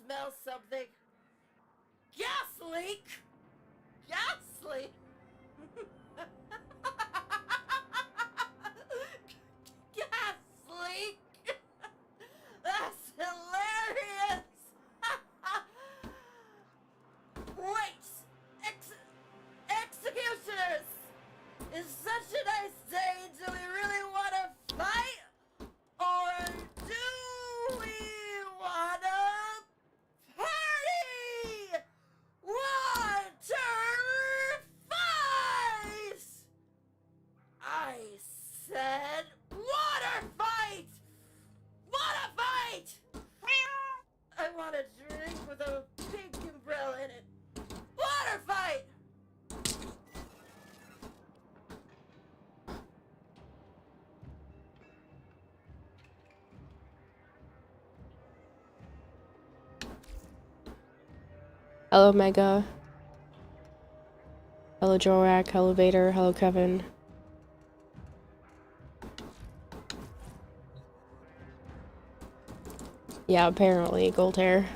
smell something. Gas leak! Gas leak! Gas leak! That's hilarious! Wait! Executioners! It's such a nice day. Do we really want to fight? Or do we want to party? Water fight! I said water fight! Water fight! I want a drink with a pink umbrella in it. Water fight! Hello, Mega. Hello, Jorak. Hello, Vader. Hello, Kevin. Yeah, apparently, Gold Hair.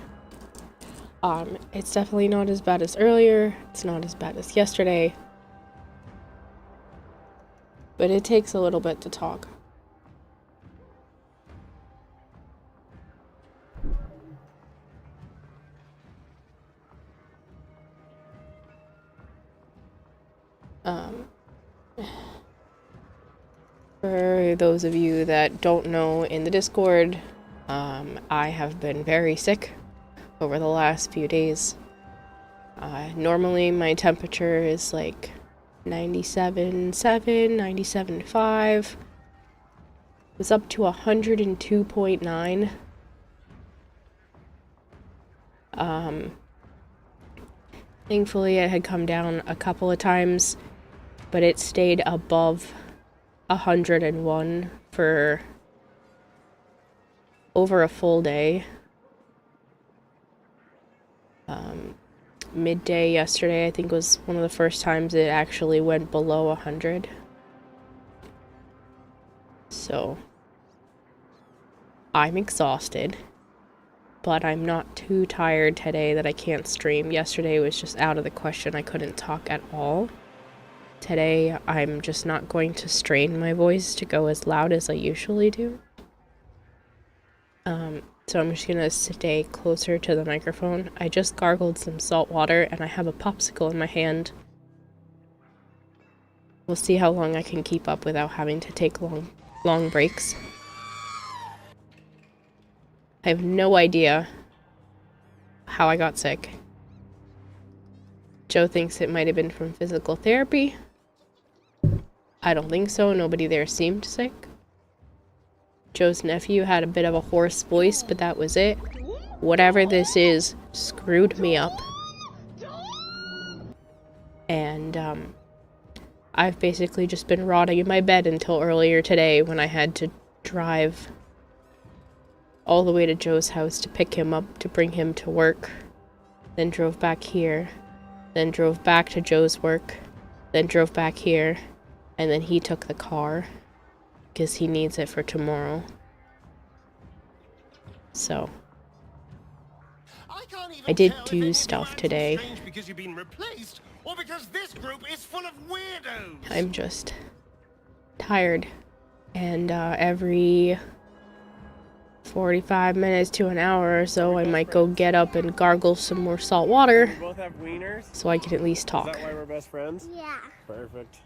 It's definitely not as bad as earlier. It's not as bad as yesterday. But it takes a little bit to talk. For those of you that don't know, in the Discord, I have been very sick over the last few days. Normally my temperature is like 97.7, 97.5. It was up to 102.9. Thankfully it had come down a couple of times, but it stayed above 101 for over a full day. Midday yesterday, I think, was one of the first times it actually went below 100. So, I'm exhausted, but I'm not too tired today that I can't stream. Yesterday was just out of the question. I couldn't talk at all. Today, I'm just not going to strain my voice to go as loud as I usually do. So I'm just gonna stay closer to the microphone. I just gargled some salt water and I have a popsicle in my hand. We'll see how long I can keep up without having to take long breaks. I have no idea how I got sick. Joe thinks it might have been from physical therapy. I don't think so. Nobody there seemed sick. Joe's nephew had a bit of a hoarse voice, but that was it. Whatever this is screwed me up. And I've basically just been rotting in my bed until earlier today when I had to drive all the way to Joe's house to pick him up to bring him to work. Then drove back here. Then drove back to Joe's work. Then drove back here. And then he took the car because he needs it for tomorrow. So I did do stuff today. Because you've been replaced, or because this group is full of weirdos. I'm just tired, and every 45 minutes to an hour or so I might go get up and gargle some more salt water. We both have wieners, so I can at least talk. Is that why we're best friends? Yeah. Perfect.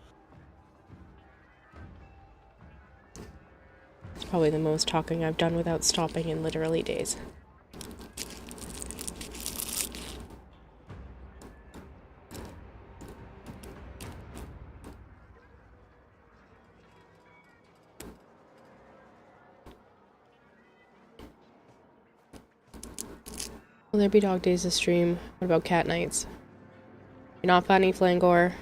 It's probably the most talking I've done without stopping in literally days. Will there be dog days to stream? What about cat nights? You're not funny, Flangor.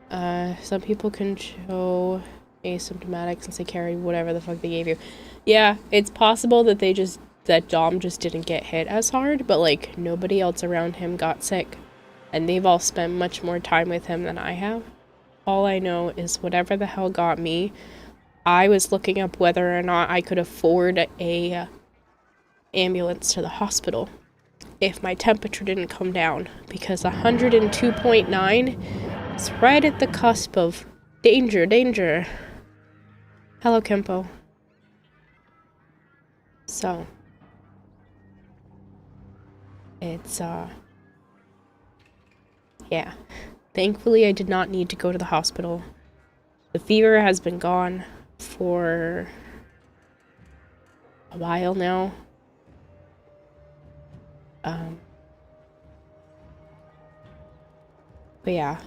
Some people can show asymptomatic since they carry whatever the fuck they gave you. Yeah, it's possible that that Dom just didn't get hit as hard, but like nobody else around him got sick. And they've all spent much more time with him than I have. All I know is whatever the hell got me, I was looking up whether or not I could afford a ambulance to the hospital if my temperature didn't come down, because 102.9 is right at the cusp of danger, danger. Hello, Kempo. So, it's, yeah. Thankfully, I did not need to go to the hospital. The fever has been gone for a while now. But yeah.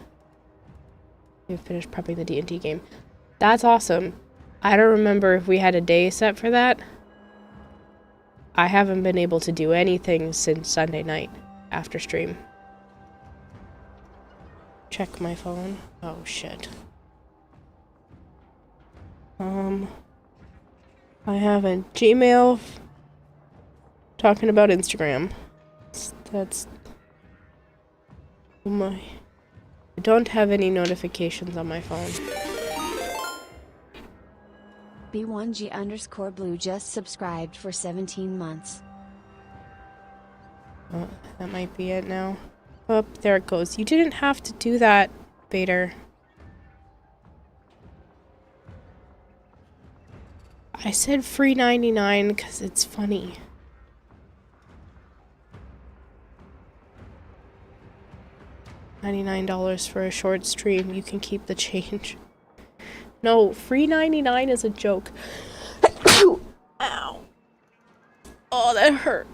We finished prepping the D&D game. That's awesome. I don't remember if we had a day set for that. I haven't been able to do anything since Sunday night after stream. Check my phone. Oh shit. I have a Gmail talking about Instagram. That's oh my. I don't have any notifications on my phone. B1G_blue just subscribed for 17 months. Oh, that might be it now. Oh, there it goes. You didn't have to do that, Vader. I said free 99 because it's funny. $99 for a short stream. You can keep the change. No, free 99 is a joke. Ow. Oh, that hurt.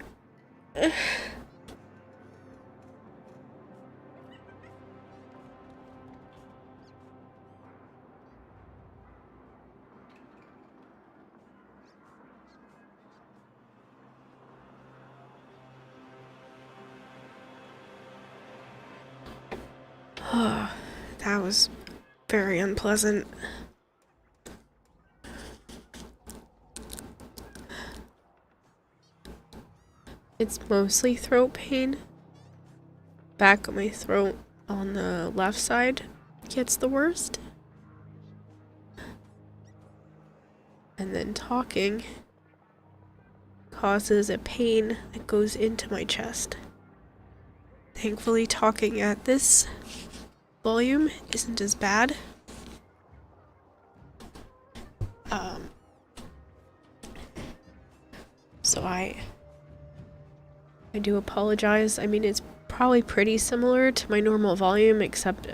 That was very unpleasant. It's mostly throat pain. Back of my throat on the left side gets the worst. And then talking causes a pain that goes into my chest. Thankfully, talking at this volume isn't as bad. So I do apologize. I mean, it's probably pretty similar to my normal volume, except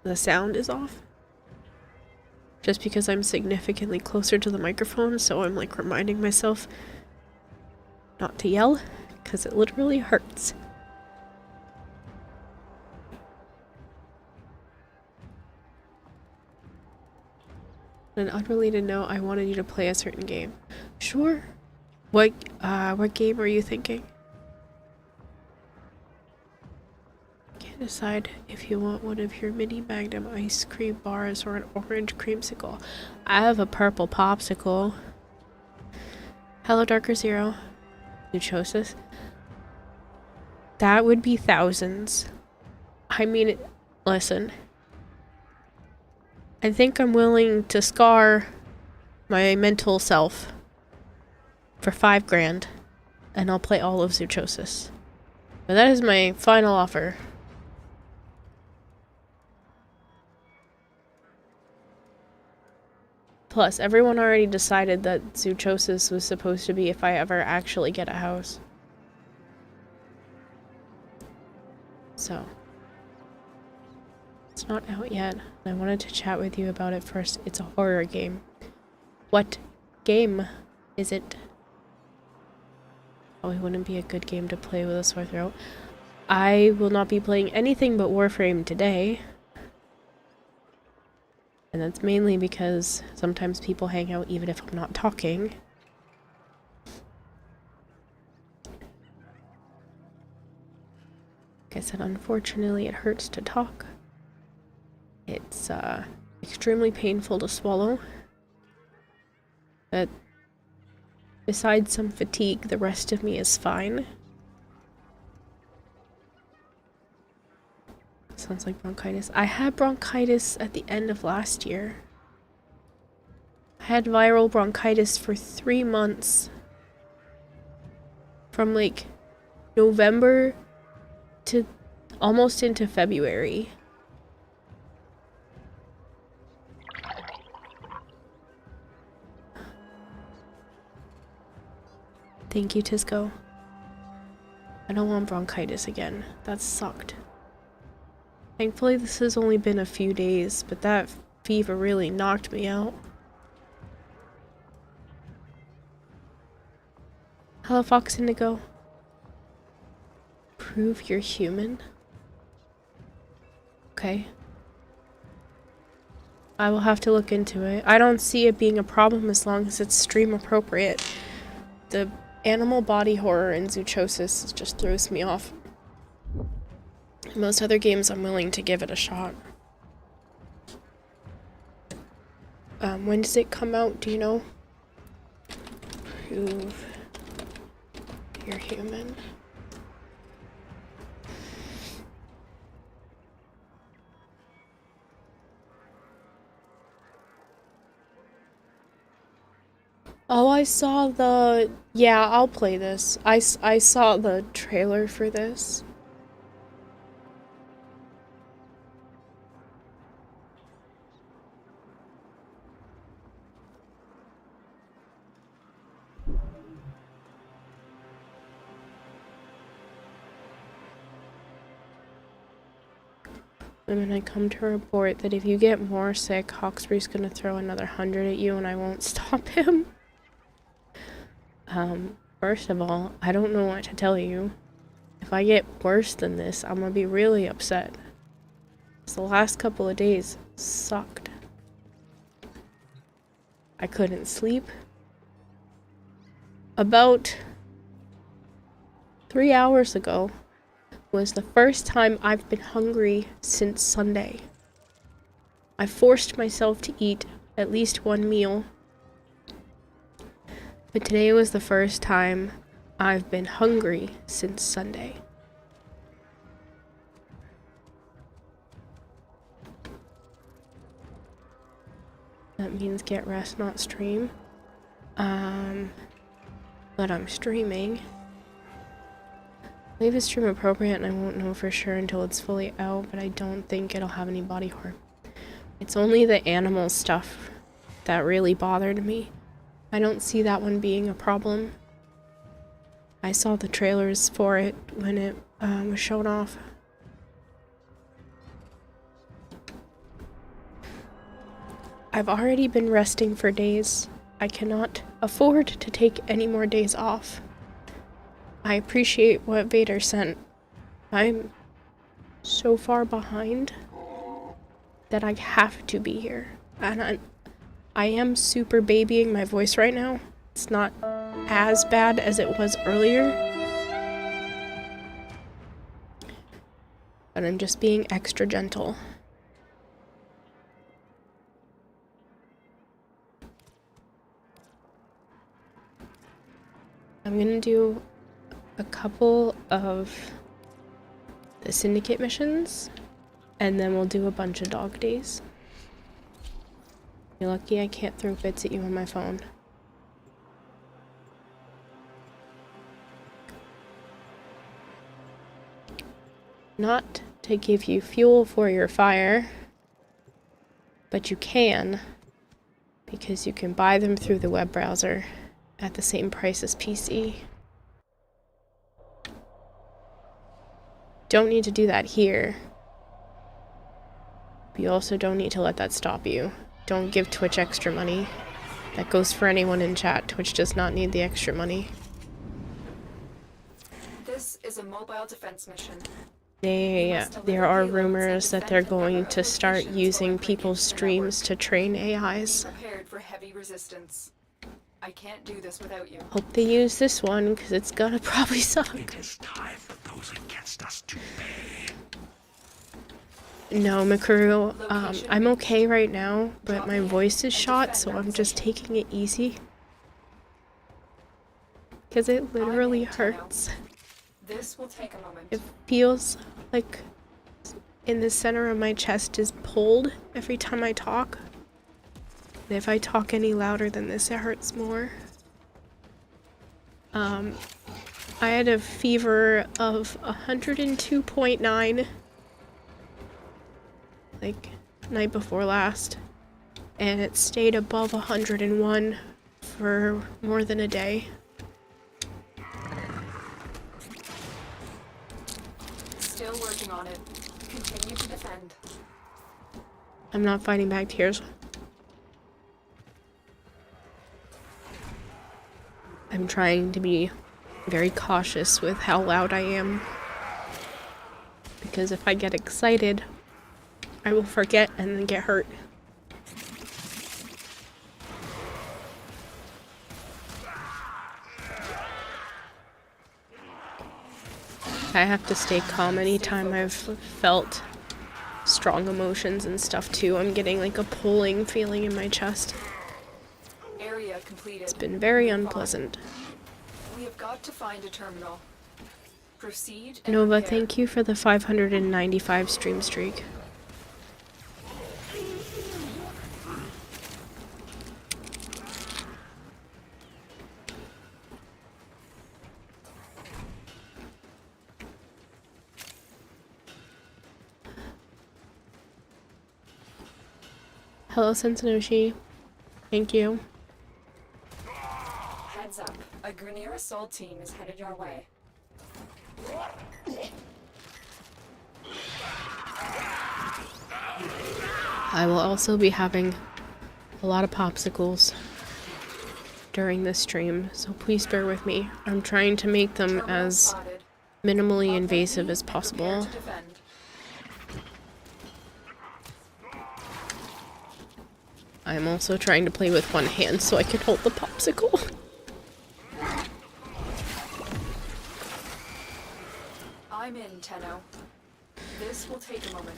the sound is off. Just because I'm significantly closer to the microphone, so I'm like reminding myself not to yell, because it literally hurts. On an unrelated note, I wanted you to play a certain game. Sure. What game are you thinking? Can't decide if you want one of your mini Magnum ice cream bars or an orange creamsicle. I have a purple popsicle. Hello, Darker Zero. Neutrosis. That would be thousands. I mean, listen. I think I'm willing to scar my mental self for $5,000, and I'll play all of Zoochosis. But that is my final offer. Plus, everyone already decided that Zoochosis was supposed to be if I ever actually get a house. So, it's not out yet. I wanted to chat with you about it first. It's a horror game. What game is it? Oh, it wouldn't be a good game to play with a sore throat. I will not be playing anything but Warframe today. And that's mainly because sometimes people hang out even if I'm not talking. Like I said, unfortunately it hurts to talk. It's extremely painful to swallow. But besides some fatigue, the rest of me is fine. Sounds like bronchitis. I had bronchitis at the end of last year. I had viral bronchitis for 3 months. from like November to almost into February. Thank you, Tisco. I don't want bronchitis again. That sucked. Thankfully, this has only been a few days, but that fever really knocked me out. Hello, Fox Indigo. Prove you're human? Okay. I will have to look into it. I don't see it being a problem as long as it's stream appropriate. The animal body horror in Zoochosis just throws me off. Most other games I'm willing to give it a shot. When does it come out? Do you know? Prove you're human. Oh, I saw the... Yeah, I'll play this. I saw the trailer for this. And then I come to report that if you get more sick, Hawkesbury's gonna throw another 100 at you and I won't stop him. First of all, I don't know what to tell you. If I get worse than this, I'm gonna be really upset. 'Cause the last couple of days sucked. I couldn't sleep. About 3 hours ago was the first time I've been hungry since Sunday. I forced myself to eat at least one meal. But today was the first time I've been hungry since Sunday. That means get rest, not stream. But I'm streaming. Leave it stream appropriate and I won't know for sure until it's fully out, but I don't think it'll have any body horror. It's only the animal stuff that really bothered me. I don't see that one being a problem. I saw the trailers for it when it was shown off. I've already been resting for days. I cannot afford to take any more days off. I appreciate what Vader sent. I'm so far behind that I have to be here. And I am super babying my voice right now. It's not as bad as it was earlier. But I'm just being extra gentle. I'm gonna do a couple of the syndicate missions, and then we'll do a bunch of dog days. You're lucky I can't throw bits at you on my phone. Not to give you fuel for your fire, but you can, because you can buy them through the web browser at the same price as PC. Don't need to do that here. But you also don't need to let that stop you. Don't give Twitch extra money. That goes for anyone in chat. Twitch does not need the extra money. This is a mobile defense mission. There are rumors that they're going to start using people's streams to train AIs. Prepared for heavy resistance. I can't do this without you. Hope they use this one, because it's gonna probably suck. It is time for those against us to pay. No, Mikuru, I'm okay right now, but my voice is shot, so I'm just taking it easy. Because it literally hurts. This will take a moment. It feels like in the center of my chest is pulled every time I talk. And if I talk any louder than this, it hurts more. I had a fever of 102.9 like night before last, and it stayed above 101 for more than a day. Still working on it. Continue to defend. I'm not fighting back tears. I'm trying to be very cautious with how loud I am, because if I get excited, I will forget and then get hurt. I have to stay calm anytime I've felt strong emotions and stuff too. I'm getting like a pulling feeling in my chest. Area completed. It's been very unpleasant. We have got to find a terminal. Proceed and Nova, repair. thank you for the 595 stream streak. Hello, Sensinoshi. Thank you. Heads up. A Grineer assault team is headed your way. I will also be having a lot of popsicles during this stream, so please bear with me. I'm trying to make them Terminal as spotted. minimally invasive Update as and prepare possible. to defend. I'm also trying to play with one hand so I can hold the popsicle. I'm in, Tenno. This will take a moment.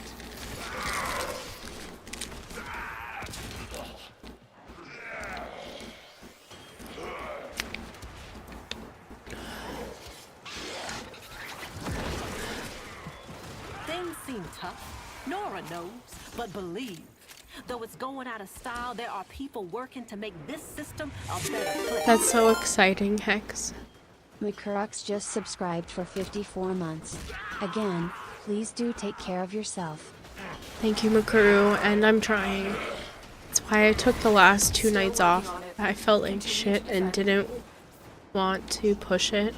Things seem tough. Nora knows, but believe. Though it's going out of style, there are people working to make this system a better place. That's so exciting, Hex. McCurrux just subscribed for 54 months. Again, please do take care of yourself. Thank you, Makuru, and I'm trying. That's why I took the last 2 nights off. I felt like shit and didn't want to push it.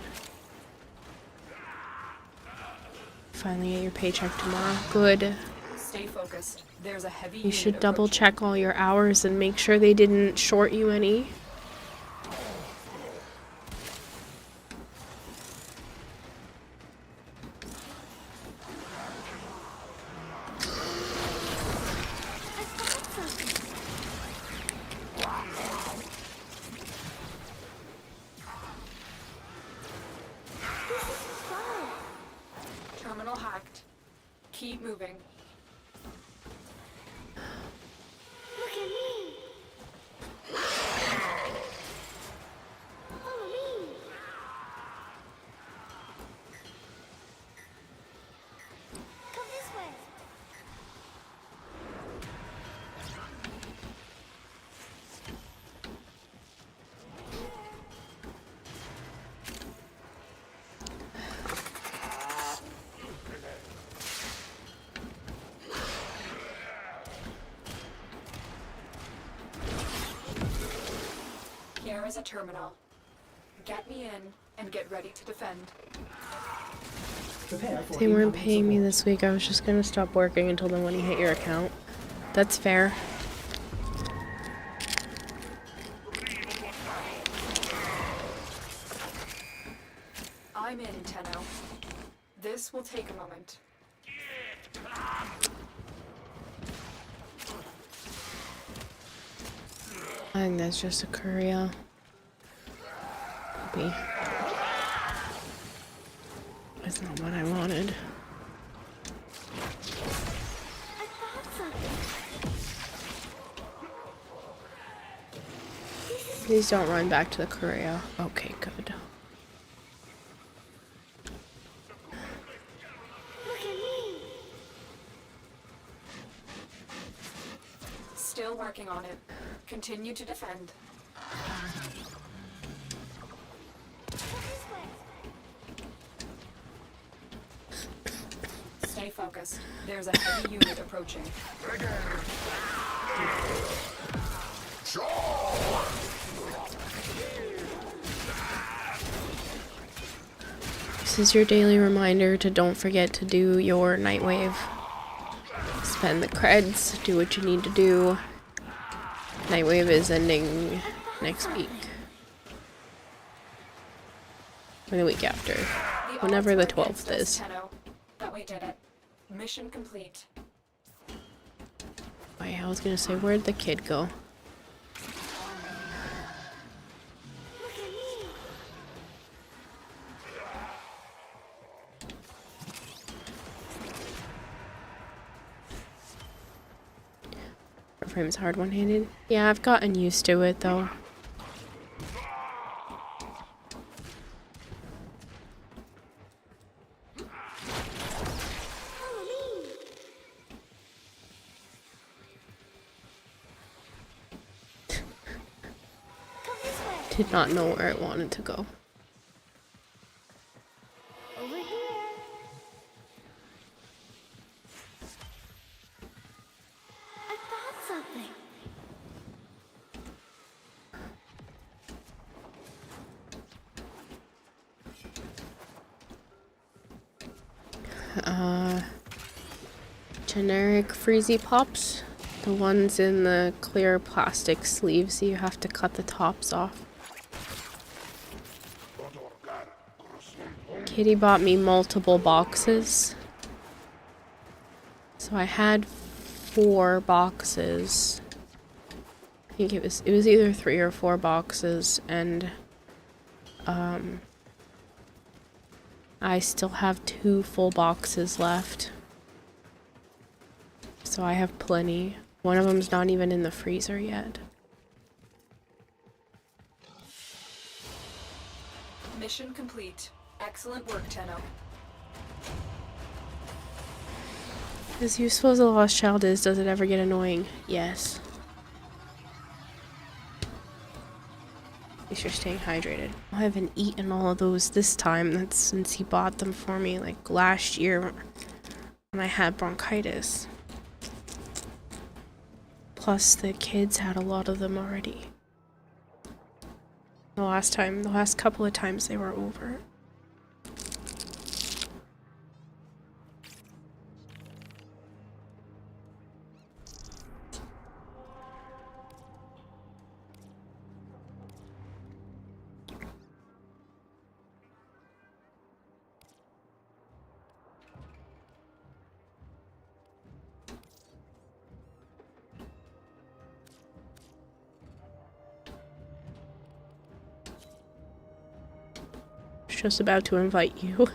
Finally get your paycheck tomorrow. Good. Stay focused. There's a heavy You should unit double approaching. check all your hours and make sure they didn't short you any. Terminal hacked. Keep moving. Look at me. Follow me. Come this way. Here is a terminal. Get me in and get ready to defend. They weren't paying me this week. I was just gonna stop working until the money hit your account. That's fair. I'm in, Tenno. This will take a moment. I think that's just a courier. Maybe. That's not what I wanted. I found something. Please don't run back to the courier. Okay, good. Look at me. Still working on it. Continue to defend. Come this way. focused. There's a heavy unit approaching. This is your daily reminder to don't forget to do your Nightwave. Spend the creds, do what you need to do. Nightwave is ending next week. Or the week after. Whenever the 12th is. But we did it. Mission complete. Wait, I was gonna say, where'd the kid go? Look at me. Warframe's hard one-handed. Yeah, I've gotten used to it though. Follow me. Come this way. Did not know where it wanted to go. Over here. I thought something. Generic Freezy Pops. The ones in the clear plastic sleeves, you have to cut the tops off. Kitty bought me multiple boxes. So I had 4 boxes. I think it was either 3 or 4 boxes, and I still have 2 full boxes left. So I have plenty. One of them's not even in the freezer yet. Mission complete. Excellent work, Tenno. As useful as a lost child is, does it ever get annoying? Yes. At least you're staying hydrated. I haven't eaten all of those this time. That's since he bought them for me like last year when I had bronchitis. Plus the kids had a lot of them already. The last couple of times they were over. Just about to invite you.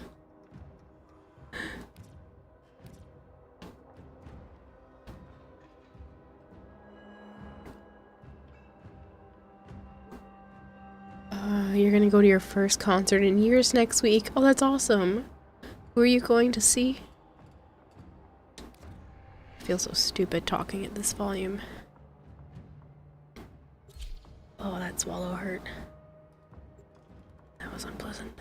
You're gonna go to your first concert in years next week. Oh, that's awesome. Who are you going to see? I feel so stupid talking at this volume. Oh, that swallow hurt. That was unpleasant.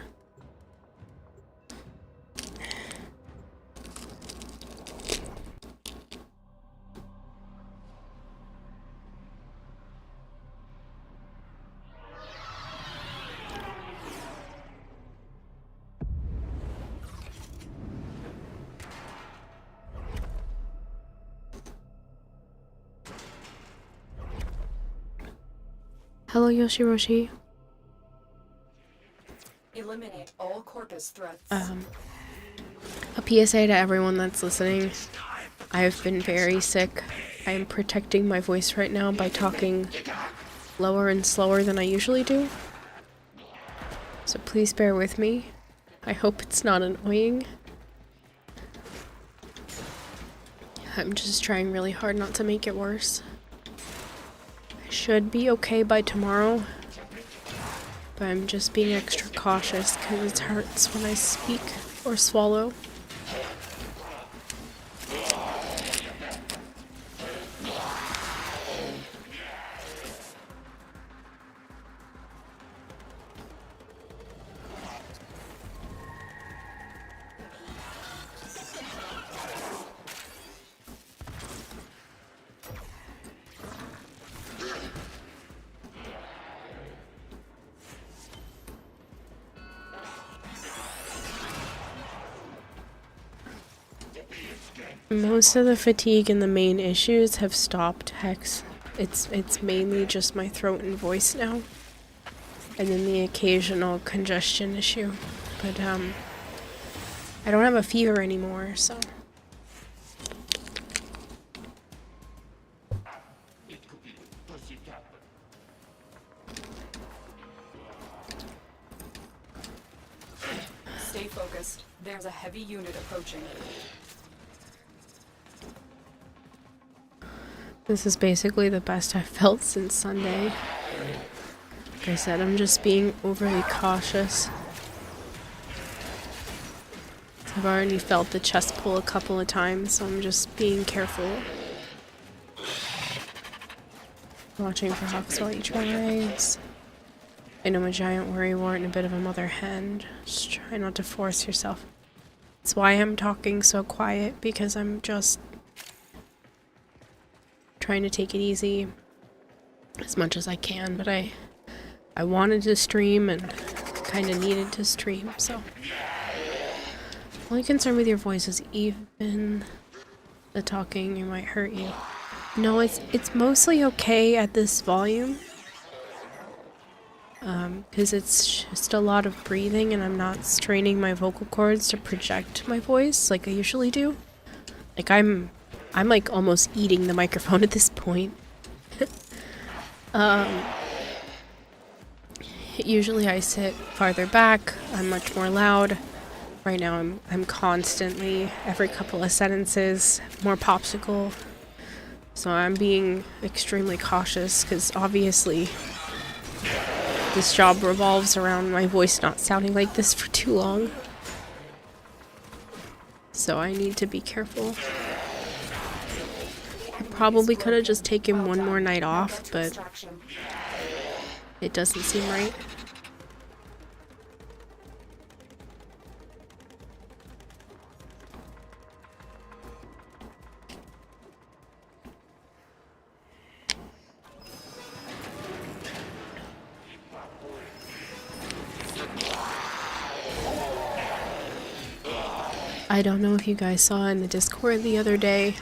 Hello, Yoshiroshi. Eliminate all corpus threats. A PSA to everyone that's listening. I have been very sick. I am protecting my voice right now by talking lower and slower than I usually do. So please bear with me. I hope it's not annoying. I'm just trying really hard not to make it worse. I should be okay by tomorrow. But I'm just being extra cautious because it hurts when I speak or swallow. Most of the fatigue and the main issues have stopped, Hex. It's mainly just my throat and voice now. And then the occasional congestion issue. But I don't have a fever anymore, so. Stay focused. There's a heavy unit approaching. This is basically the best I've felt since Sunday. Like I said, I'm just being overly cautious. I've already felt the chest pull a couple of times, so I'm just being careful. Watching for hawks while you tries. I know I'm a giant worrywart and a bit of a mother hen. Just try not to force yourself. That's why I'm talking so quiet, because I'm just trying to take it easy as much as I can, but I wanted to stream and kind of needed to stream, so. Only concern with your voice is even the talking, it might hurt you. No, it's mostly okay at this volume. Because it's just a lot of breathing and I'm not straining my vocal cords to project my voice like I usually do. Like I'm like almost eating the microphone at this point. Usually I sit farther back, I'm much more loud. Right now I'm constantly, every couple of sentences, more popsicle. So I'm being extremely cautious because obviously this job revolves around my voice not sounding like this for too long. So I need to be careful. I probably could have just taken one more night off, but it doesn't seem right. I don't know if you guys saw in the Discord the other day,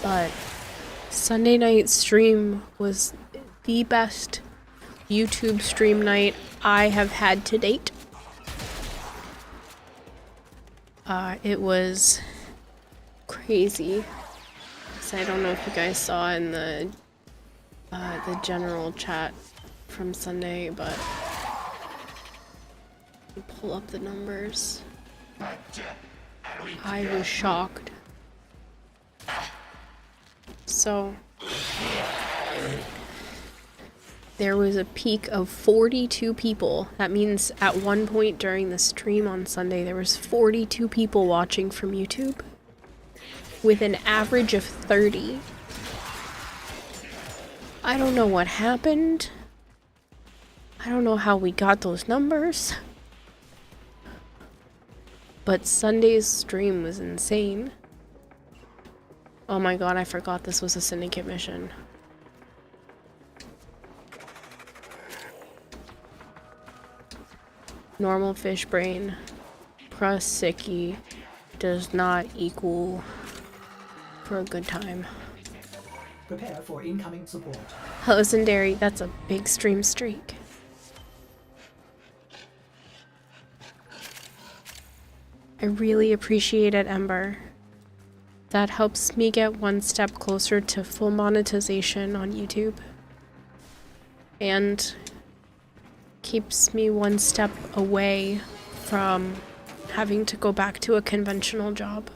but Sunday night stream was the best YouTube stream night I have had to date. It was crazy. So I don't know if you guys saw in the general chat from Sunday, but pull up the numbers. I was shocked. So there was a peak of 42 people. That means at one point during the stream on Sunday there was 42 people watching from YouTube with an average of 30. I don't know what happened. I don't know how we got those numbers. But Sunday's stream was insane. Oh my god, I forgot this was a syndicate mission. Normal fish brain plus sickie does not equal for a good time. Prepare for incoming support. Legendary, that's a big stream streak. I really appreciate it, Ember. That helps me get one step closer to full monetization on YouTube. And keeps me one step away from having to go back to a conventional job,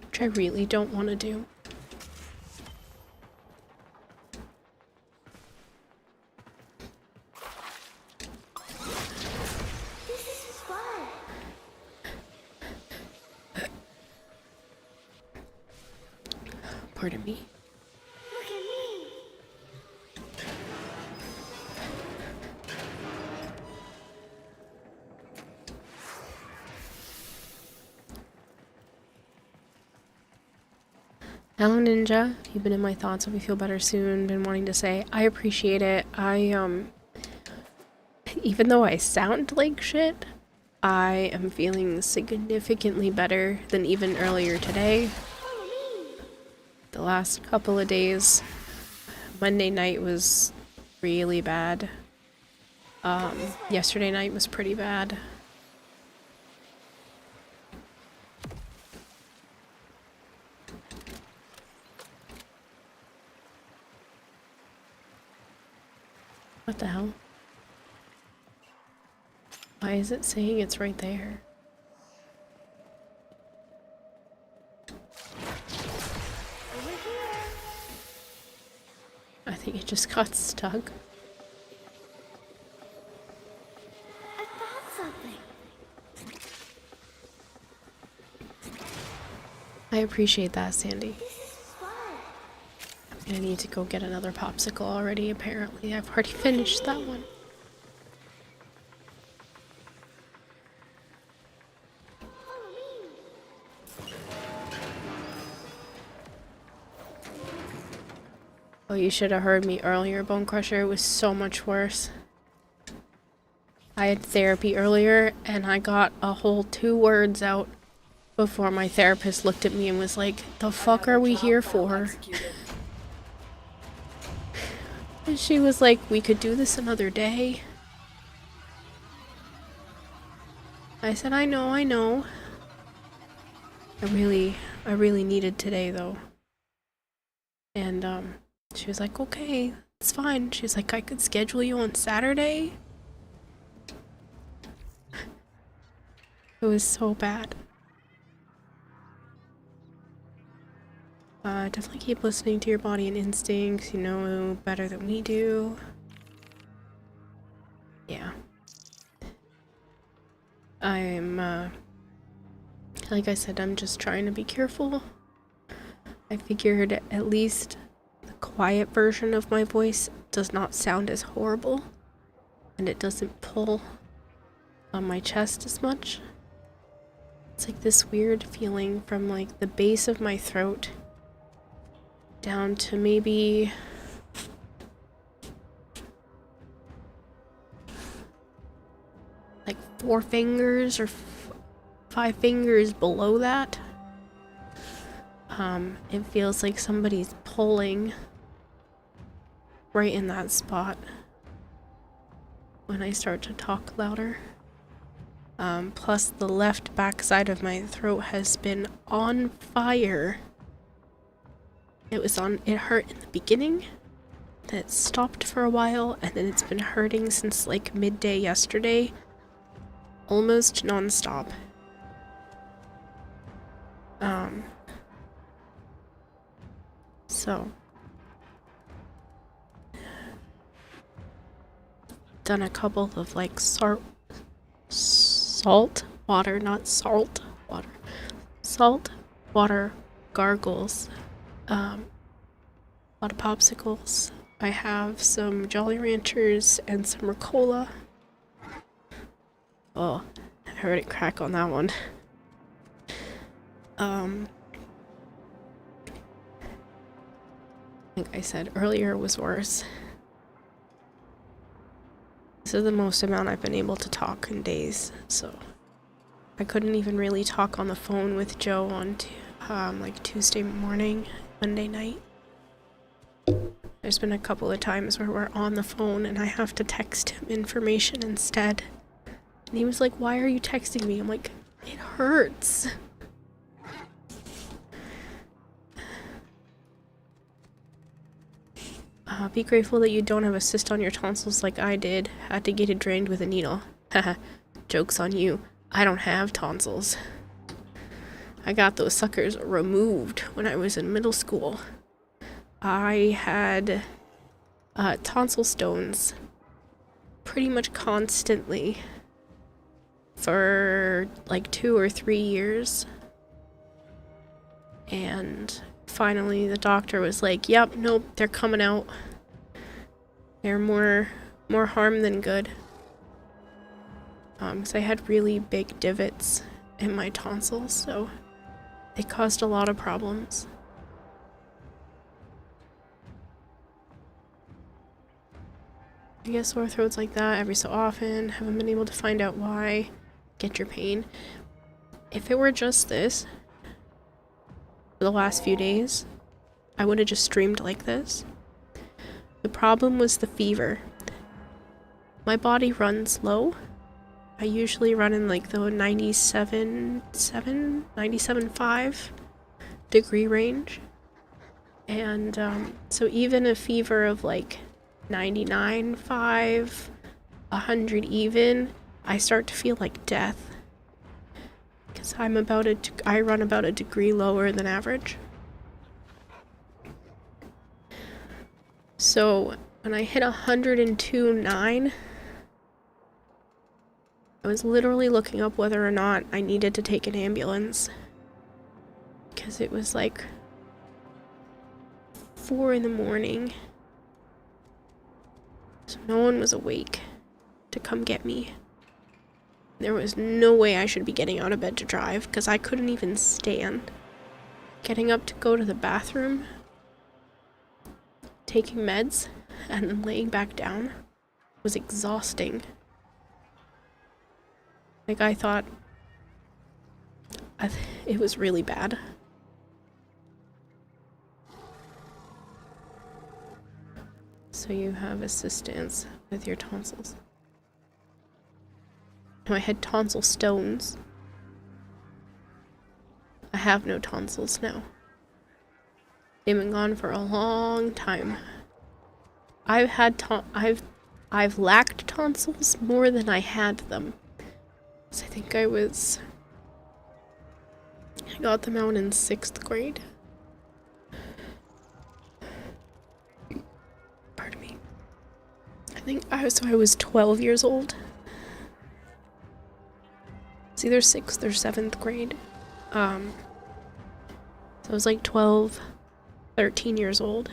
which I really don't want to do. Pardon me. Look at me. Hello Ninja, you've been in my thoughts, hope you feel better soon. Been wanting to say, I appreciate it. Even though I sound like shit, I am feeling significantly better than even earlier today. The last couple of days, Monday night was really bad. Yesterday night was pretty bad. What the hell? Why is it saying it's right there? I think it just got stuck. I found something. I appreciate that, Sandy. This is fun. I need to go get another popsicle already, apparently. I've already finished that one. Follow me. Oh, you should have heard me earlier, Bone Crusher. It was so much worse. I had therapy earlier, and I got a whole 2 words out before my therapist looked at me and was like, "The fuck are we here for?" And she was like, "We could do this another day." I said, I know. I really needed today, though. And, she was like, "Okay, it's fine." She's like, "I could schedule you on Saturday." It was so bad. Definitely keep listening to your body and instincts. You know better than we do. Yeah. I'm, like I said, I'm just trying to be careful. I figured at least the quiet version of my voice does not sound as horrible, and it doesn't pull on my chest as much. It's like this weird feeling from like the base of my throat down to maybe like 4 fingers or 5 fingers below that. It feels like somebody's pulling right in that spot when I start to talk louder. Plus the left back side of my throat has been on fire. It hurt in the beginning, then it stopped for a while, and then it's been hurting since like midday yesterday. Almost non-stop. So done a couple of like salt water, not salt water. Salt water gargles. A lot of popsicles. I have some Jolly Ranchers and some Ricola. Oh, I heard it crack on that one. Like I said, earlier was worse. This is the most amount I've been able to talk in days, so I couldn't even really talk on the phone with Joe on like Tuesday morning, Monday night. There's been a couple of times where we're on the phone and I have to text him information instead. And he was like, "Why are you texting me?" I'm like, "It hurts." Be grateful that you don't have a cyst on your tonsils like I did. Had to get it drained with a needle. Haha, joke's on you. I don't have tonsils. I got those suckers removed when I was in middle school. I had tonsil stones pretty much constantly for like 2 or 3 years. And finally the doctor was like, "Yep, nope, they're coming out. They're more harm than good." So I had really big divots in my tonsils, so they caused a lot of problems. I get sore throats like that every so often. Haven't been able to find out why. get your pain. If it were just this, for the last few days, I would have just streamed like this. The problem was the fever. My body runs low. I usually run in like the 97.5 degree range. And so even a fever of like 99.5, 100 even, I start to feel like death. Because I run about a degree lower than average. So when I hit 102.9, I was literally looking up whether or not I needed to take an ambulance. Because it was like 4 in the morning. So no one was awake to come get me. There was no way I should be getting out of bed to drive because I couldn't even stand. Getting up to go to the bathroom, taking meds, and then laying back down was exhausting. Like, I thought it was really bad. So you have assistance with your tonsils. No, I had tonsil stones. I have no tonsils now. They've been gone for a long time. I've lacked tonsils more than I had them. So I think I got them out in 6th grade. Pardon me. I think I was 12 years old. It's either 6th or 7th grade. So I was like 12, 13 years old.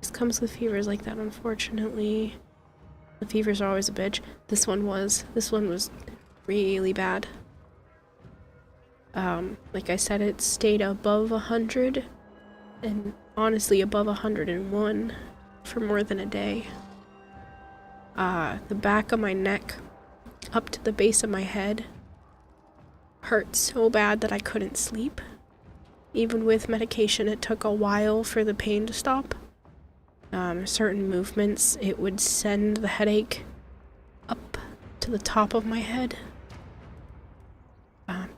This comes with fevers like that, unfortunately. The fevers are always a bitch. This one was really bad. Like I said, it stayed above 100, and honestly above 101 for more than a day. The back of my neck up to the base of my head hurt so bad that I couldn't sleep. Even with medication, it took a while for the pain to stop. Certain movements, it would send the headache up to the top of my head.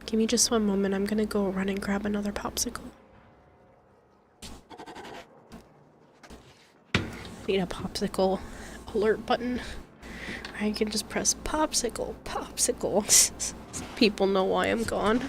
Give me just one moment. I'm gonna go run and grab another popsicle. Need a popsicle alert button. I can just press popsicle, popsicle. People know why I'm gone.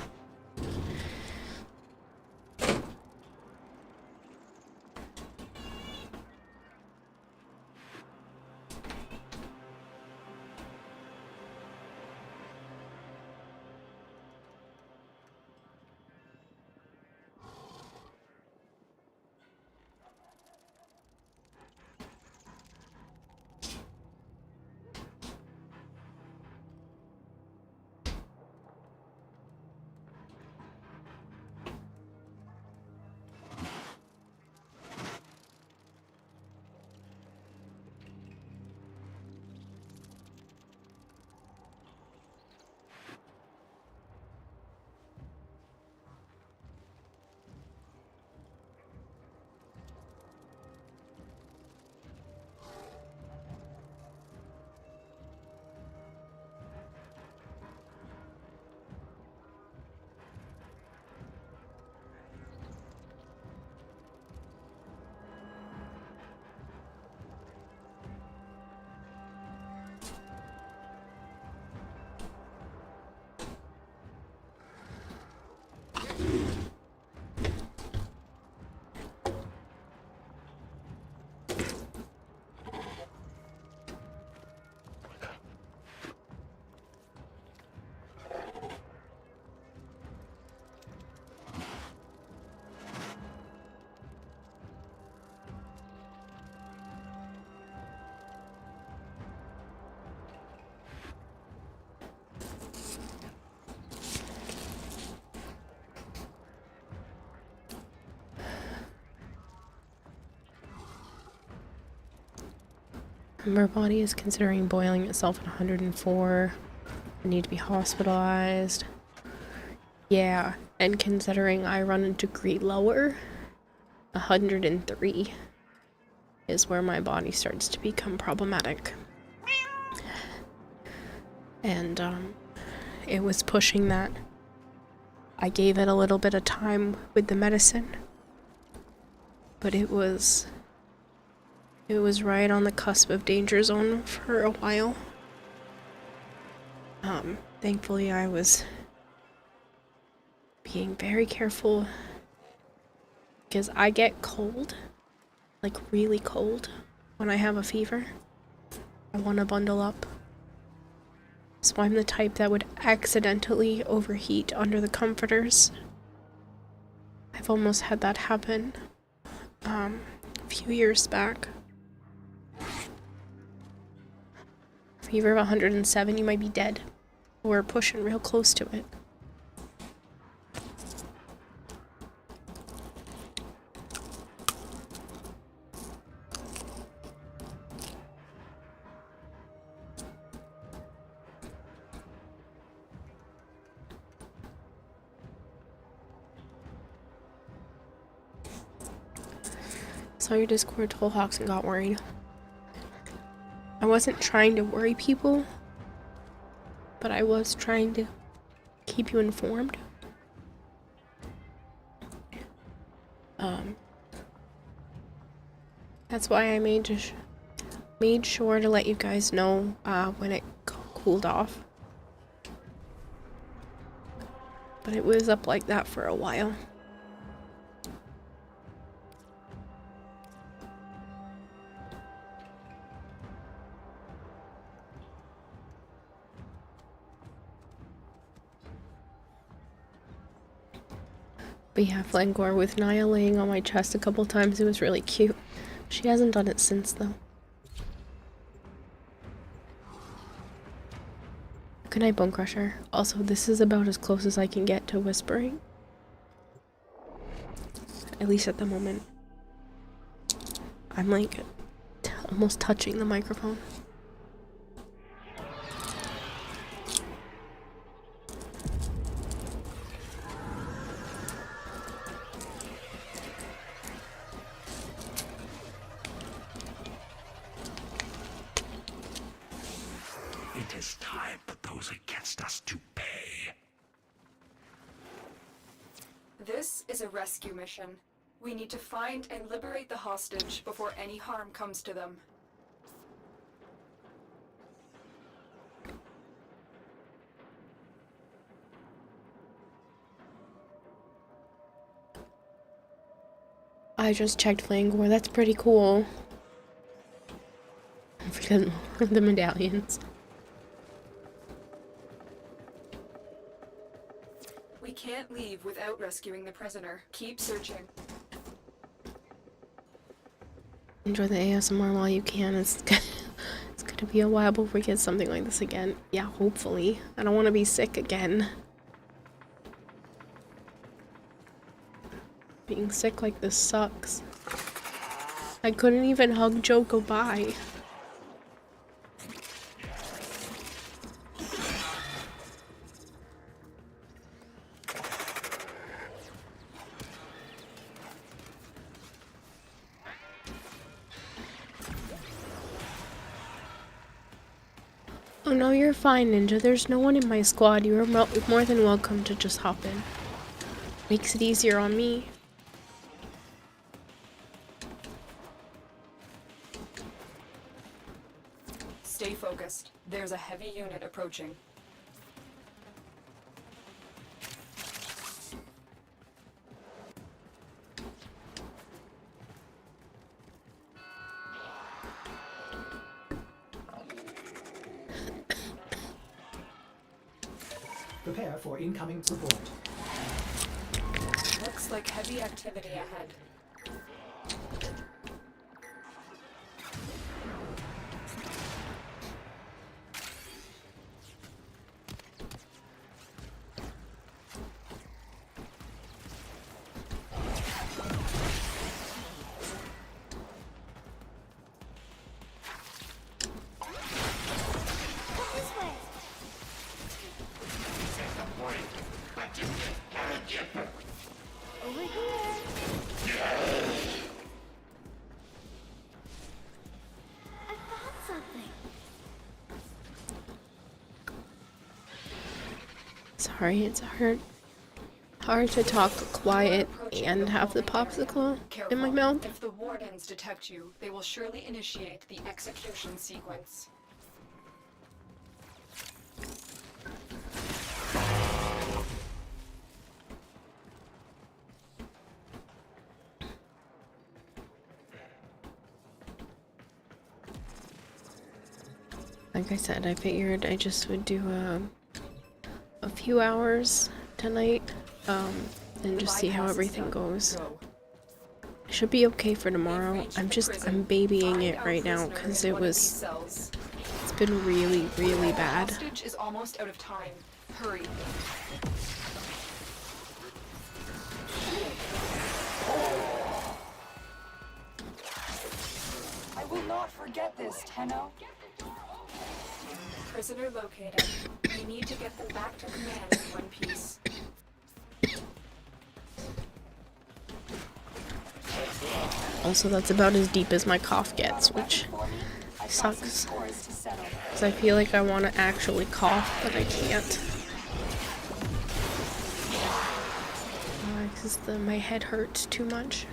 My body is considering boiling itself at 104. I need to be hospitalized. Yeah, and considering I run a degree lower, 103 is where my body starts to become problematic. And it was pushing that. I gave it a little bit of time with the medicine, but it was right on the cusp of danger zone for a while. Thankfully I was being very careful because I get cold, like really cold, when I have a fever. I want to bundle up. So I'm the type that would accidentally overheat under the comforters. I've almost had that happen a few years back. Fever of 107, you might be dead. We're pushing real close to it. Saw your Discord, told Hawks, and got worried. I wasn't trying to worry people, but I was trying to keep you informed. That's why I made sure to let you guys know when it cooled off. But it was up like that for a while. But yeah, Flangor with Naya laying on my chest a couple times, it was really cute. She hasn't done it since, though. Good night, Bone Crusher. Also, this is about as close as I can get to whispering. At least at the moment. I'm like almost touching the microphone. It is time for those against us to pay. This is a rescue mission. We need to find and liberate the hostage before any harm comes to them. I just checked Flangor. That's pretty cool. I forget the medallions. We can't leave without rescuing the prisoner. Keep searching. Enjoy the ASMR while you can. It's gonna be a while before we get something like this again. Yeah, hopefully. I don't want to be sick again. Being sick like this sucks. I couldn't even hug Joe goodbye. Oh no, you're fine, Ninja. There's no one in my squad. You are more than welcome to just hop in. Makes it easier on me. Stay focused. There's a heavy unit approaching. Prepare for incoming support. Looks like heavy activity ahead. Sorry, it's hard to talk quiet and have the popsicle in my mouth. If the wardens detect you, they will surely initiate the execution sequence. Like I said, I figured I just would do a few hours tonight, and just see how everything goes. I should be okay for tomorrow. I'm babying it right now because it's been really, really bad. Hostage is almost out of time. Hurry. I will not forget this, Tenno. Prisoner located. We need to get them back to command in one piece. Also, that's about as deep as my cough gets, which sucks. Because I feel like I want to actually cough, but I can't. Because my head hurts too much.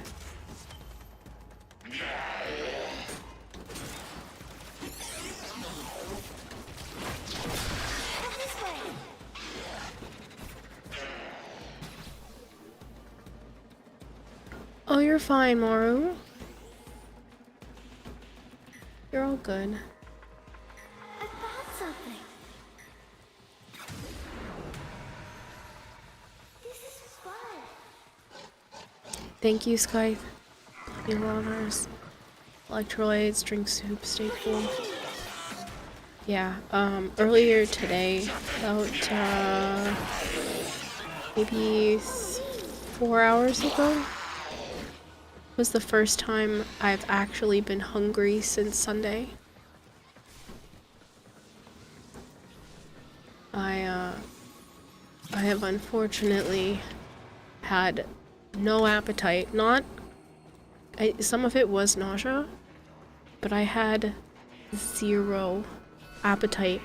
Oh, you're fine, Maru. You're all good. I found something. This is fun. Thank you, Sky. New waters, electrolytes, drink soup, stay cool. Yeah, earlier today, about, maybe 4 hours ago, was the first time I've actually been hungry since Sunday. I have unfortunately had no appetite. Some of it was nausea, but I had zero appetite.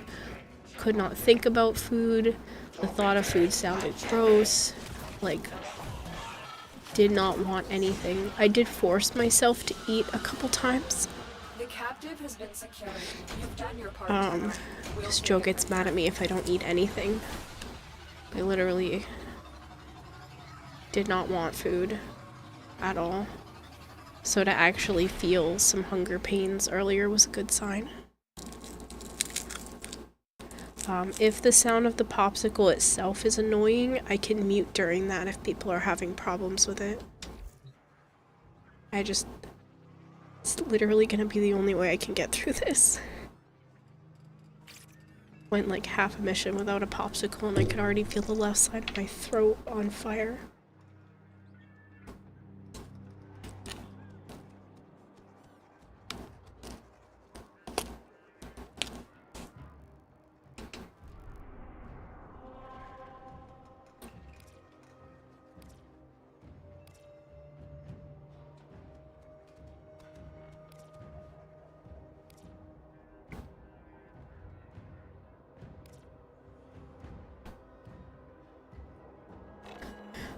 Could not think about food. The thought of food sounded gross. Like, did not want anything. I did force myself to eat a couple times. The captive has been secured. You've done your part. Because Joe gets mad at me if I don't eat anything. I literally did not want food at all. So to actually feel some hunger pains earlier was a good sign. If the sound of the popsicle itself is annoying, I can mute during that if people are having problems with it. It's literally gonna be the only way I can get through this. Went like half a mission without a popsicle and I could already feel the left side of my throat on fire.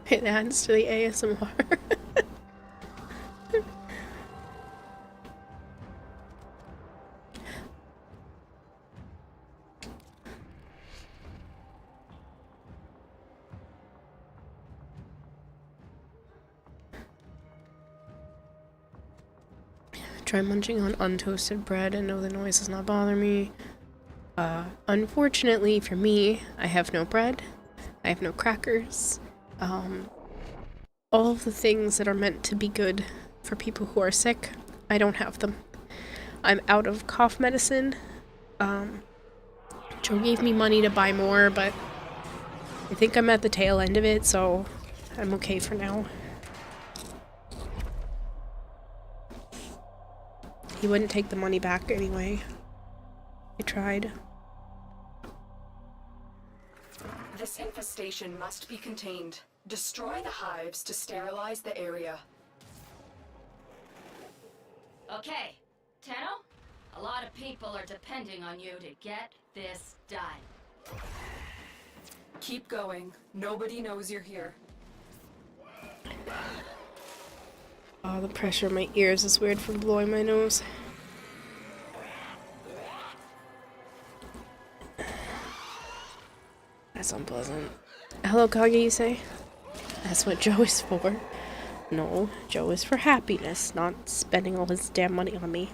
It adds to the ASMR. Try munching on untoasted bread and know the noise does not bother me. Unfortunately for me, I have no bread. I have no crackers. All of the things that are meant to be good for people who are sick, I don't have them. I'm out of cough medicine. Joe gave me money to buy more, but I think I'm at the tail end of it, so I'm okay for now. He wouldn't take the money back anyway. I tried. This infestation must be contained. Destroy the hives to sterilize the area. Okay, Tenno, a lot of people are depending on you to get this done. Keep going. Nobody knows you're here. Oh, the pressure in my ears is weird from blowing my nose. That's unpleasant. Hello, Kage, you say? That's what Joe is for. No, Joe is for happiness, not spending all his damn money on me.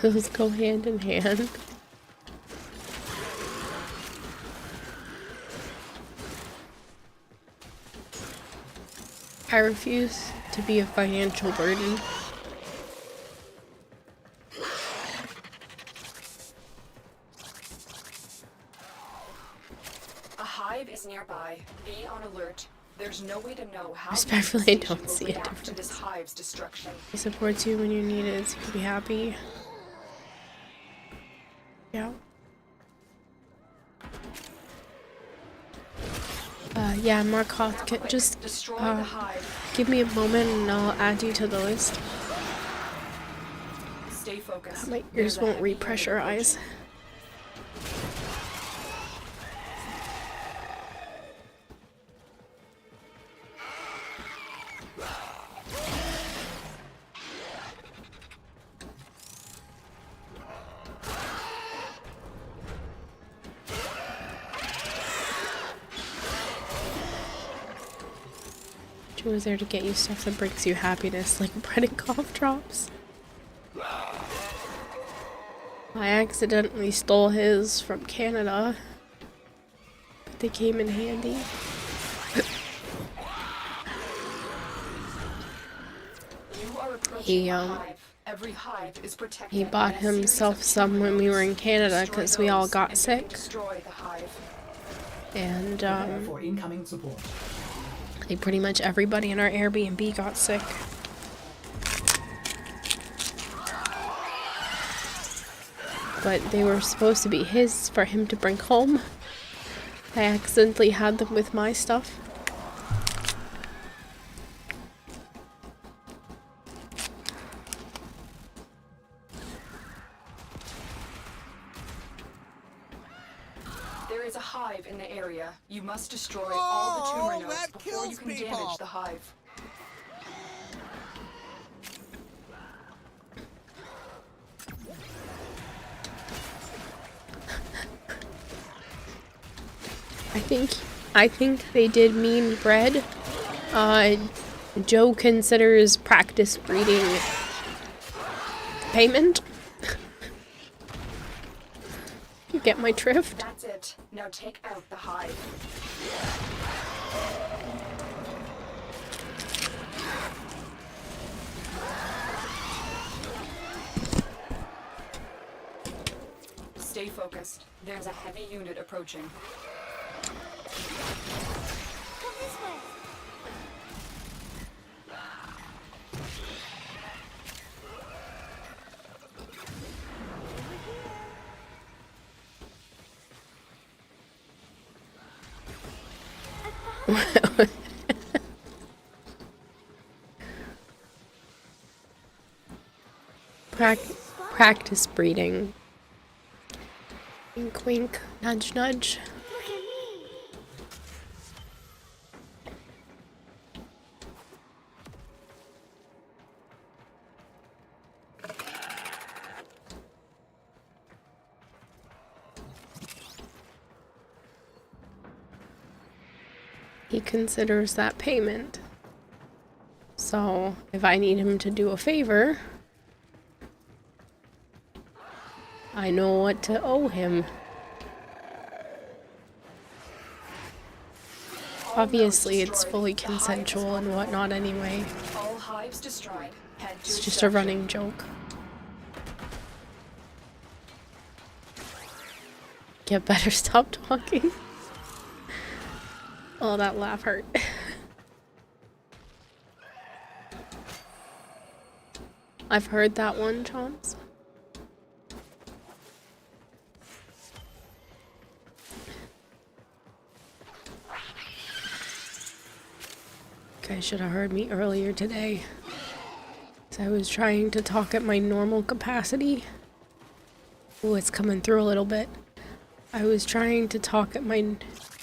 Those go hand in hand. I refuse to be a financial burden. A hive is nearby. Be on alert. There's no way to know how Respectfully, I the don't will see a react to this difference. hive's destruction. He supports you when you need it, so you can be happy. Yeah. Yeah, Markoth, just Destroy the hive. give me a moment and I'll add you to the list. Stay focused. My There's ears a won't heavy unit repressurize. Joe is there to get you stuff that brings you happiness, like bread and cough drops. I accidentally stole his from Canada, but they came in handy. You are approaching He a hive. Every hive is protected. He bought himself some when we were in Canada because we all got sick. Destroy the hive. And Prepare for incoming support. like pretty much everybody in our Airbnb got sick. But they were supposed to be his for him to bring home. I accidentally had them with my stuff. There is a hive in the area. You must destroy all the tumor nodes before you can damage the hive. I think they did mean bread. Joe considers practice breeding payment. You get my drift? That's it. Now take out the hive. Stay focused. There's a heavy unit approaching. Come this way. Practice breeding. Wink wink, nudge nudge. Look at me. He considers that payment. So, if I need him to do a favor, I know what to owe him. Obviously, it's fully consensual and whatnot anyway. All hives destroyed. Head to It's just a running joke. Get better, stop talking. Oh, that laugh hurt. I've heard that one, Chomps. guys should have heard me earlier today. So I was trying to talk at my normal capacity. Oh, it's coming through a little bit. I was trying to talk at my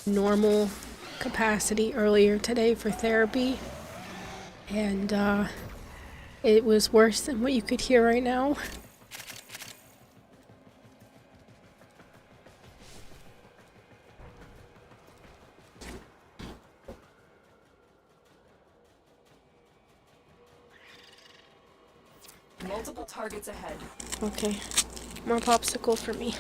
normal capacity earlier today for therapy. And, it was worse than what you could hear right now. Multiple targets ahead. Okay. More popsicle for me.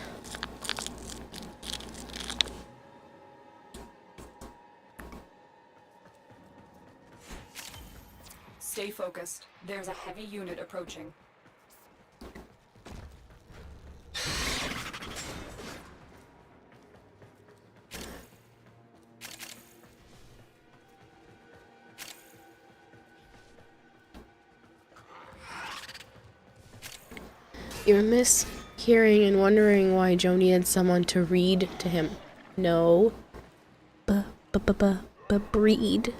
Stay focused. There's a heavy unit approaching. You miss hearing and wondering why Joe needed someone to read to him. No. Breed.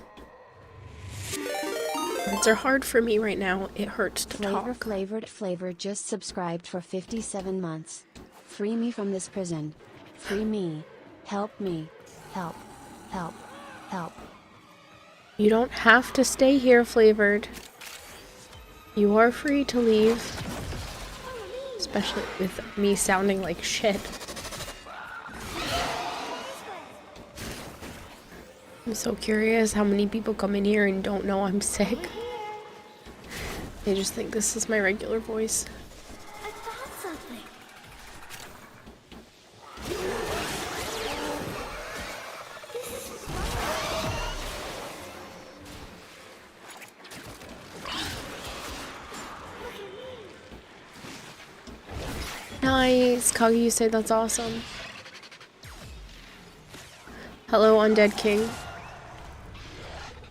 Words are hard for me right now. It hurts to talk. Flavor just subscribed for 57 months. Free me from this prison. Free me. Help me. Help. Help. Help. You don't have to stay here, Flavored. You are free to leave. Especially with me sounding like shit. I'm so curious how many people come in here and don't know I'm sick. They just think this is my regular voice. I thought something. Nice! Kagi, you say that's awesome. Hello, Undead King.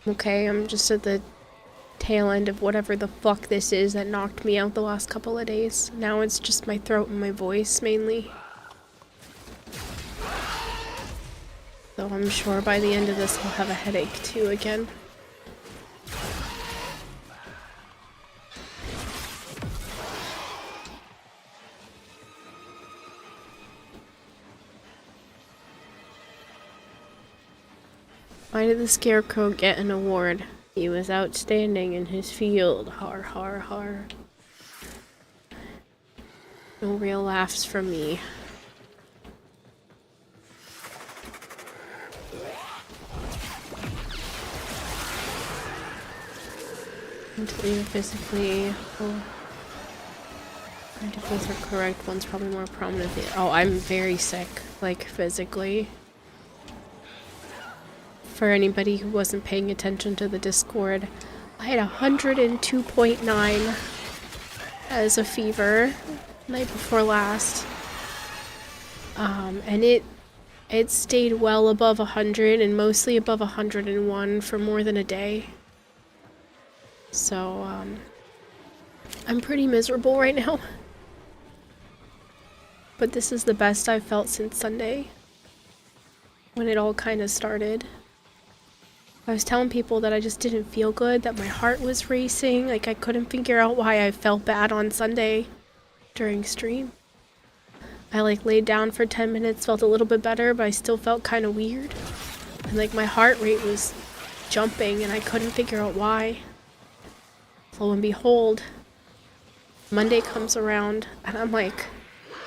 Okay, I'm just at the tail end of whatever the fuck this is that knocked me out the last couple of days. Now it's just my throat and my voice, mainly. So I'm sure by the end of this I'll have a headache too again. Why did the Scarecrow get an award? He was outstanding in his field. Har har har. No real laughs from me. Mentally or physically. Oh. If those are correct, one's probably more prominent. Oh, I'm very sick. Like, physically. For anybody who wasn't paying attention to the Discord, I had 102.9 as a fever night before last. And it stayed well above 100 and mostly above 101 for more than a day. So, I'm pretty miserable right now. But this is the best I've felt since Sunday, when it all kind of started. I was telling people that I just didn't feel good, that my heart was racing, like I couldn't figure out why I felt bad on Sunday during stream. I like laid down for 10 minutes, felt a little bit better, but I still felt kind of weird. And like my heart rate was jumping and I couldn't figure out why. Lo and behold, Monday comes around and I'm like,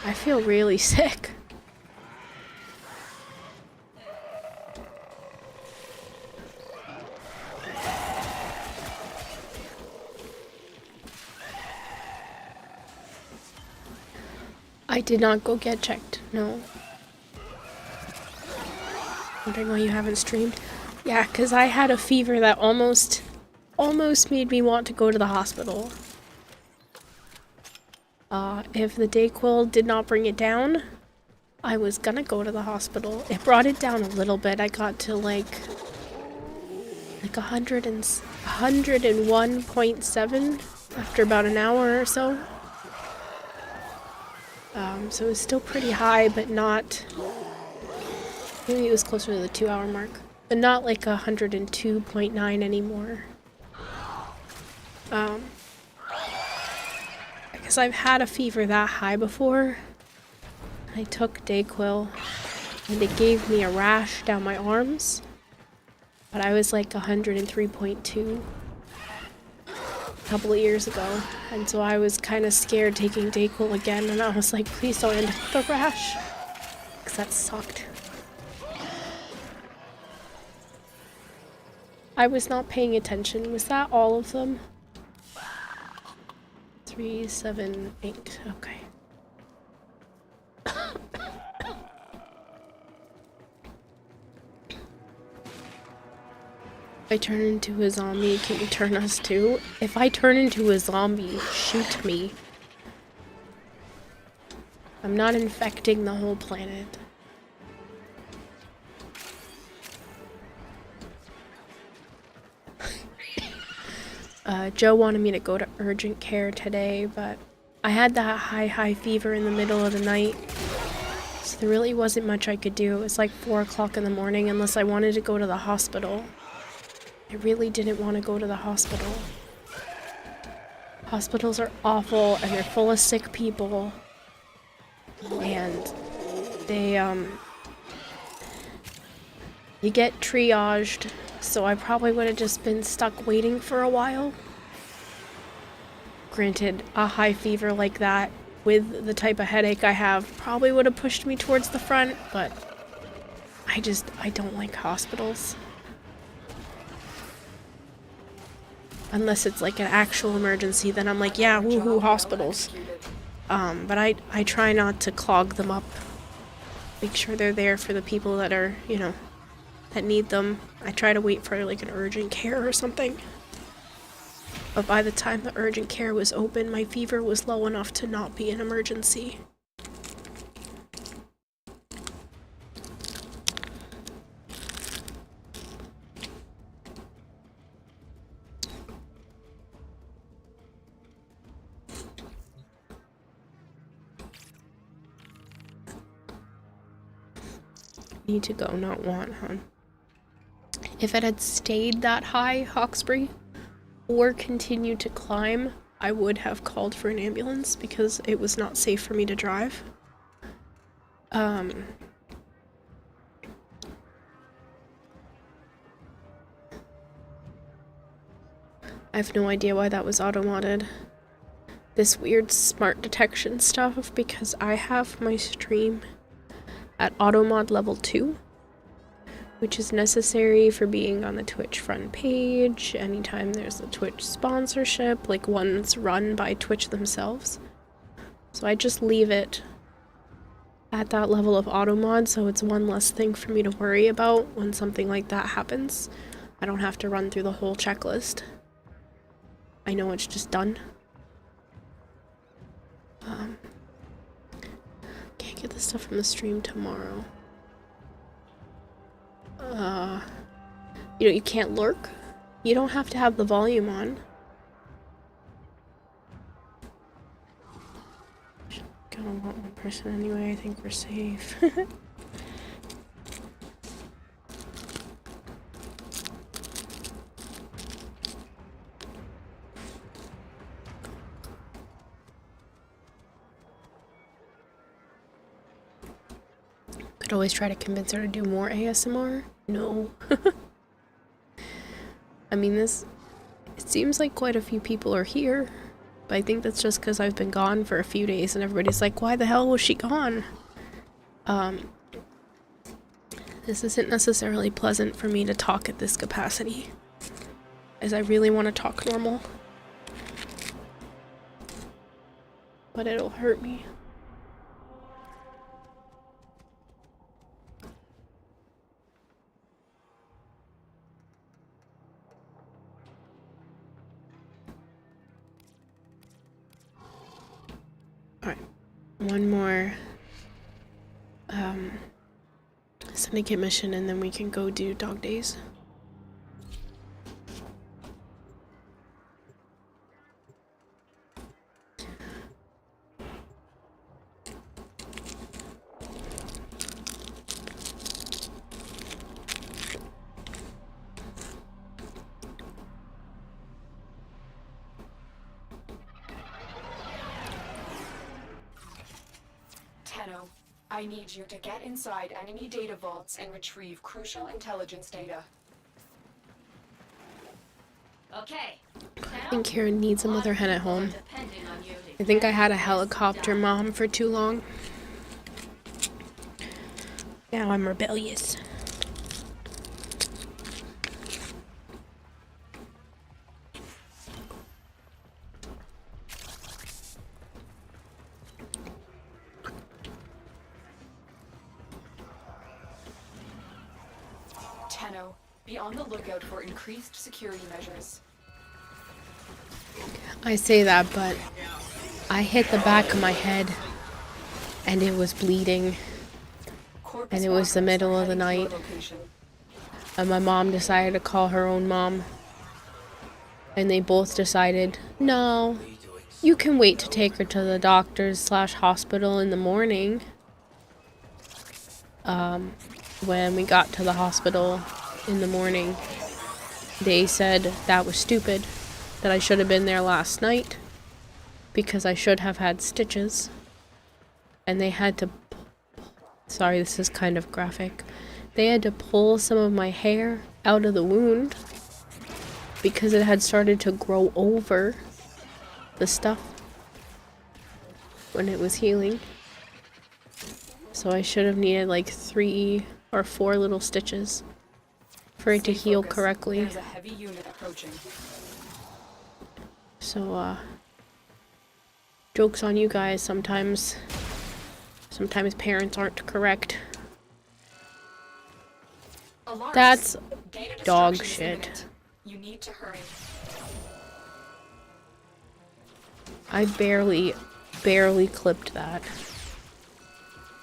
I feel really sick. I did not go get checked, no. Wondering why you haven't streamed? Yeah, because I had a fever that almost made me want to go to the hospital. If the Dayquil did not bring it down, I was gonna go to the hospital. It brought it down a little bit. I got to like 101.7 after about an hour or so. So it was still pretty high, but not... Maybe it was closer to the 2-hour mark. but not like 102.9 anymore. I guess I've had a fever that high before. I took Dayquil and it gave me a rash down my arms, but I was like 103.2 a couple of years ago, and so I was kind of scared taking Dayquil again, and I was like, please don't end up with a rash, because that sucked. I was not paying attention. Was that all of them? 3, 7, 8. Okay. If I turn into a zombie, can you turn us too? If I turn into a zombie, shoot me. I'm not infecting the whole planet. Joe wanted me to go to urgent care today, but I had that high fever in the middle of the night, so there really wasn't much I could do. It was like 4 o'clock in the morning unless I wanted to go to the hospital. I really didn't want to go to the hospital. Hospitals are awful and they're full of sick people. And they, you get triaged, so I probably would have just been stuck waiting for a while. Granted, a high fever like that with the type of headache I have probably would have pushed me towards the front, but I don't like hospitals. Unless it's like an actual emergency, then I'm like, yeah, woohoo, hospitals. But I try not to clog them up. Make sure they're there for the people that are, you know, that need them. I try to wait for like an urgent care or something. But by the time the urgent care was open, my fever was low enough to not be an emergency. Need to go, not want, huh? If it had stayed that high, Hawkesbury, or continued to climb, I would have called for an ambulance because it was not safe for me to drive. I have no idea why that was auto-modded. This weird smart detection stuff, because I have my stream at auto-mod level 2, which is necessary for being on the Twitch front page anytime there's a Twitch sponsorship, like ones run by Twitch themselves. So I just leave it at that level of auto-mod, so it's one less thing for me to worry about when something like that happens. I don't have to run through the whole checklist. I know it's just done. Can't get the stuff from the stream tomorrow. You know, you can't lurk. You don't have to have the volume on. Gonna want one person anyway, I think we're safe. Could always try to convince her to do more ASMR. No. I mean, it seems like quite a few people are here, but I think that's just because I've been gone for a few days and everybody's like, why the hell was she gone? This isn't necessarily pleasant for me to talk at this capacity, as I really want to talk normal. But it'll hurt me. One more syndicate mission and then we can go do Dog Days. Tenno, I need you to get inside enemy data vaults and retrieve crucial intelligence data. Okay. I think Karen needs a mother hen at home. I think I had a helicopter mom for too long. Now I'm rebellious. Tenno, be on the lookout for increased security measures. I say that, but I hit the back of my head and it was bleeding. And it was the middle of the night. And my mom decided to call her own mom. And they both decided, no, you can wait to take her to the doctor's/hospital in the morning. When we got to the hospital in the morning, they said that was stupid, that I should have been there last night because I should have had stitches. And they had to, sorry, this is kind of graphic. They had to pull some of my hair out of the wound because it had started to grow over the stuff when it was healing. So I should have needed like 3 or 4 little stitches for it to heal correctly. There's a heavy unit approaching. So, joke's on you guys. Sometimes parents aren't correct. Alarms. That's Data dog destruction is shit. imminent. You need to hurry. I barely clipped that.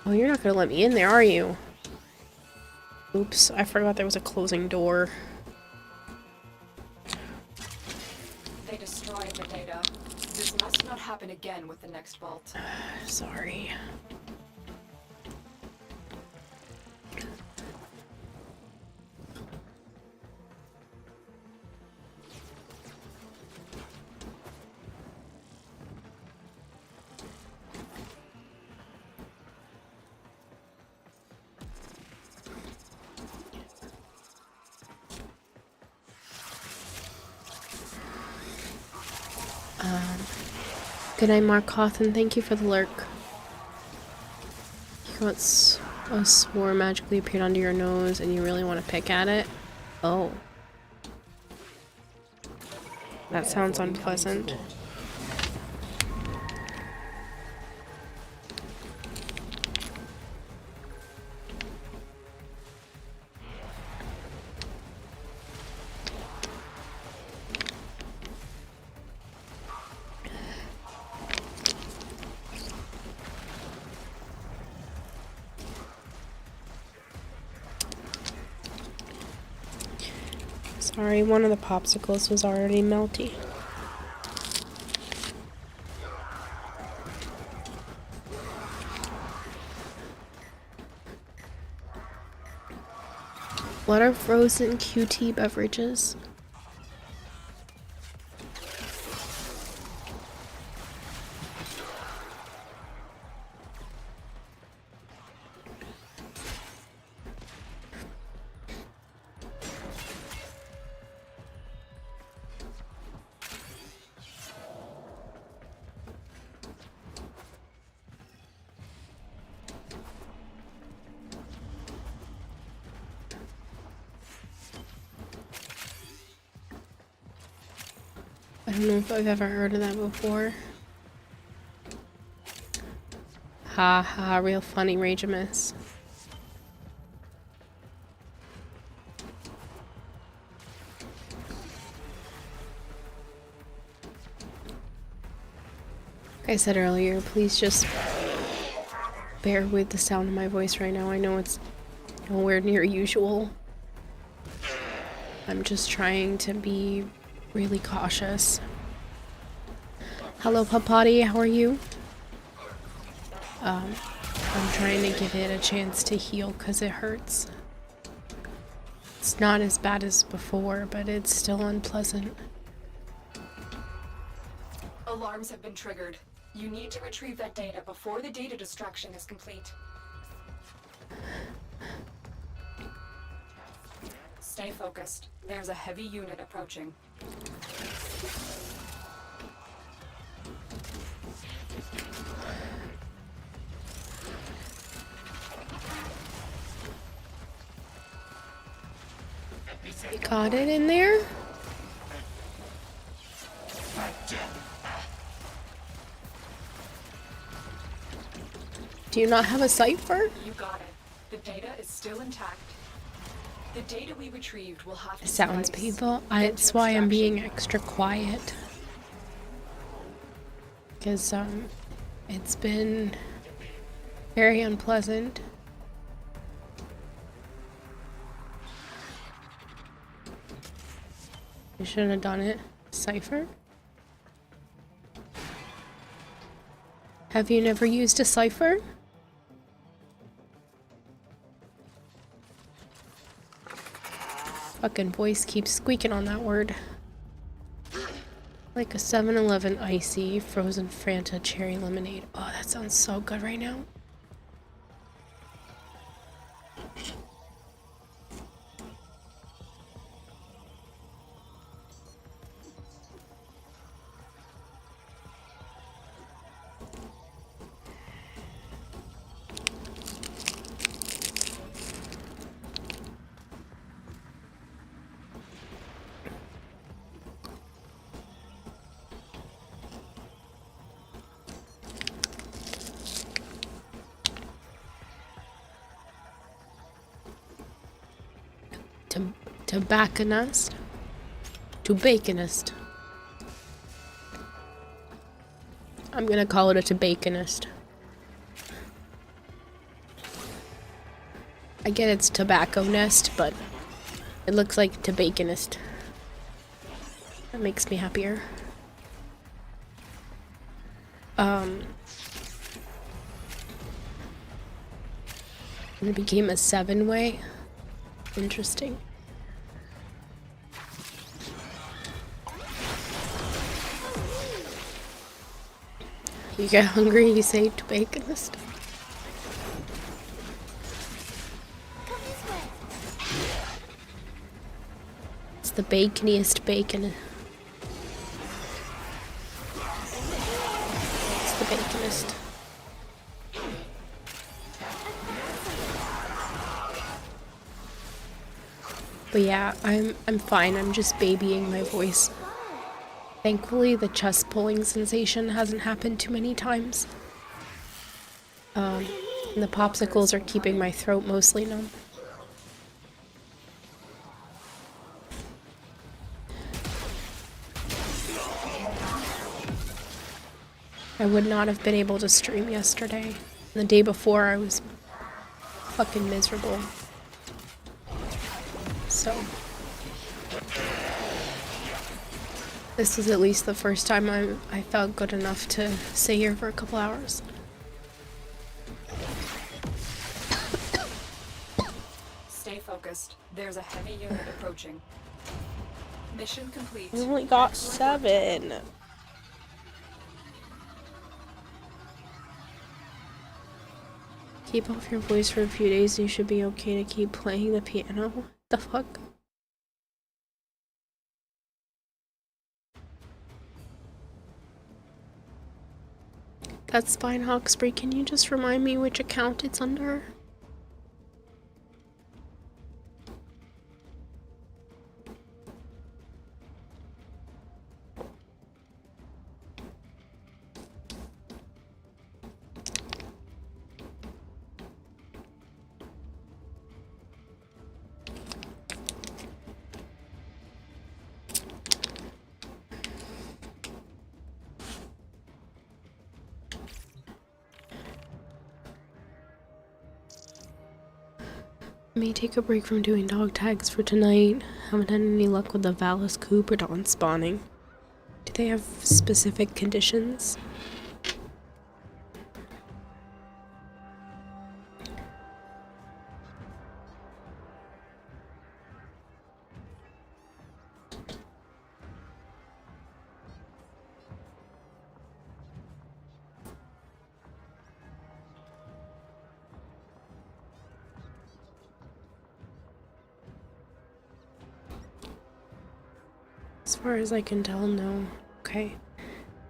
Oh, you're not gonna let me in there, are you? Oops, I forgot there was a closing door. They destroyed the data. This must not happen again with the next vault. Sorry. Good night, Mark Cawthon. Thank you for the lurk. You got a spore magically appeared under your nose and you really want to pick at it? Oh. That sounds unpleasant. Sorry, one of the popsicles was already melty. What are frozen QT beverages? I don't know if I've ever heard of that before. Ha ha, real funny, Ragemus. Like I said earlier, please just bear with the sound of my voice right now. I know it's nowhere near usual. I'm just trying to be really cautious. Hello, Papati, how are you? I'm trying to give it a chance to heal because it hurts. It's not as bad as before, but it's still unpleasant. Alarms have been triggered. You need to retrieve that data before the data destruction is complete. Stay focused. There's a heavy unit approaching. You got it in there? Do you not have a cipher? You got it. The data is still intact. The data we retrieved will have to Sounds splice painful. into That's why I'm being extraction. extra quiet. Because, it's been very unpleasant. You shouldn't have done it. Cipher? Have you never used a cipher? Fucking voice keeps squeaking on that word. Like a 7-Eleven icy frozen Fanta cherry lemonade. Oh, that sounds so good right now. Tobacconist? Tobacconist. I'm gonna call it a tobacconist. I get it's tobacco nest, but it looks like tobacconist. That makes me happier. And it became a 7-way. Interesting. You get hungry, you say tobacconist. Come this way. It's the baconiest bacon. It's the baconist. But yeah, I'm fine. I'm just babying my voice. Thankfully, the chest pulling sensation hasn't happened too many times. And the popsicles are keeping my throat mostly numb. I would not have been able to stream yesterday. The day before, I was fucking miserable. So this is at least the first time I felt good enough to stay here for a couple hours. Stay focused. There's a heavy unit approaching. Mission complete. We only got Excellent work. 7. Keep off your voice for a few days. You should be okay to keep playing the piano. The fuck? That's fine, Hawksbury. Can you just remind me which account it's under? May take a break from doing dog tags for tonight. Haven't had any luck with the Valis Coop or Dawn spawning. Do they have specific conditions? As far as I can tell, no. Okay.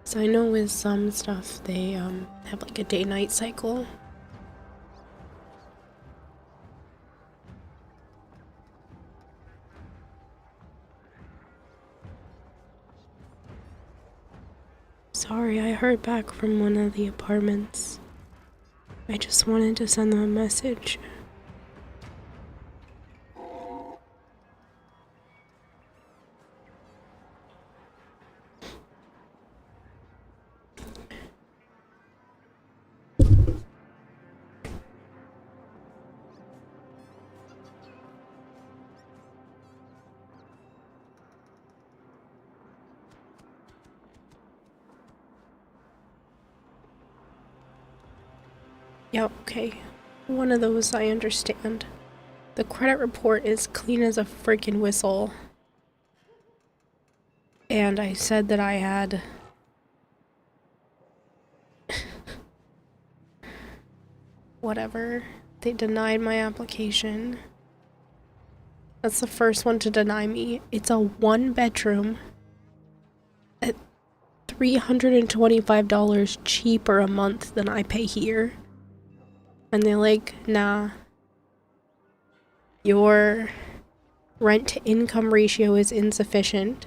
So I know with some stuff they have like a day-night cycle. Sorry, I heard back from one of the apartments. I just wanted to send them a message. Yeah, okay. One of those I understand. The credit report is clean as a freaking whistle. And I said that I had... whatever. They denied my application. That's the first one to deny me. It's a 1-bedroom at $325 cheaper a month than I pay here. And they're like, nah. Your rent-to-income ratio is insufficient.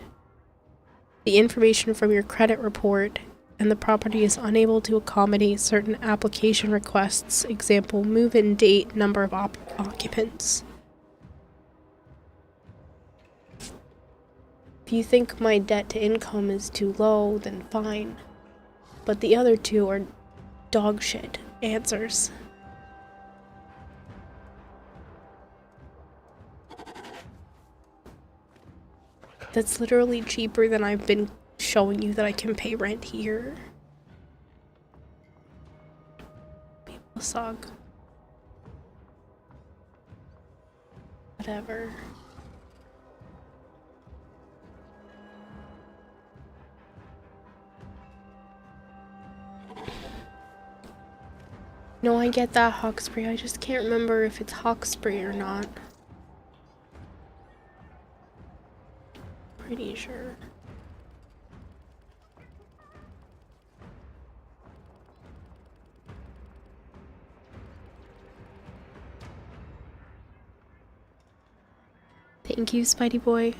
The information from your credit report and the property is unable to accommodate certain application requests. Example, move-in date, number of occupants. If you think my debt to income is too low, then fine. But the other two are dog shit answers. That's literally cheaper than I've been showing you that I can pay rent here. People suck. Whatever. No, I get that, Hawkesbury. I just can't remember if it's Hawkesbury or not. Pretty sure. Thank you, Spidey boy.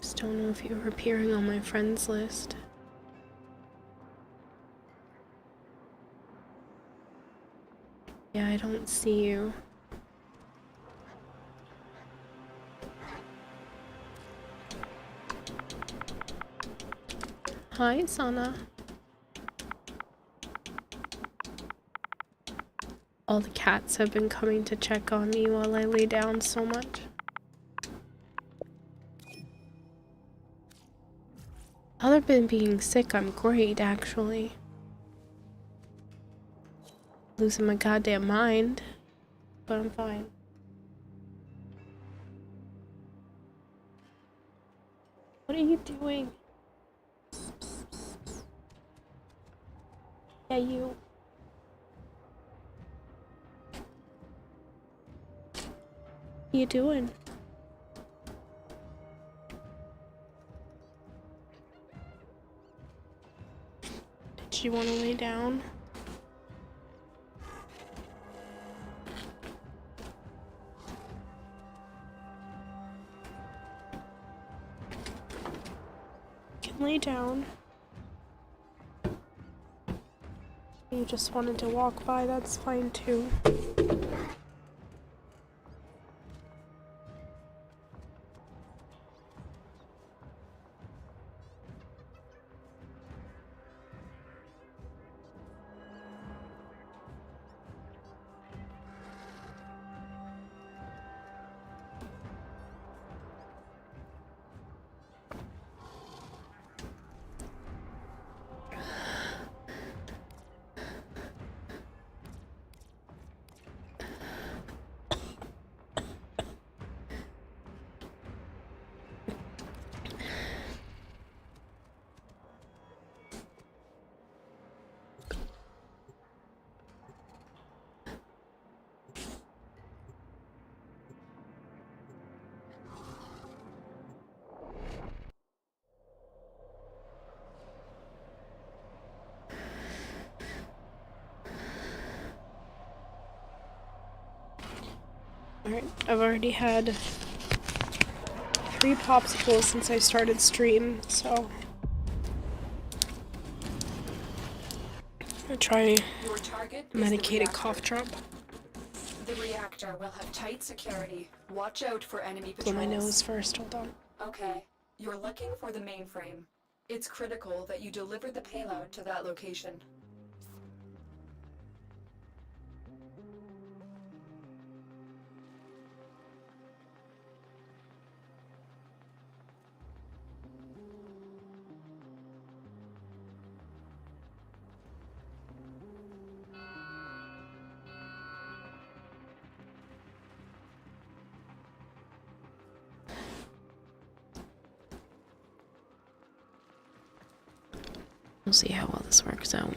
Just don't know if you were appearing on my friends list. Yeah, I don't see you. Hi, Sana. All the cats have been coming to check on me while I lay down so much. Other than being sick, I'm great, actually. Losing my goddamn mind, but I'm fine. What are you doing? Yeah, you. What are you doing? Did you want to lay down? You can lay down. You just wanted to walk by, that's fine too. Alright, I've already had 3 popsicles since I started stream, so I'll try Your target is the medicated reactor. cough drop. The reactor will have tight security. Watch out for enemy Blow patrols. my nose first, hold on. Okay, you're looking for the mainframe. It's critical that you deliver the payload to that location. We'll see how well this works out.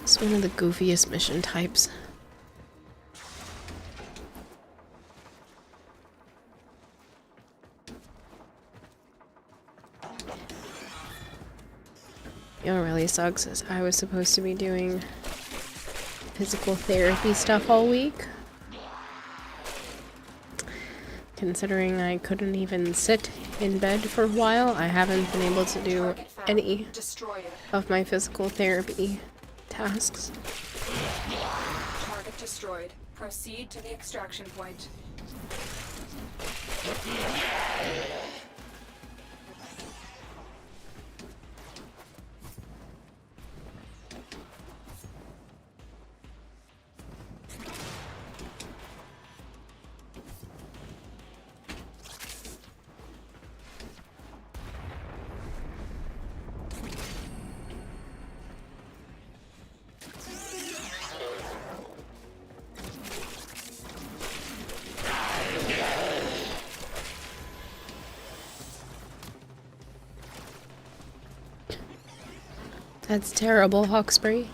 It's one of the goofiest mission types. You know what really sucks is I was supposed to be doing physical therapy stuff all week. Considering I couldn't even sit in bed for a while, I haven't been able to do any of my physical therapy tasks. Target destroyed. Proceed to the extraction point. That's terrible, Hawkesbury.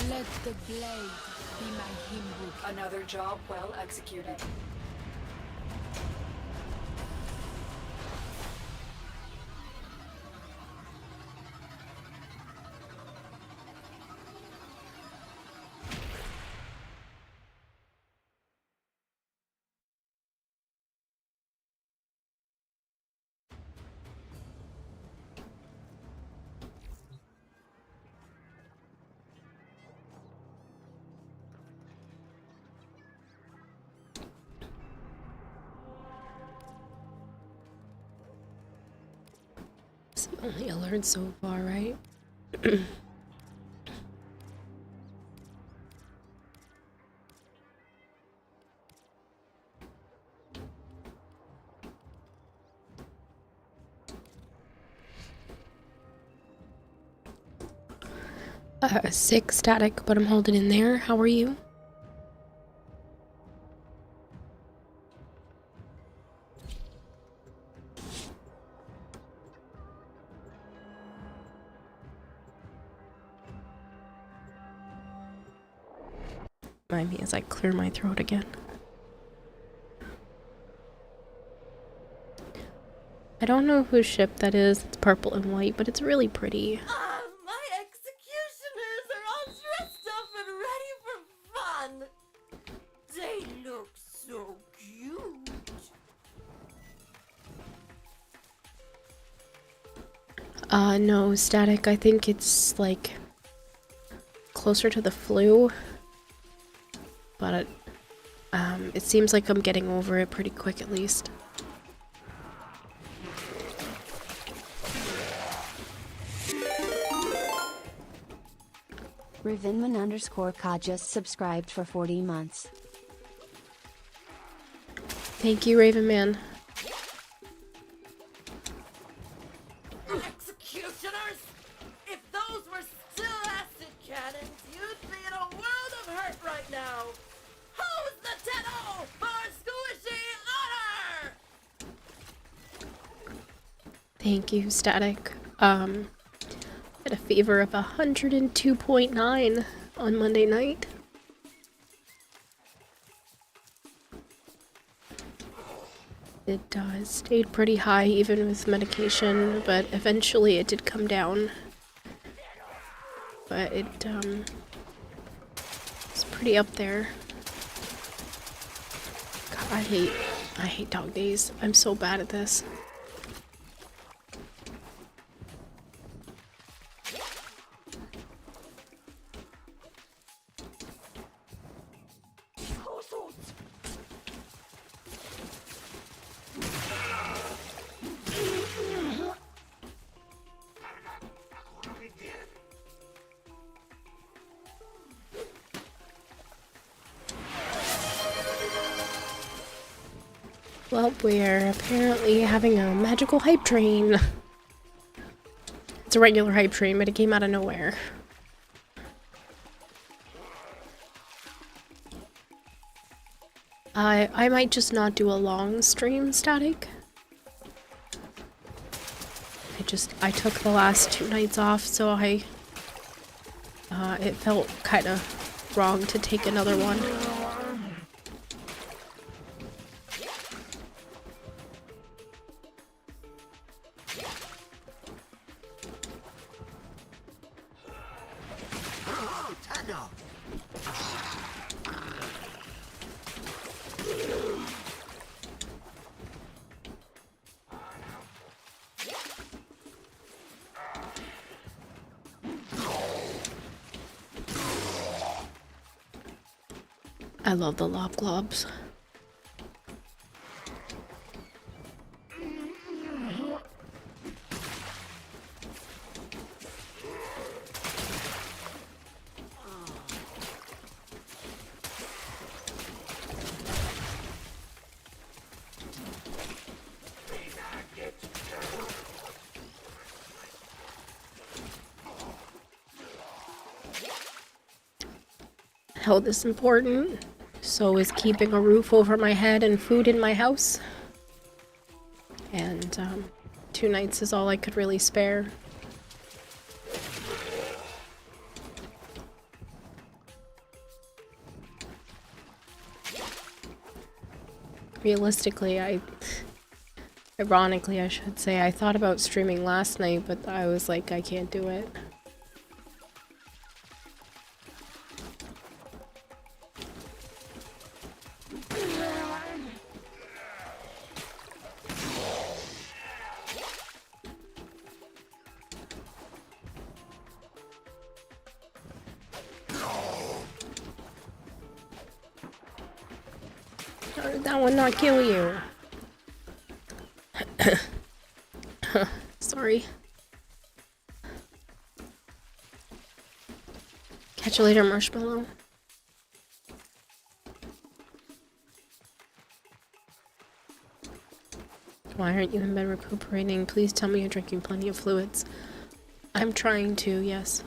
Let the blade be my hymn book. Another job well executed. It's the only alert so far, right? Sick static, but I'm holding in there. How are you? Mind me as I clear my throat again. I don't know whose ship that is. It's purple and white, but it's really pretty. My executioners are all dressed up and ready for fun. They look so cute. No, Static, I think it's, like, closer to the flu. But, it seems like I'm getting over it pretty quick, at least. Ravinman_Ka just subscribed for 40 months. Thank you, Ravenman. Executioners! If those were still acid cannons, you'd be in a world of hurt right now. Who's the Tenno for squishy honor? Thank you, Static. Had a fever of 102.9 on Monday night. It stayed pretty high even with medication, but eventually it did come down. But it's pretty up there. God, I hate Dog Days. I'm so bad at this. Well, we're apparently having a magical hype train. It's a regular hype train, but it came out of nowhere. I might just not do a long stream, Static. I took the last 2 nights off, so it felt kind of wrong to take another one. I love the lob globs. Health is important. So is keeping a roof over my head and food in my house. And 2 nights is all I could really spare. Realistically, ironically I should say, I thought about streaming last night, but I was like, I can't do it. How did that one not kill you? Sorry. Catch you later, Marshmallow. Why aren't you in bed recuperating? Please tell me you're drinking plenty of fluids. I'm trying to, yes.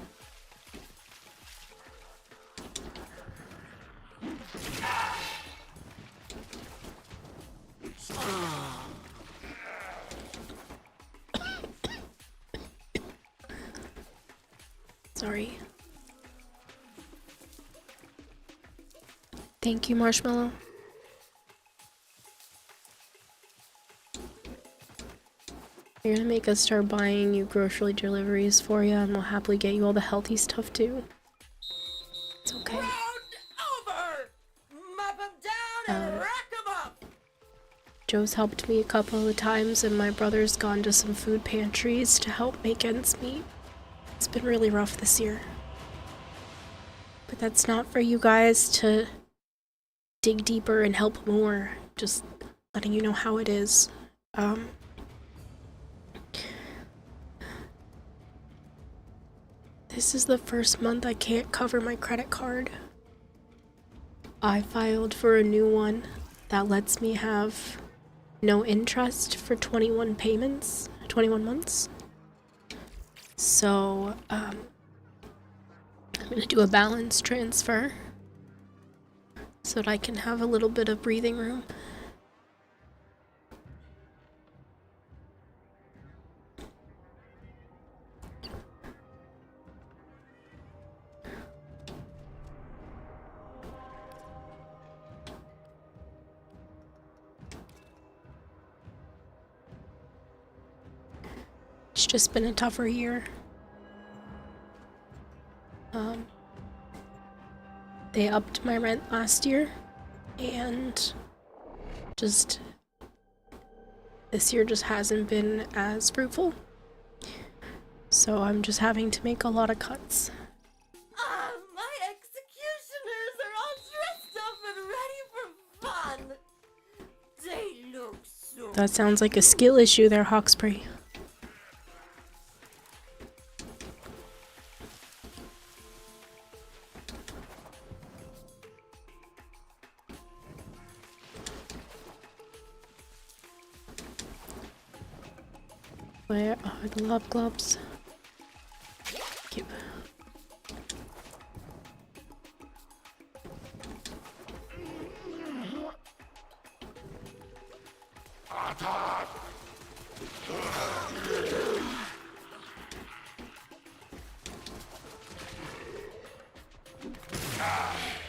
Sorry. Thank you, Marshmallow. You're gonna make us start buying you grocery deliveries for you, and we'll happily get you all the healthy stuff too. It's okay. Round over! Mop 'em down and rack 'em up! Joe's helped me a couple of times, and my brother's gone to some food pantries to help make ends meet. It's been really rough this year. But that's not for you guys to dig deeper and help more. Just letting you know how it is. This is the first month I can't cover my credit card. I filed for a new one that lets me have no interest for 21 payments, 21 months. So, I'm gonna do a balance transfer so that I can have a little bit of breathing room. It's just been a tougher year. They upped my rent last year, and just this year just hasn't been as fruitful. So I'm just having to make a lot of cuts. My executioners are all dressed up and ready for fun. They look so... That sounds like a skill issue there, Hawkspray. Where are the love gloves? Thank you.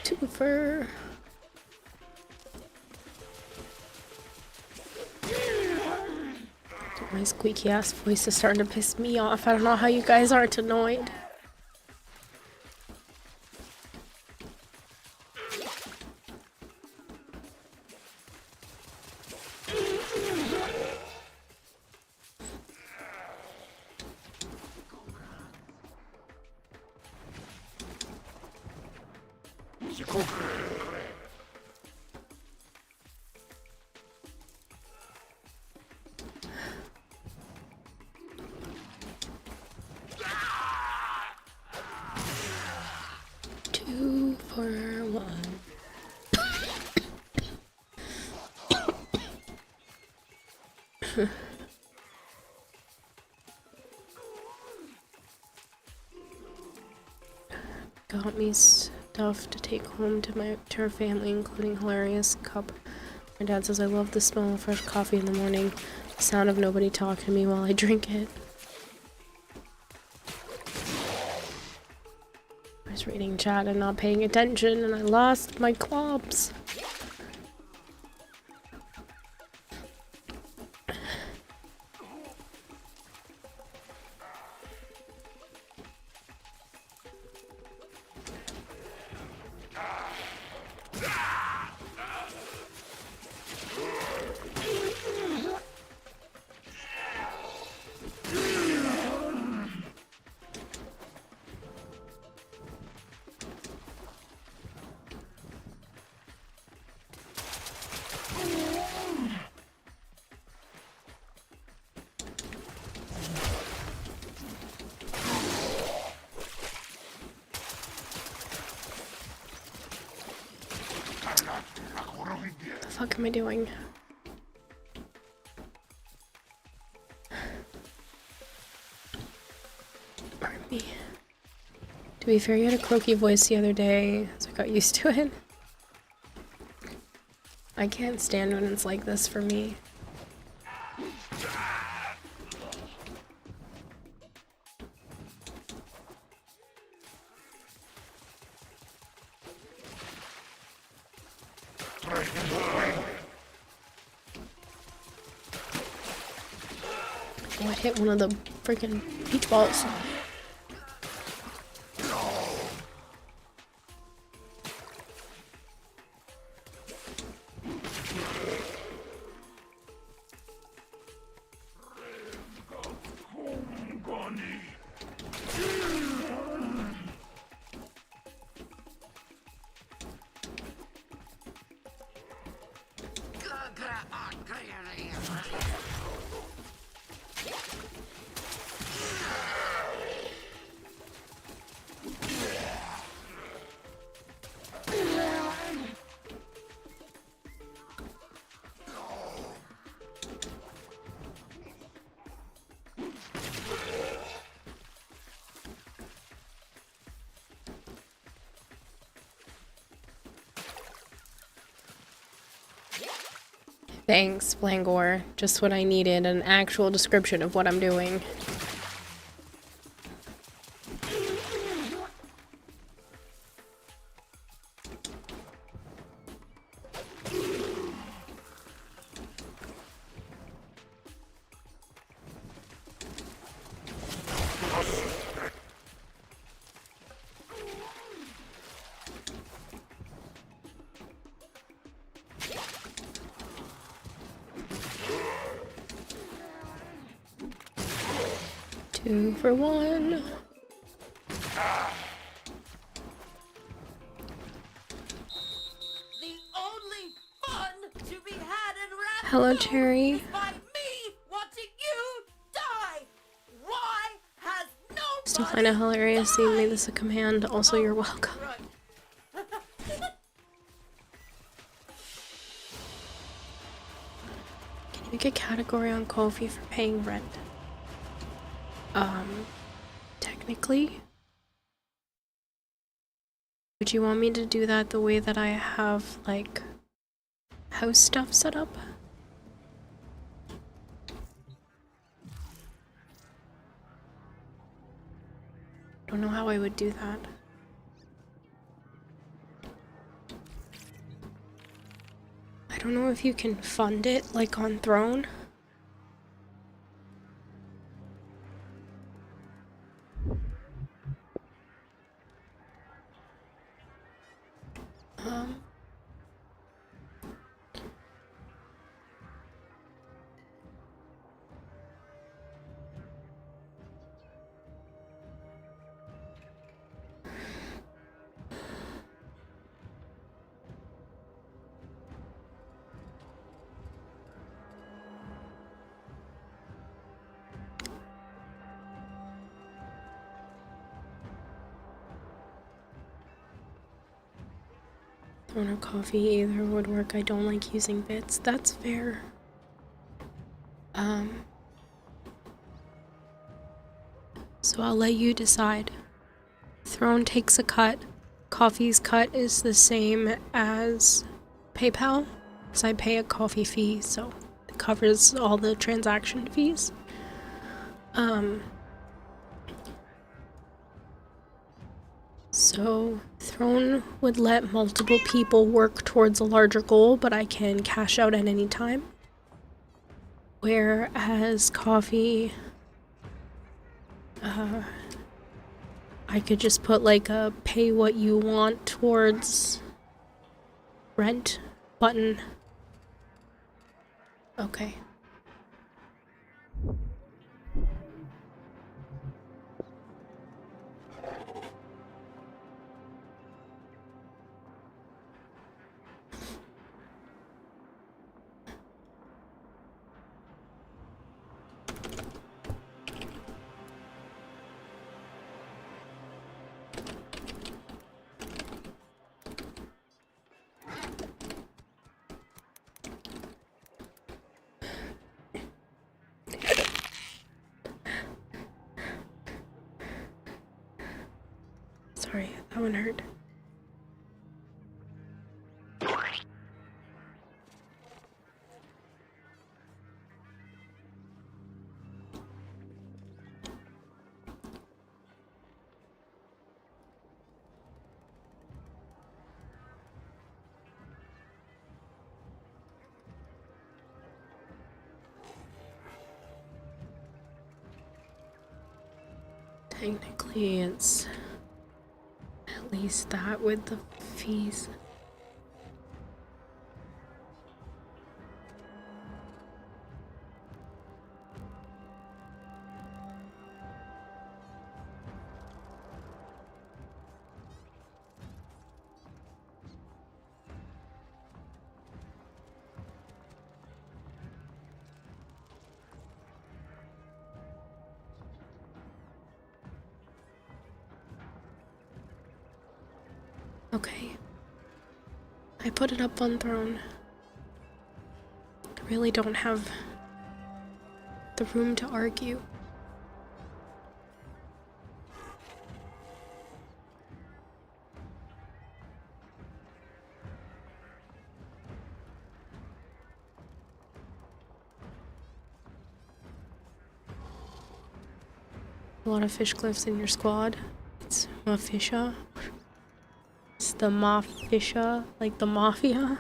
Twofer. My squeaky ass voice is starting to piss me off. I don't know how you guys aren't annoyed. Got me stuff to take home to her family, including hilarious cup. My dad says I love the smell of fresh coffee in the morning, the sound of nobody talking to me while I drink it. I was reading chat and not paying attention, and I lost my clubs. What the fuck am I doing? Pardon me. To be fair, you had a croaky voice the other day, so I got used to it. I can't stand when it's like this for me. Oh, I hit one of the freaking beach balls. Thanks, Blangor. Just what I needed, an actual description of what I'm doing. Two for one. The only fun to be had in Rap Hello, Cherry. is by me watching you die. Why has nobody Still find it hilarious. You made this a command. Also, you're welcome. Can you make a category on Ko-fi for paying rent? Technically. Would you want me to do that the way that I have, like, house stuff set up? Don't know how I would do that. I don't know if you can fund it, like on Throne. Throne or coffee, either would work. I don't like using bits. That's fair. So I'll let you decide. Throne takes a cut. Coffee's cut is the same as PayPal, because I pay a coffee fee, so it covers all the transaction fees. So Throne would let multiple people work towards a larger goal, but I can cash out at any time. Whereas coffee, I could just put like a pay what you want towards rent button. Okay. Sorry, that one hurt. Technically, it's at least that with the fees. Okay. I put it up on throne. I really don't have the room to argue. A lot of fish cliffs in your squad. It's Mafisha. It's the Mafisha, like the mafia.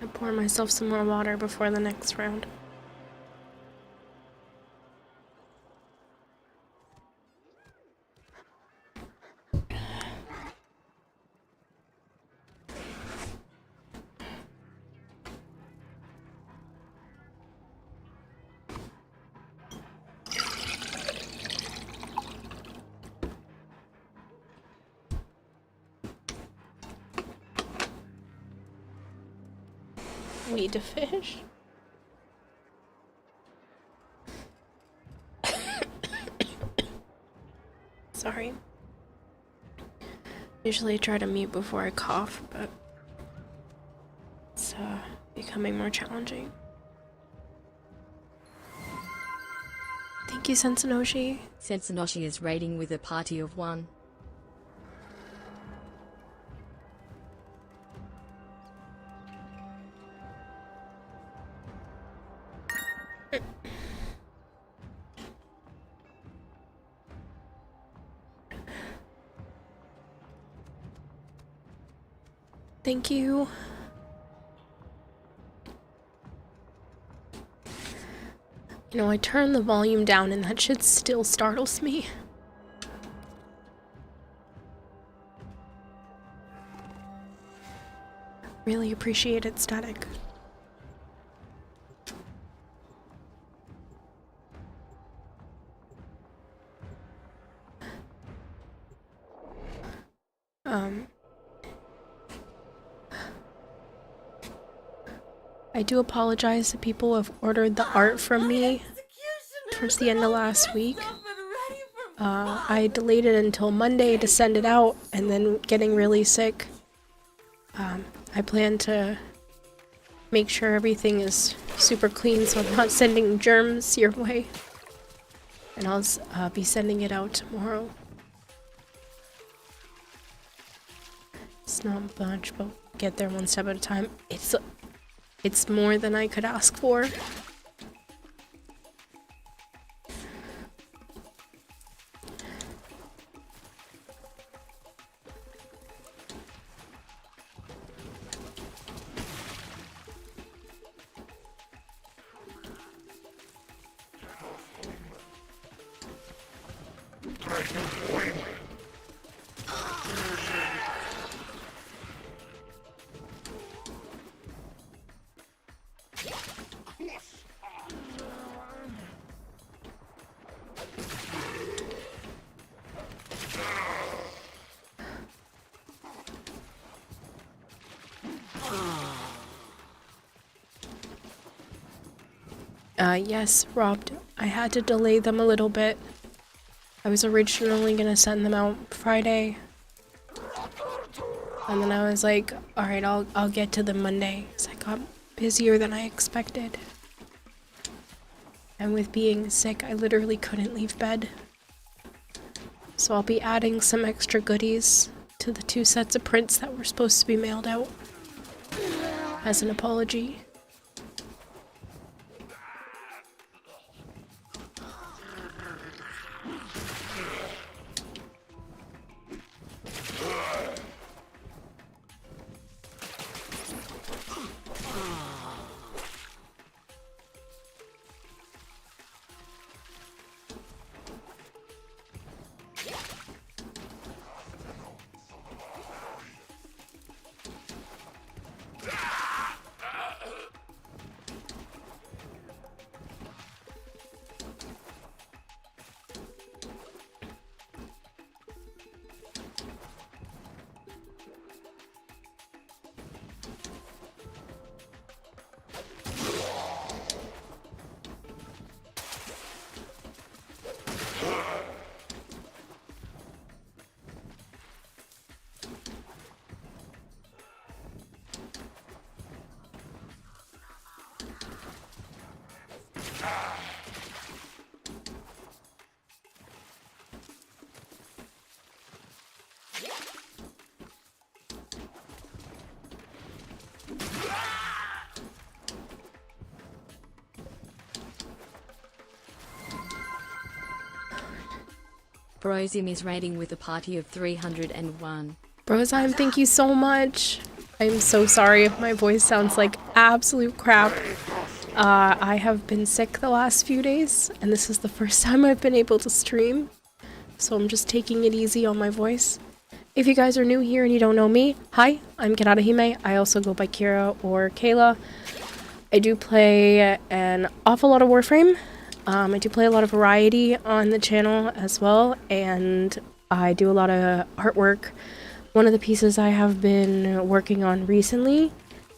I pour myself some more water before the next round. Need to fish. Sorry. Usually I try to mute before I cough, but it's becoming more challenging. Thank you, Sensanoshi. Sensanoshi is raiding with a party of one. Thank you. You know, I turned the volume down and that shit still startles me. Really appreciate it, Static. I do apologize to people who have ordered the art from me towards the end of last week. I delayed it until Monday to send it out, and then getting really sick. I plan to make sure everything is super clean so I'm not sending germs your way. And I'll be sending it out tomorrow. It's not much, but get there one step at a time. It's more than I could ask for. Yes, robbed. I had to delay them a little bit. I was originally gonna send them out Friday. And then I was like, alright, I'll get to them Monday. Because I got busier than I expected. And with being sick, I literally couldn't leave bed. So I'll be adding some extra goodies to the 2 sets of prints that were supposed to be mailed out. As an apology. Brosim is raiding with a party of 301. Brozime, thank you so much. I'm so sorry if my voice sounds like absolute crap. I have been sick the last few days, and this is the first time I've been able to stream. So I'm just taking it easy on my voice. If you guys are new here and you don't know me, hi, I'm Kanata. I also go by Kira or Kayla. I do play an awful lot of Warframe. I do play a lot of variety on the channel as well, and I do a lot of artwork. One of the pieces I have been working on recently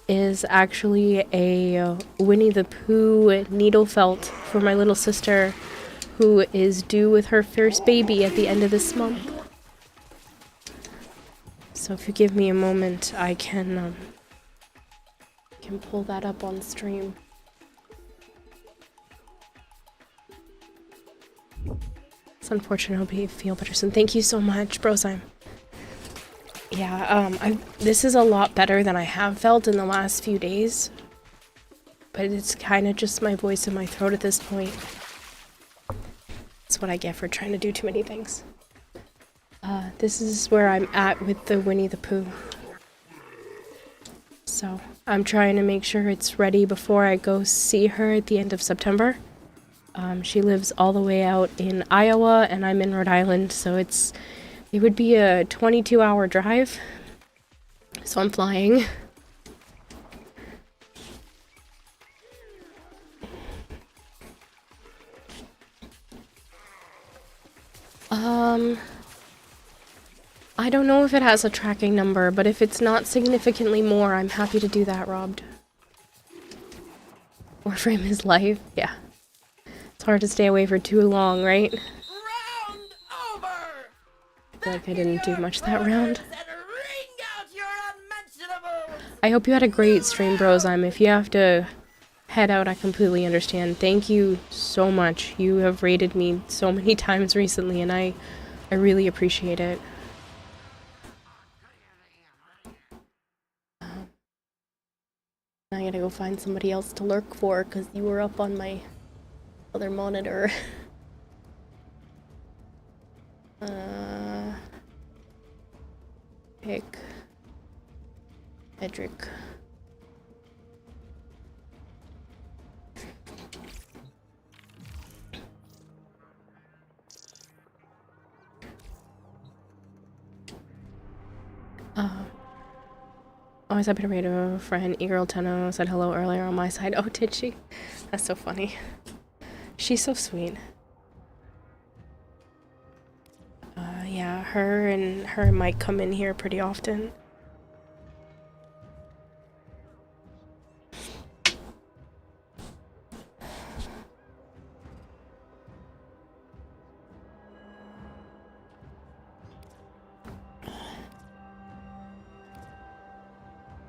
is actually a Winnie the Pooh needle felt for my little sister, who is due with her first baby at the end of this month. So if you give me a moment, I can pull that up on stream. It's unfortunate. I hope you feel better soon. Thank you so much, Brozime. Yeah, this is a lot better than I have felt in the last few days. But it's kind of just my voice in my throat at this point. That's what I get for trying to do too many things. This is where I'm at with the Winnie the Pooh. So, I'm trying to make sure it's ready before I go see her at the end of September. She lives all the way out in Iowa, and I'm in Rhode Island, so it would be a 22-hour drive. So I'm flying. I don't know if it has a tracking number, but if it's not significantly more, I'm happy to do that, Robbed. Warframe is life, yeah. It's hard to stay away for too long, right? Round over! I feel like I didn't do much that round. And ring out your unmentionables! I hope you had a great stream, Brozime. If you have to head out, I completely understand. Thank you so much. You have rated me so many times recently, and I really appreciate it. I gotta go find somebody else to lurk for, because you were up on my other monitor. Pick Edric. I was happy to read a friend. Eagle Tenno said hello earlier on my side. Oh, did she? That's so funny. She's so sweet. Yeah, her and her might come in here pretty often.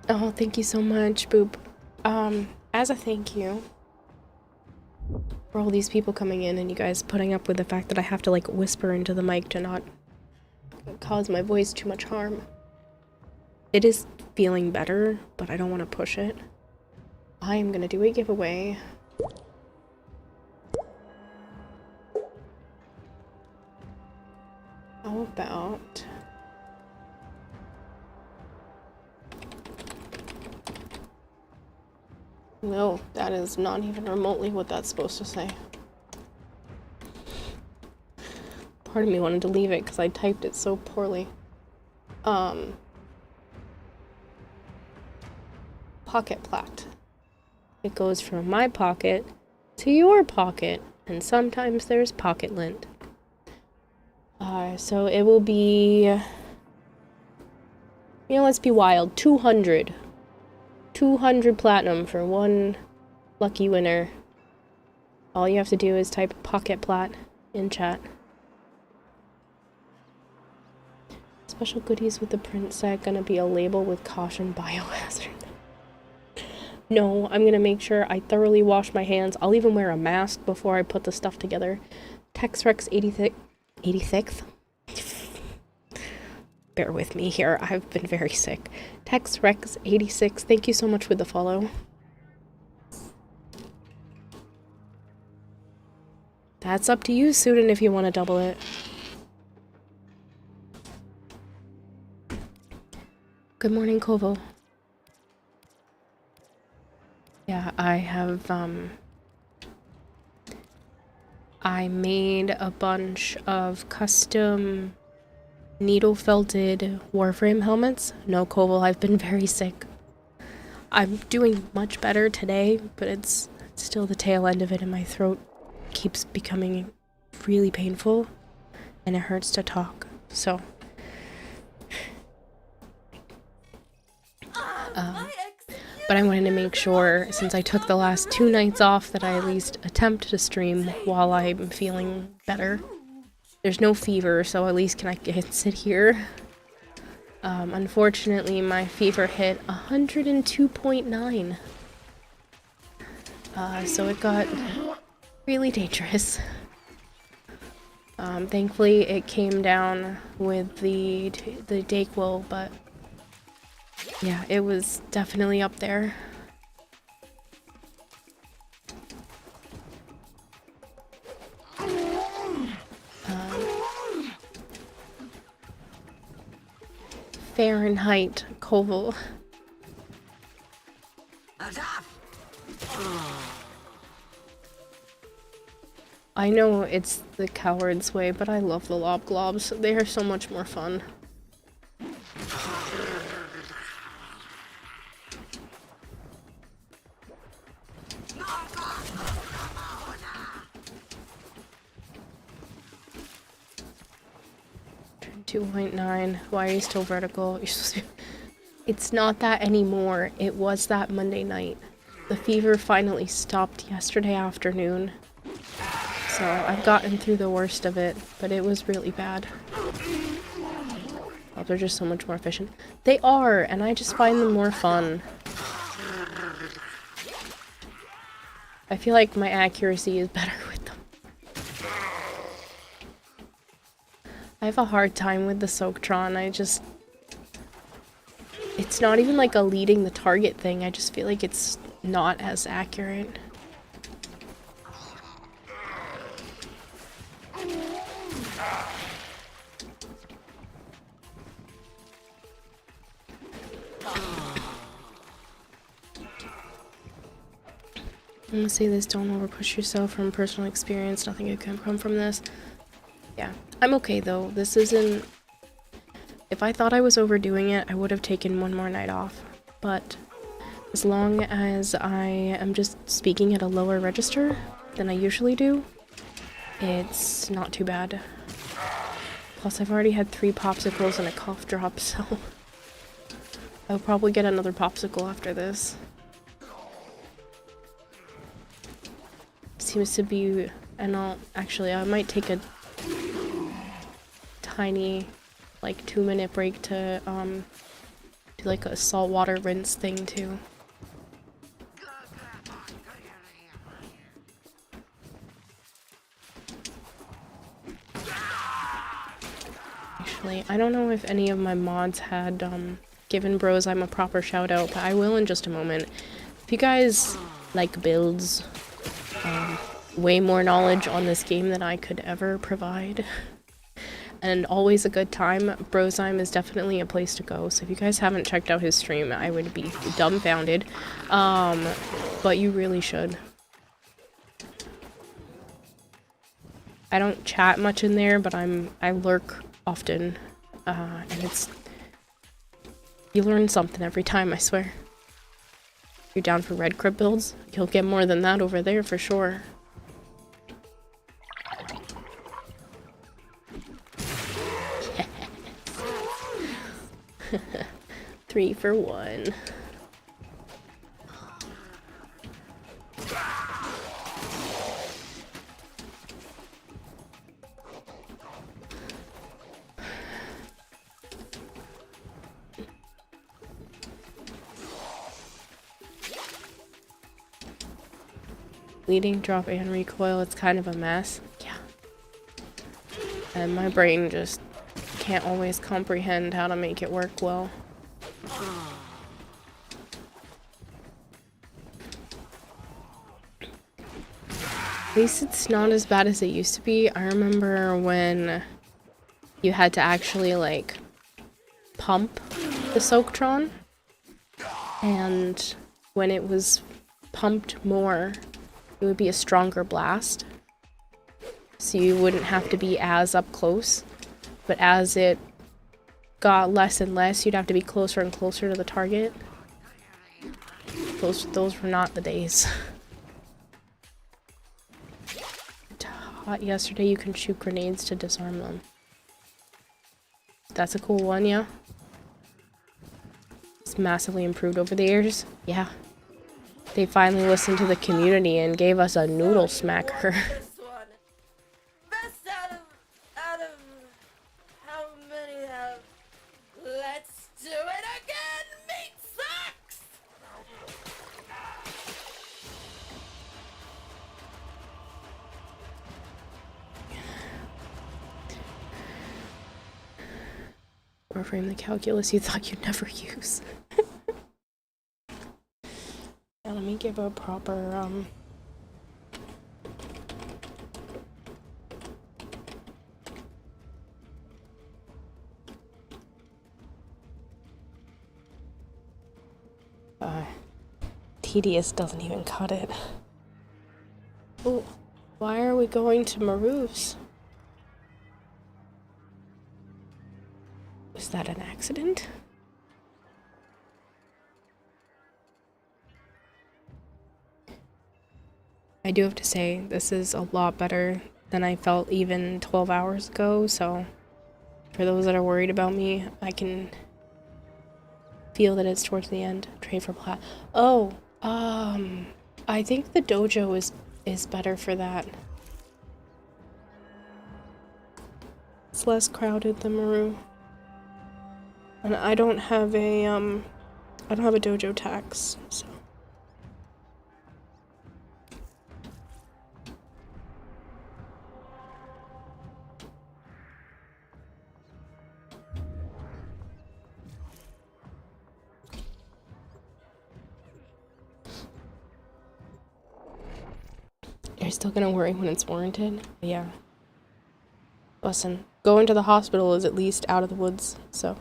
Oh, thank you so much, Boop. As a thank you for all these people coming in and you guys putting up with the fact that I have to, like, whisper into the mic to not cause my voice too much harm. It is feeling better, but I don't want to push it. I am gonna do a giveaway. How about... No, that is not even remotely what that's supposed to say. Part of me wanted to leave it because I typed it so poorly. Pocket plat. It goes from my pocket to your pocket, and sometimes there's pocket lint. So it will be... You know, let's be wild. 200 platinum for one lucky winner. All you have to do is type pocket plat in chat. Special goodies with the print set, gonna be a label with caution biohazard. No, I'm gonna make sure I thoroughly wash my hands. I'll even wear a mask before I put the stuff together. TexRex 86th? Bear with me here, I've been very sick. TexRex 86, thank you so much for the follow. That's up to you, Sudan, if you want to double it. Good morning, Koval. Yeah, I have, I made a bunch of custom needle-felted Warframe helmets. No, Koval, I've been very sick. I'm doing much better today, but it's still the tail end of it, and my throat keeps becoming really painful, and it hurts to talk, so... but I wanted to make sure, since I took the last 2 nights off, that I at least attempt to stream while I'm feeling better. There's no fever, so at least I can sit here. Unfortunately, my fever hit 102.9. So it got really dangerous. Thankfully, it came down with the Dayquil, but yeah, it was definitely up there. Fahrenheit, Koval. I know it's the coward's way, but I love the lobglobs. They are so much more fun. 2.9. Why are you still vertical? You're supposed to... It's not that anymore. It was that Monday night. The fever finally stopped yesterday afternoon. So I've gotten through the worst of it, but it was really bad. Oh, they're just so much more efficient. They are, and I just find them more fun. I feel like my accuracy is better with them. I have a hard time with the Soaktron. It's not even like a leading the target thing. I just feel like it's not as accurate. I'm gonna say this, don't overpush yourself. From personal experience, nothing good can come from this. Yeah, I'm okay though. This isn't... If I thought I was overdoing it, I would have taken one more night off. But as long as I am just speaking at a lower register than I usually do, it's not too bad. Plus, I've already had 3 popsicles and a cough drop, so I'll probably get another popsicle after this. Seems to be, and I might take a tiny, like 2-minute break to do like a saltwater rinse thing too. Actually, I don't know if any of my mods had given Bros I'm a proper shout out, but I will in just a moment. If you guys like builds, way more knowledge on this game than I could ever provide, and always a good time, Brozime is definitely a place to go. So if you guys haven't checked out his stream, I would be dumbfounded, but you really should. I don't chat much in there, but I lurk often, and you learn something every time, I swear. If you're down for red crypt builds, you'll get more than that over there for sure. 3 for 1. Leading, drop, and recoil, it's kind of a mess. Yeah. And my brain just can't always comprehend how to make it work well. At least it's not as bad as it used to be. I remember when you had to actually like pump the Soaktron, and when it was pumped more, it would be a stronger blast. So you wouldn't have to be as up close. But as it got less and less, you'd have to be closer and closer to the target. Those were not the days. Taught yesterday you can shoot grenades to disarm them. That's a cool one, yeah. It's massively improved over the years. Yeah. They finally listened to the community and gave us a noodle smacker. This one. Best out of how many have? Let's do it again. Meat sucks. Warframe the calculus you thought you'd never use. Yeah, let me give a proper, tedious doesn't even cut it. Oh, why are we going to Maru's? Was that an accident? I do have to say, this is a lot better than I felt even 12 hours ago, so for those that are worried about me, I can feel that it's towards the end. Trade for plat. Oh, I think the dojo is better for that. It's less crowded than Maru. And I don't have a dojo tax, so. You're still gonna worry when it's warranted? Yeah. Listen, going to the hospital is at least out of the woods, so.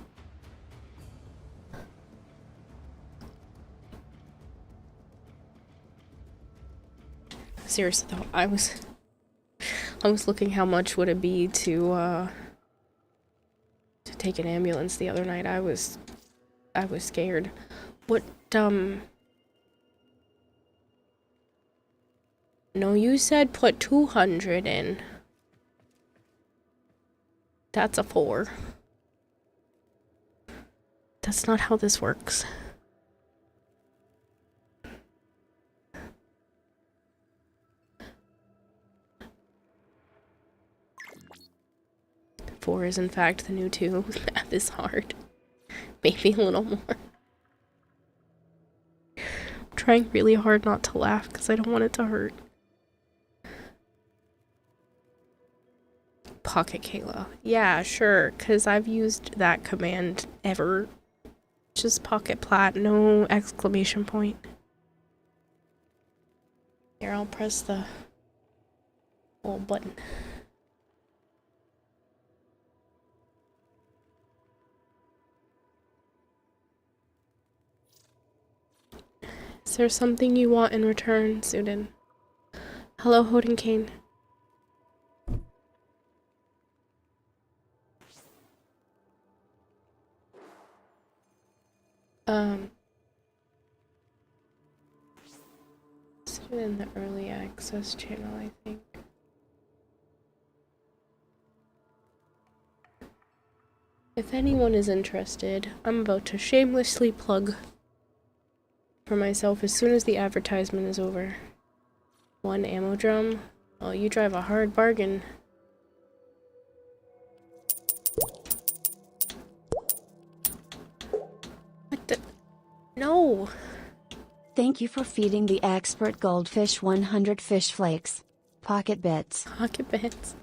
Seriously though, I was looking how much would it be to take an ambulance the other night. I was scared. What, no, you said put 200 in. That's a 4. That's not how this works. Four is in fact the new 2. Math is hard. Maybe a little more. I'm trying really hard not to laugh because I don't want it to hurt. Pocket Kayla. Yeah, sure, because I've used that command ever. Just pocket plat, no exclamation point. Here, I'll press the little button. Is there something you want in return, Sudin? Hello, Hoden Kane. Sudin in the early access channel, I think. If anyone is interested, I'm about to shamelessly plug for myself as soon as the advertisement is over. 1 ammo drum. Oh, you drive a hard bargain. What the? No! Thank you for feeding the expert goldfish 100 fish flakes. Pocket bits. Pocket bits.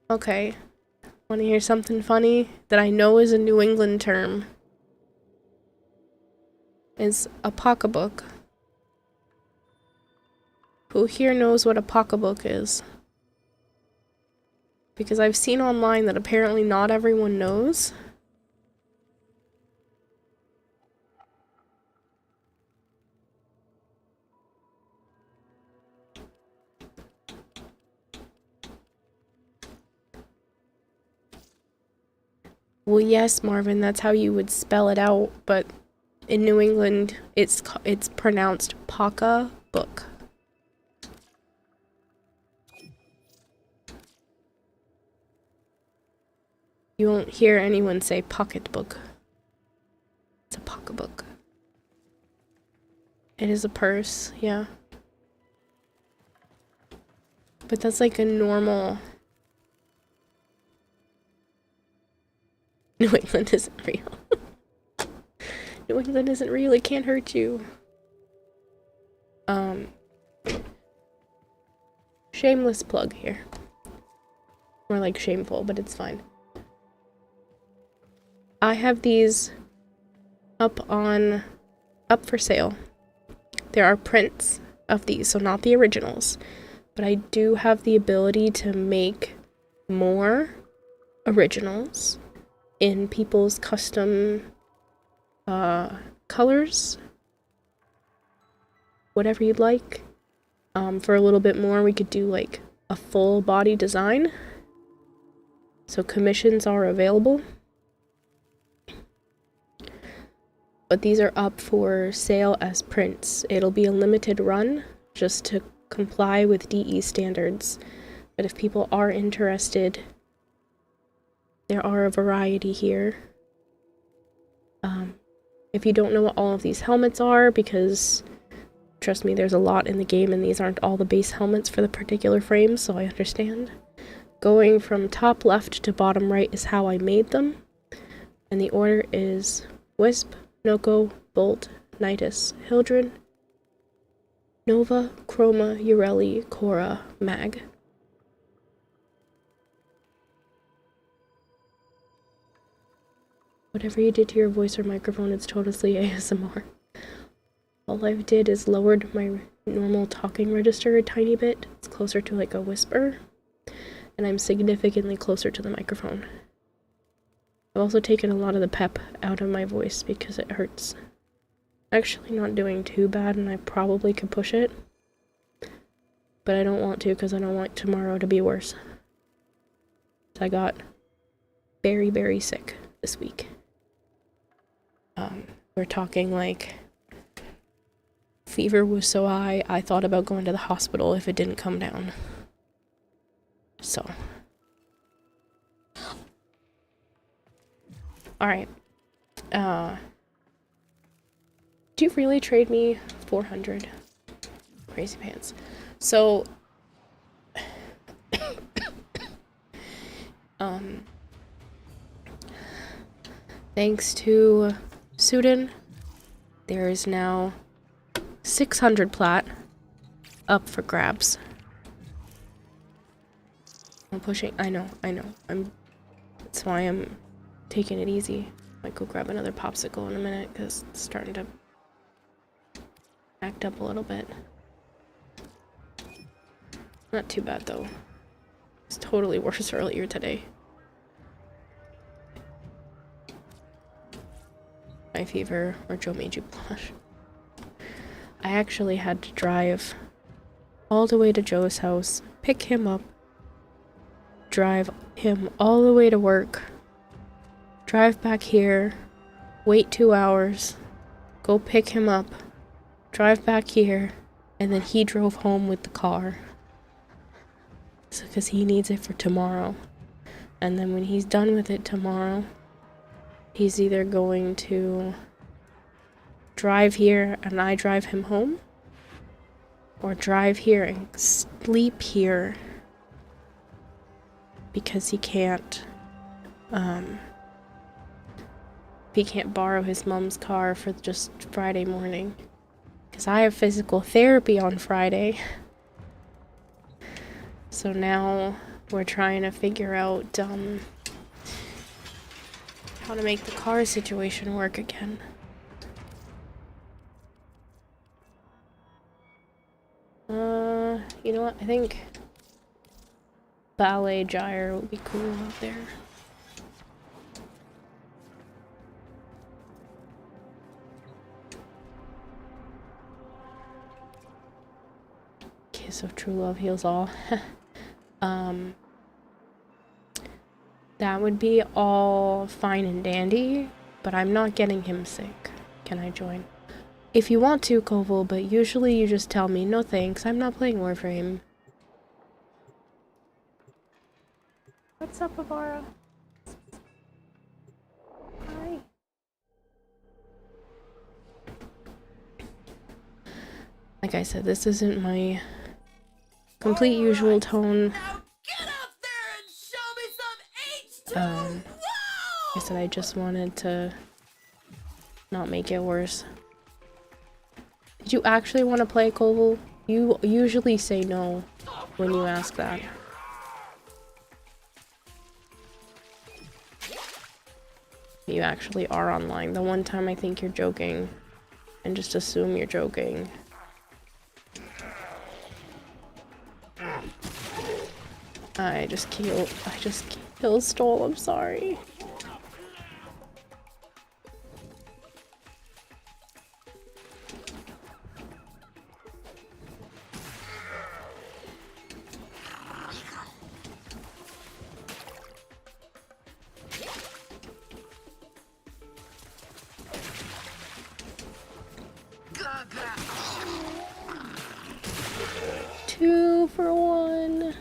Okay. Want to hear something funny that I know is a New England term? Is a pocketbook. Who here knows what a pocketbook is? because I've seen online that apparently not everyone knows. Well, yes, Marvin, that's how you would spell it out, but in New England, it's pronounced pocket book. You won't hear anyone say pocketbook. It's a pocketbook. It is a purse, yeah. But that's like a normal... New England isn't real. New England isn't real, it can't hurt you. Shameless plug here. More like shameful, but it's fine. I have these up for sale. There are prints of these, so not the originals. But I do have the ability to make more originals in people's custom colors. Whatever you'd like. For a little bit more, we could do like a full body design. So commissions are available. But these are up for sale as prints. It'll be a limited run just to comply with DE standards. But if people are interested, there are a variety here. If you don't know what all of these helmets are, because trust me, there's a lot in the game and these aren't all the base helmets for the particular frames, so I understand. Going from top left to bottom right is how I made them. And the order is Wisp, Noko, Bolt, Nidus, Hildren, Nova, Chroma, Ureli, Cora, Mag. Whatever you did to your voice or microphone, it's totally ASMR. All I did is lowered my normal talking register a tiny bit. It's closer to like a whisper. And I'm significantly closer to the microphone. I've also taken a lot of the pep out of my voice because it hurts. Actually not doing too bad and I probably could push it. But I don't want to because I don't want tomorrow to be worse. I got very, very sick this week. We're talking like fever was so high I thought about going to the hospital if it didn't come down. So. Alright. Do you really trade me 400? Crazy pants. So, thanks to Sudin, there is now 600 plat up for grabs. I'm pushing, I know, that's why I'm taking it easy. Might go grab another popsicle in a minute, because it's starting to act up a little bit. Not too bad, though. It's totally worse earlier today. My fever, or Joe made you blush. I actually had to drive all the way to Joe's house, pick him up, drive him all the way to work, drive back here, wait 2 hours, go pick him up, drive back here, and then he drove home with the car. So, because he needs it for tomorrow. And then when he's done with it tomorrow, he's either going to drive here and I drive him home, or drive here and sleep here because he can't borrow his mom's car for just Friday morning. Because I have physical therapy on Friday. So now we're trying to figure out how to make the car situation work again. You know what? I think ballet gyre would be cool out there. Kiss of true love heals all. That would be all fine and dandy, but I'm not getting him sick. Can I join? If you want to, Koval, but usually you just tell me, no thanks, I'm not playing Warframe. What's up, Avara? Hi. Like I said, this isn't my complete usual tone. Now get up there and show me some H2! Like I said, I just wanted to not make it worse. Did you actually want to play, Koval? You usually say no when you ask that. You actually are online. The one time I think you're joking and just assume you're joking. I just killed Stole, I'm sorry. Two for one.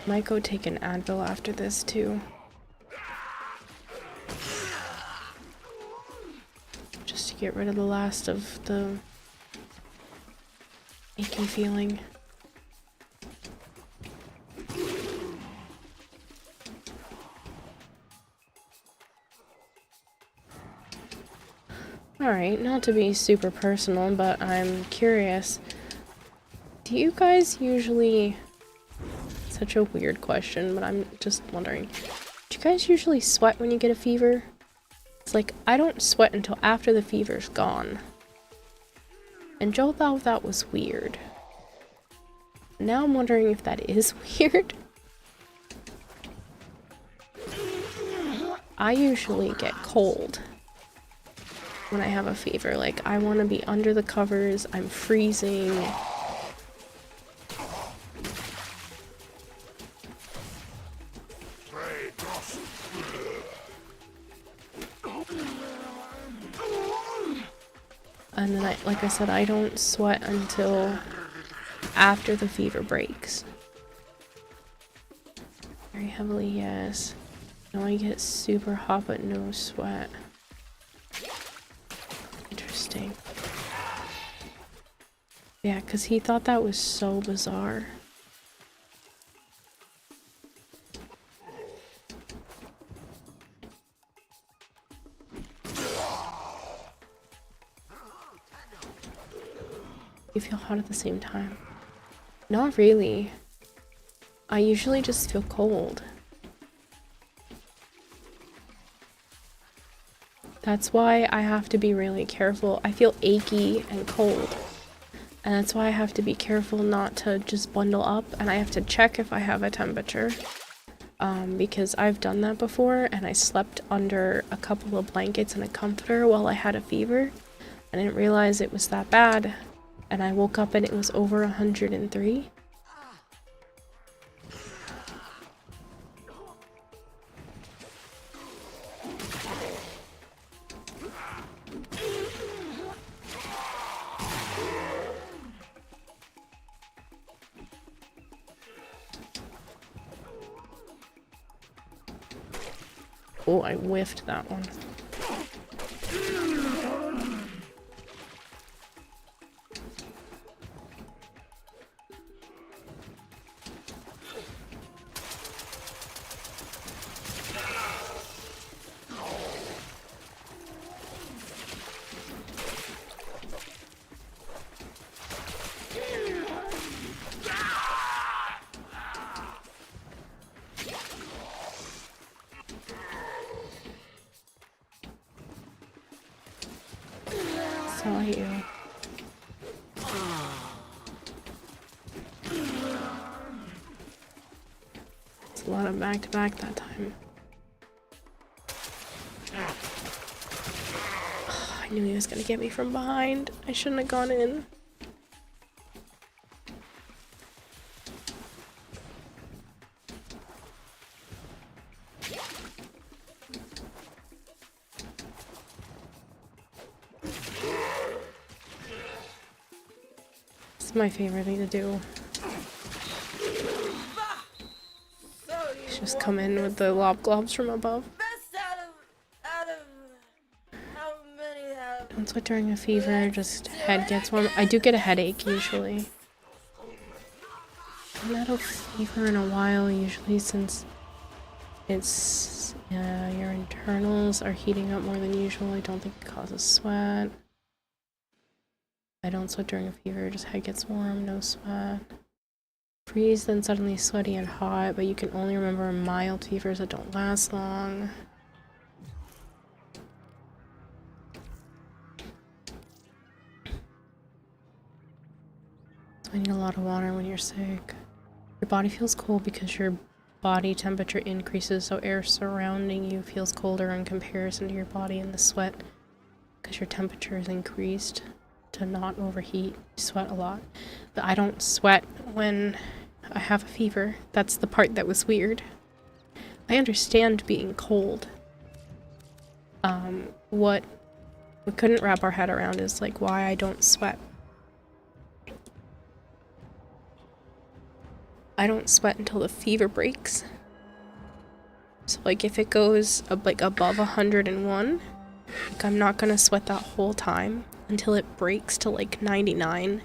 Might go take an Advil after this too. Just to get rid of the last of the achy feeling. Alright, not to be super personal, but I'm curious. Do you guys usually... Such a weird question, but I'm just wondering. Do you guys usually sweat when you get a fever? It's like, I don't sweat until after the fever's gone. And Joe thought that was weird. Now I'm wondering if that is weird. I usually get cold when I have a fever. Like, I want to be under the covers, I'm freezing. And then, like I said, I don't sweat until after the fever breaks. Very heavily, yes. Now I get super hot but no sweat. Interesting. Yeah, because he thought that was so bizarre. You feel hot at the same time? Not really. I usually just feel cold. That's why I have to be really careful. I feel achy and cold. And that's why I have to be careful not to just bundle up, and I have to check if I have a temperature. Because I've done that before, and I slept under a couple of blankets and a comforter while I had a fever. I didn't realize it was that bad. And I woke up and it was over 103. Oh, I whiffed that one. saw you. It's a lot of back-to-back that time. I knew he was gonna get me from behind. I shouldn't have gone in. It's my favorite thing to do. Just come in with the lob globs from above. Don't sweat during a fever, just head gets warm. I do get a headache usually. I haven't had a fever in a while usually since it's your internals are heating up more than usual. I don't think it causes sweat. I don't sweat during a fever, just head gets warm, no sweat. Freeze, then suddenly sweaty and hot, but you can only remember mild fevers that don't last long. So I need a lot of water when you're sick. Your body feels cold because your body temperature increases, so air surrounding you feels colder in comparison to your body, and the sweat, because your temperature is increased to not overheat. You sweat a lot. But I don't sweat when I have a fever. That's the part that was weird. I understand being cold. What we couldn't wrap our head around is like why I don't sweat. I don't sweat until the fever breaks. So like if it goes like above 101, like I'm not gonna sweat that whole time until it breaks to like 99,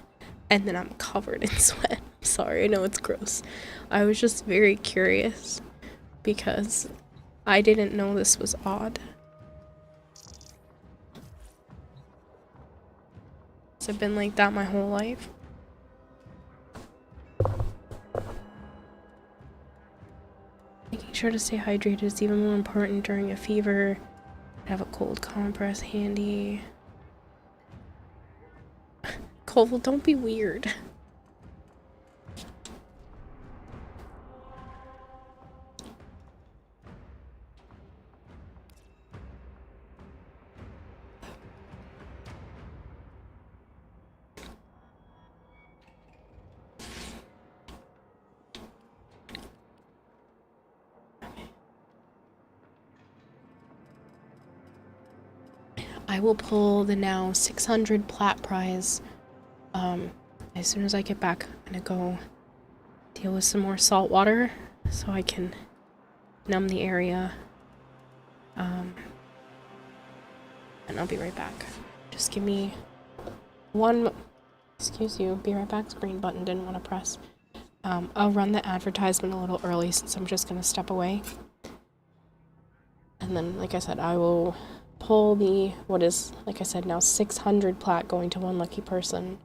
and then I'm covered in sweat. Sorry, I know it's gross. I was just very curious because I didn't know this was odd. I've been like that my whole life. Making sure to stay hydrated is even more important during a fever. Have a cold compress handy. Cole, don't be weird. I will pull the now 600 plat prize as soon as I get back. I'm gonna go deal with some more salt water so I can numb the area. And I'll be right back. Just give me one excuse you, be right back. Screen button didn't want to press. I'll run the advertisement a little early since I'm just gonna step away. And then, like I said, I will pull the, what is, like I said, now 600 plat going to one lucky person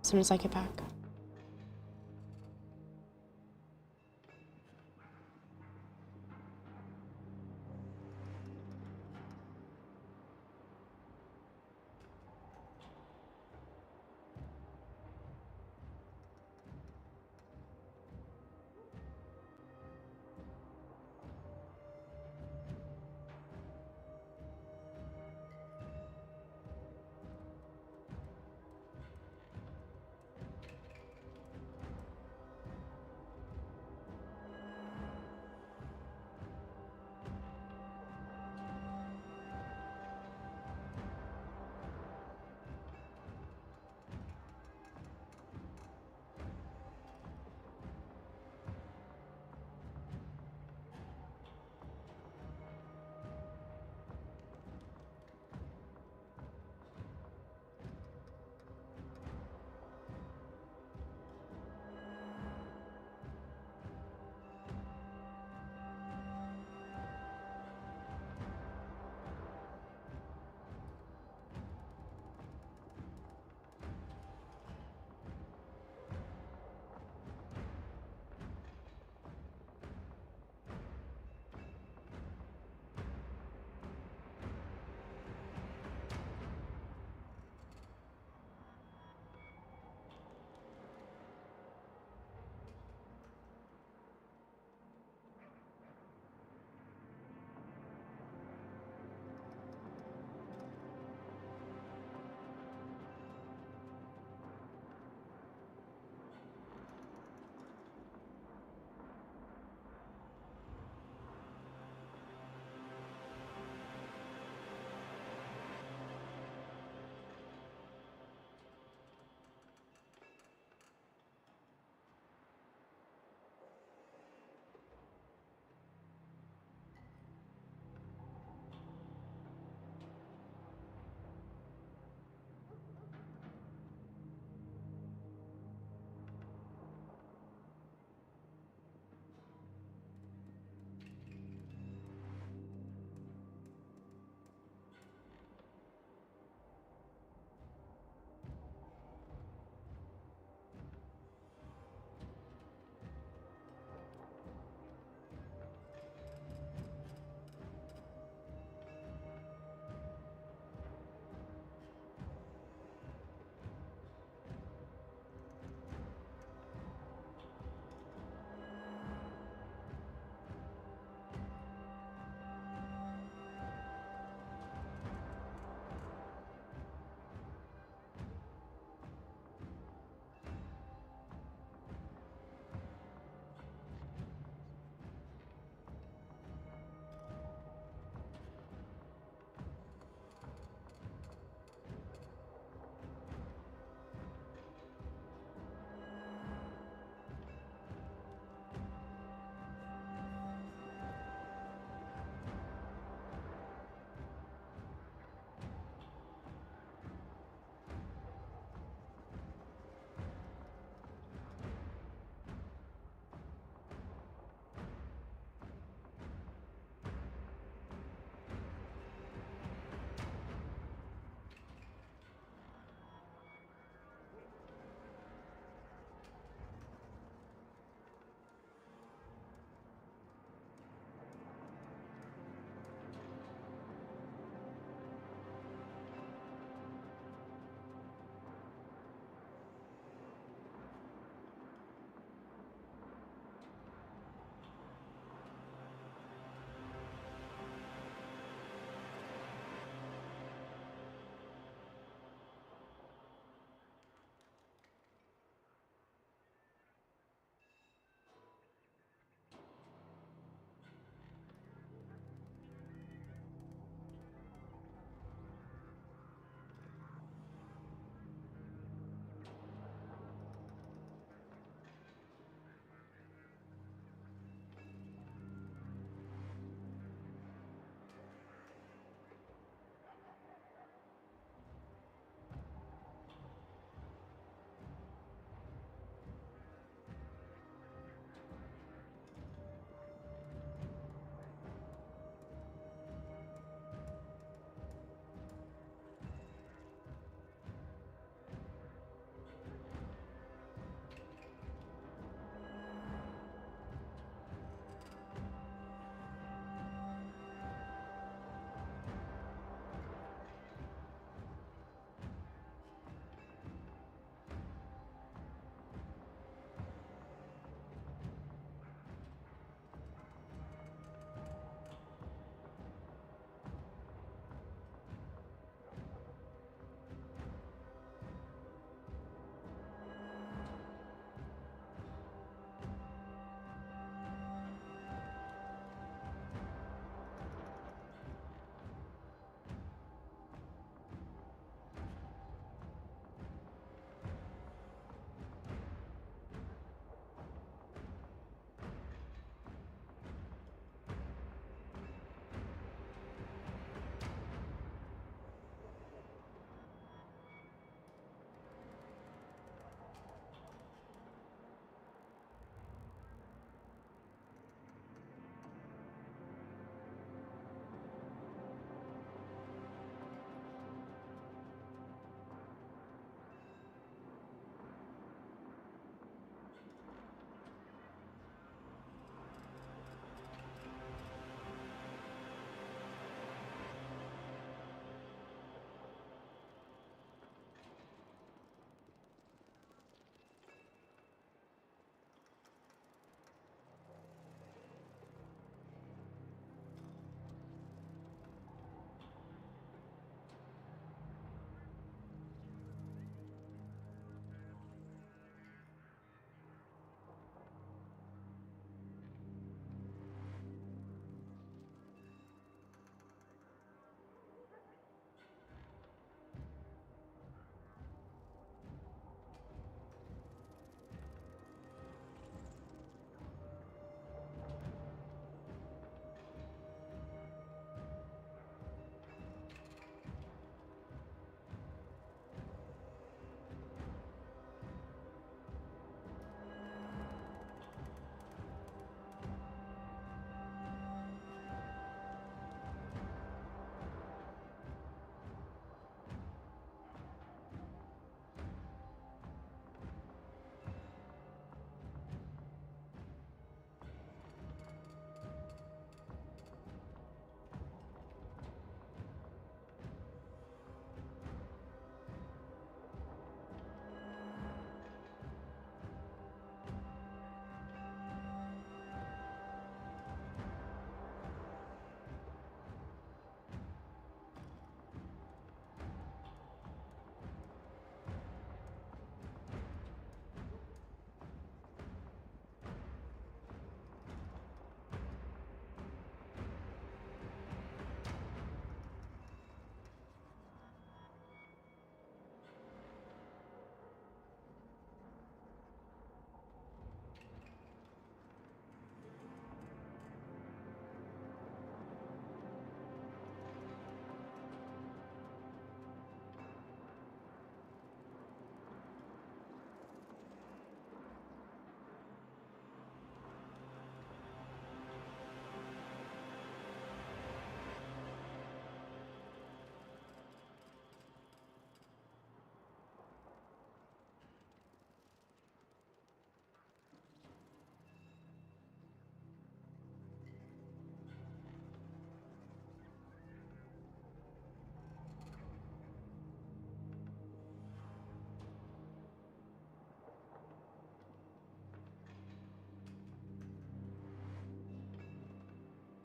as soon as I get back.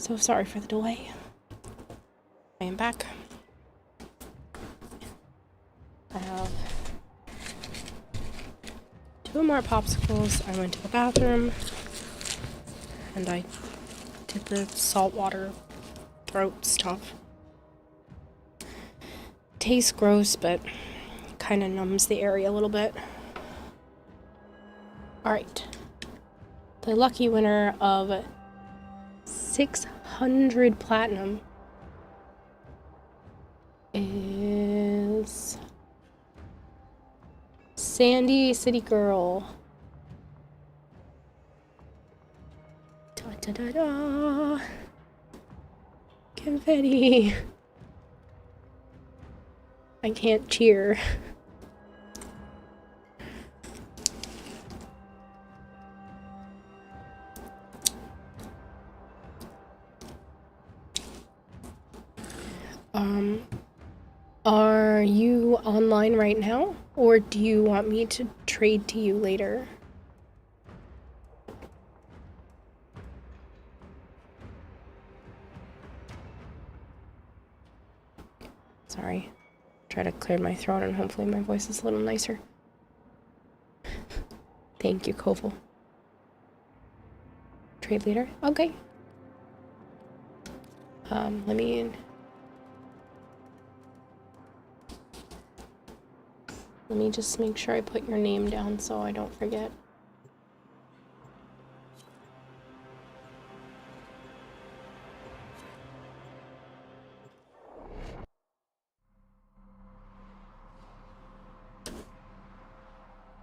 So sorry for the delay. I am back. I have 2 more popsicles. I went to the bathroom and I did the saltwater throat stuff. Tastes gross, but kind of numbs the area a little bit. Alright. The lucky winner of 600 platinum is Sandy City Girl. Da da da da. Confetti. I can't cheer. Are you online right now, or do you want me to trade to you later? Sorry. Try to clear my throat and hopefully my voice is a little nicer. Thank you, Koval. Trade later? Okay. Let me just make sure I put your name down so I don't forget.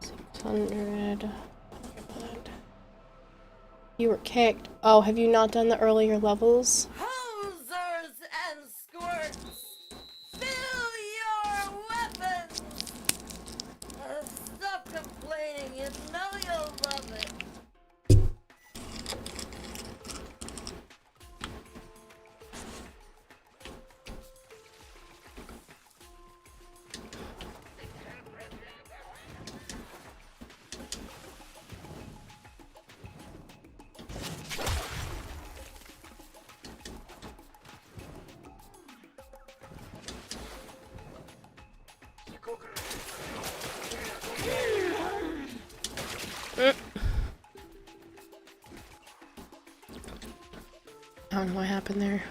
$600. You were kicked. Oh, have you not done the earlier levels? Hosers and squirts, fill your weapons! Stop complaining, you know you'll love it. I don't know what happened there.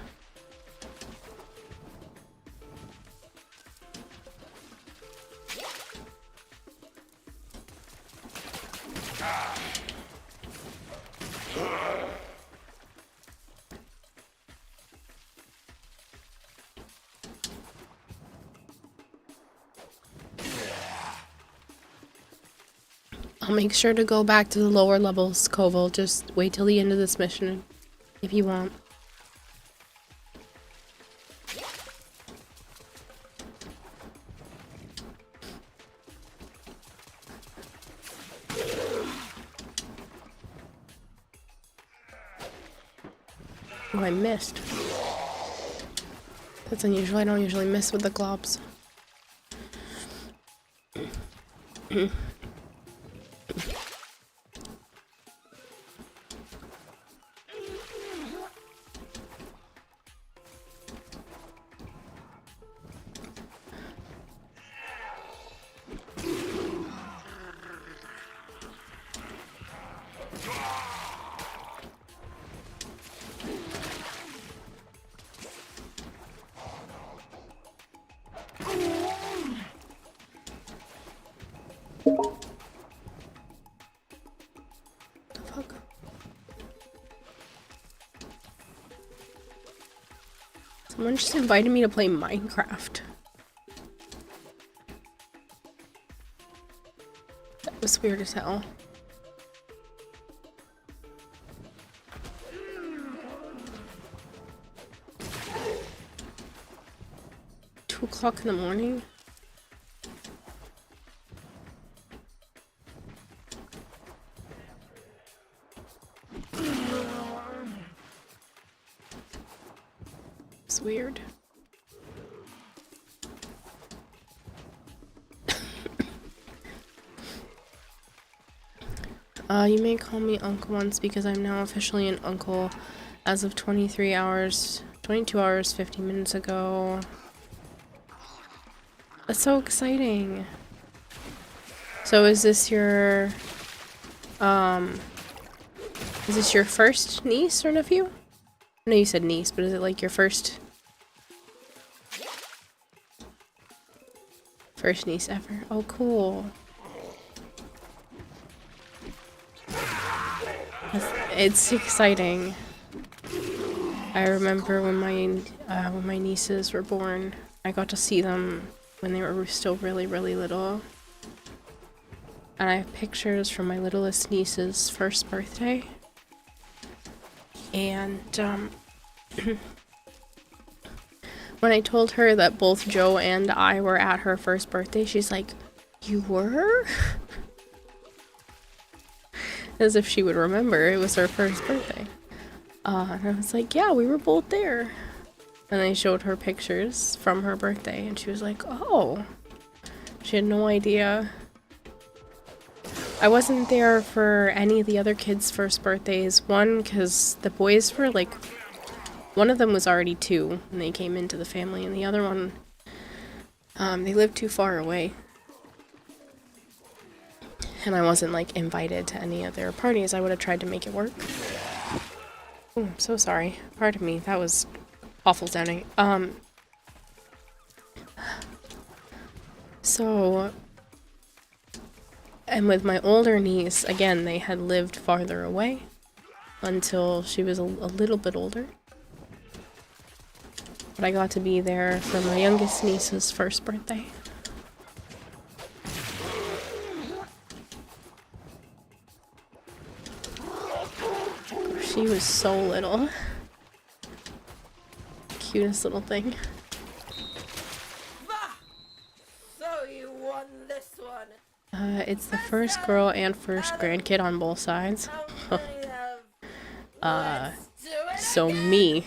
I'll make sure to go back to the lower levels, Koval. Just wait till the end of this mission if you want. Oh, I missed. That's unusual. I don't usually miss with the globs. Someone just invited me to play Minecraft. That was weird as hell. Two o'clock in the morning? It's weird. You may call me Uncle once because I'm now officially an uncle as of 22 hours, 50 minutes ago. That's so exciting. So is this your first niece or nephew? I know you said niece, but is it like your first niece ever? Oh, cool. It's exciting. I remember when my nieces were born, I got to see them when they were still really, really little. And I have pictures from my littlest niece's first birthday. And when I told her that both Joe and I were at her first birthday, she's like, "You were?" As if she would remember it was her first birthday. And I was like, "Yeah, we were both there." And I showed her pictures from her birthday, and she was like, "Oh." She had no idea. I wasn't there for any of the other kids' first birthdays. One, because the boys were like, one of them was already 2 when they came into the family, and the other one, they lived too far away. And I wasn't like invited to any of their parties. I would have tried to make it work. Oh, I'm so sorry. Pardon me. That was awful sounding. So, and with my older niece, again, they had lived farther away until she was a little bit older. But I got to be there for my youngest niece's first birthday. She was so little. Cutest little thing. So you won this one. It's the first girl and first grandkid on both sides. So me.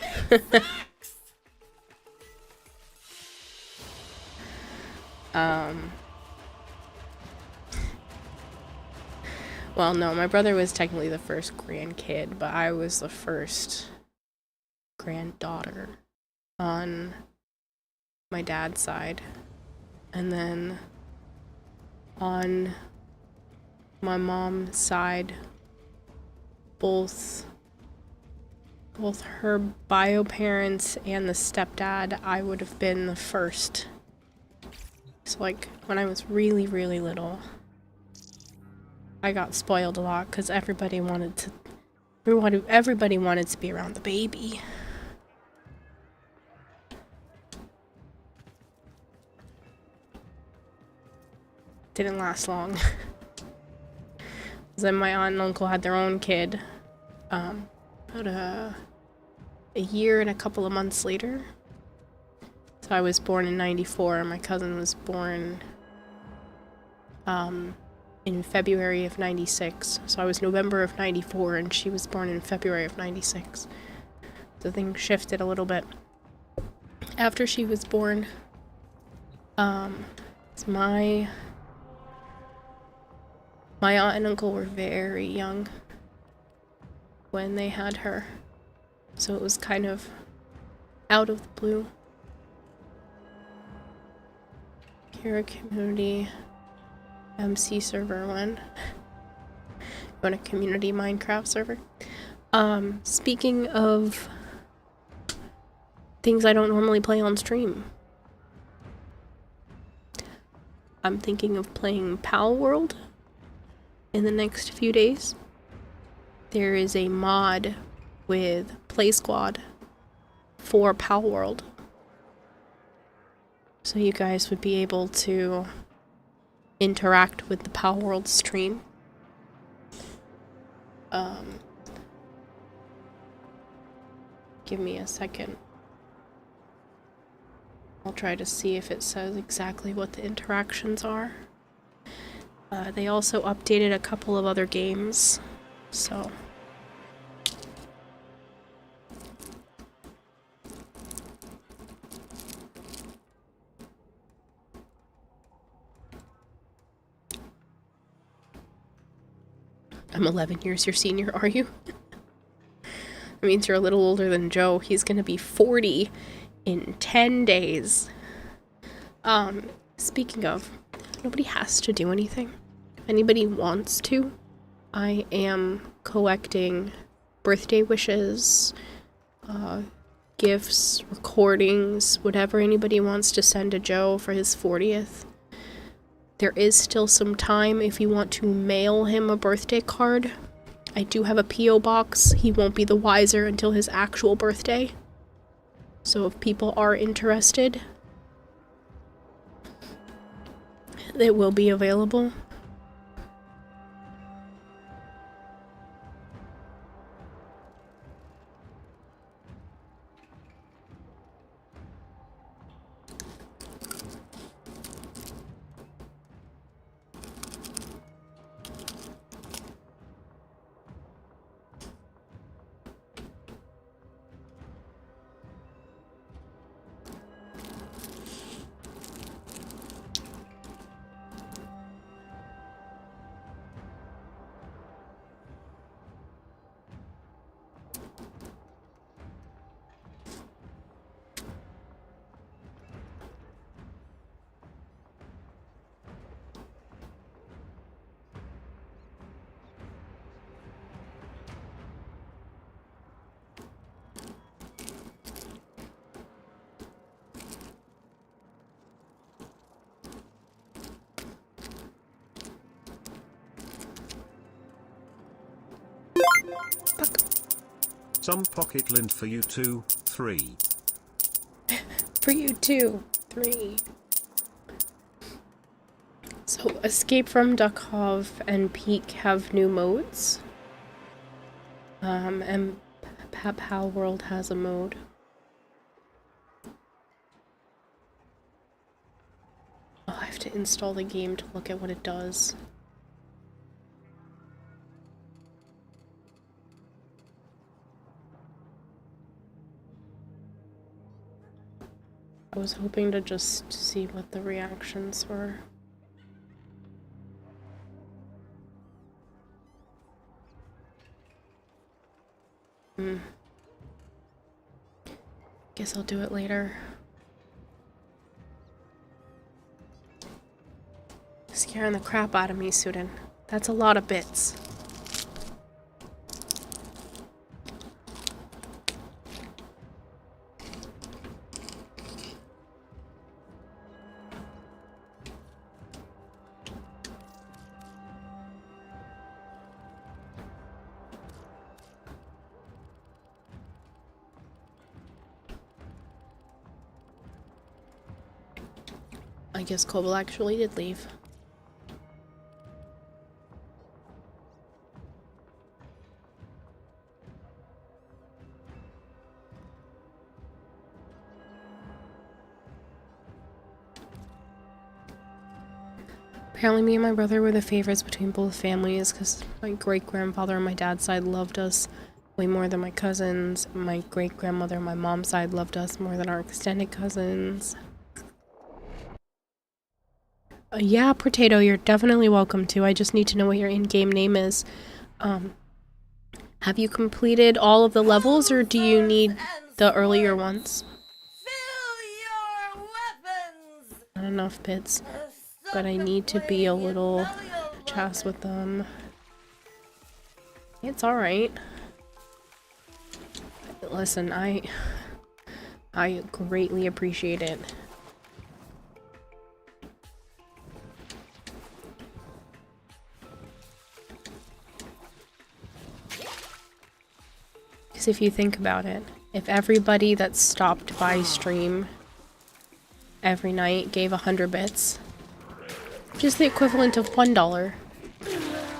Well, no, my brother was technically the first grandkid, but I was the first granddaughter on my dad's side. And then on my mom's side, both her bio parents and the stepdad, I would have been the first. So like when I was really, really little, I got spoiled a lot because everybody wanted to be around the baby. Didn't last long. Then my aunt and uncle had their own kid about a year and a couple of months later. So I was born in 94 and my cousin was born in February of 96. So I was November of 94 and she was born in February of 96. So things shifted a little bit. After she was born, my aunt and uncle were very young when they had her. So it was kind of out of the blue. Kira Community MC server 1. You want a community Minecraft server? Speaking of things I don't normally play on stream, I'm thinking of playing Pal World in the next few days. There is a mod with Play Squad for Pal World. So you guys would be able to interact with the Pal World stream. Give me a second. I'll try to see if it says exactly what the interactions are. They also updated a couple of other games, so... I'm 11 years your senior, are you? It means you're a little older than Joe. He's gonna be 40 in 10 days. Speaking of, nobody has to do anything. If anybody wants to, I am collecting birthday wishes, gifts, recordings, whatever anybody wants to send to Joe for his 40th. There is still some time if you want to mail him a birthday card. I do have a P.O. box. He won't be the wiser until his actual birthday. So if people are interested, it will be available. Some pocket lint for you too, 3. For you too, 3. So, Escape from Duckov and Peak have new modes. And Pal World has a mode. Oh, I have to install the game to look at what it does. I was hoping to just see what the reactions were. Guess I'll do it later. Scaring the crap out of me, Sudan. That's a lot of bits. I guess Koval actually did leave. Apparently me and my brother were the favorites between both families because my great-grandfather on my dad's side loved us way more than my cousins. My great-grandmother on my mom's side loved us more than our extended cousins. Yeah, Potato, you're definitely welcome to. I just need to know what your in-game name is. Have you completed all of the levels, or do you need the earlier ones? Fill your weapons. Not enough bits, but I need to be a little chass with them. It's alright. Listen, I greatly appreciate it. Because if you think about it, if everybody that stopped by stream every night gave 100 bits, which is the equivalent of $1,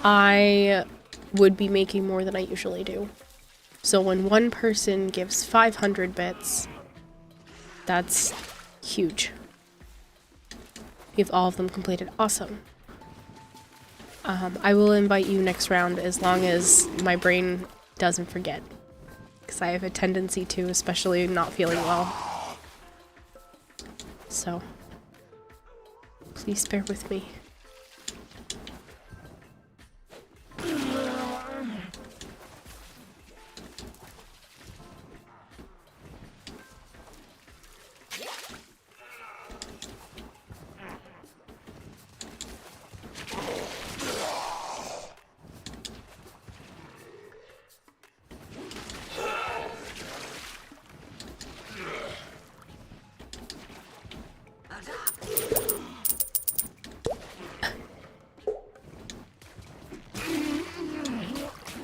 I would be making more than I usually do. So when one person gives 500 bits, that's huge. If all of them completed, awesome. I will invite you next round as long as my brain doesn't forget. Because I have a tendency to, especially not feeling well. So, please bear with me.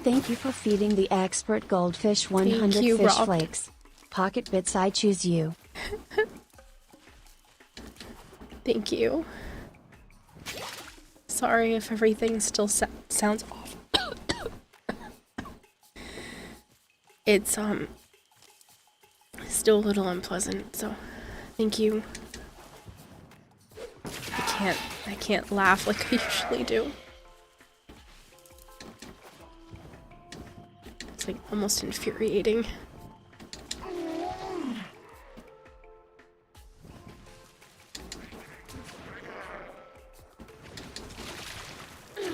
Thank you for feeding the expert goldfish 100 you, fish Rob. flakes. Pocket Bits, I choose you. Thank you. Sorry if everything still sounds off. It's still a little unpleasant, so thank you. I can't laugh like I usually do. It's like almost infuriating.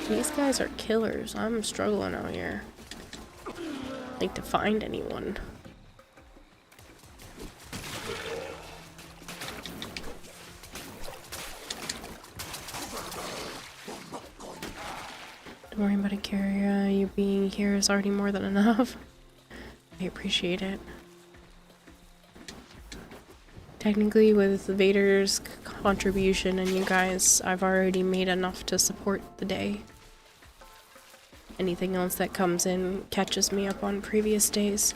These guys are killers. I'm struggling out here. Like to find anyone. Don't worry about it, Carrier. You being here is already more than enough. I appreciate it. Technically, with Vader's contribution and you guys, I've already made enough to support the day. Anything else that comes in catches me up on previous days.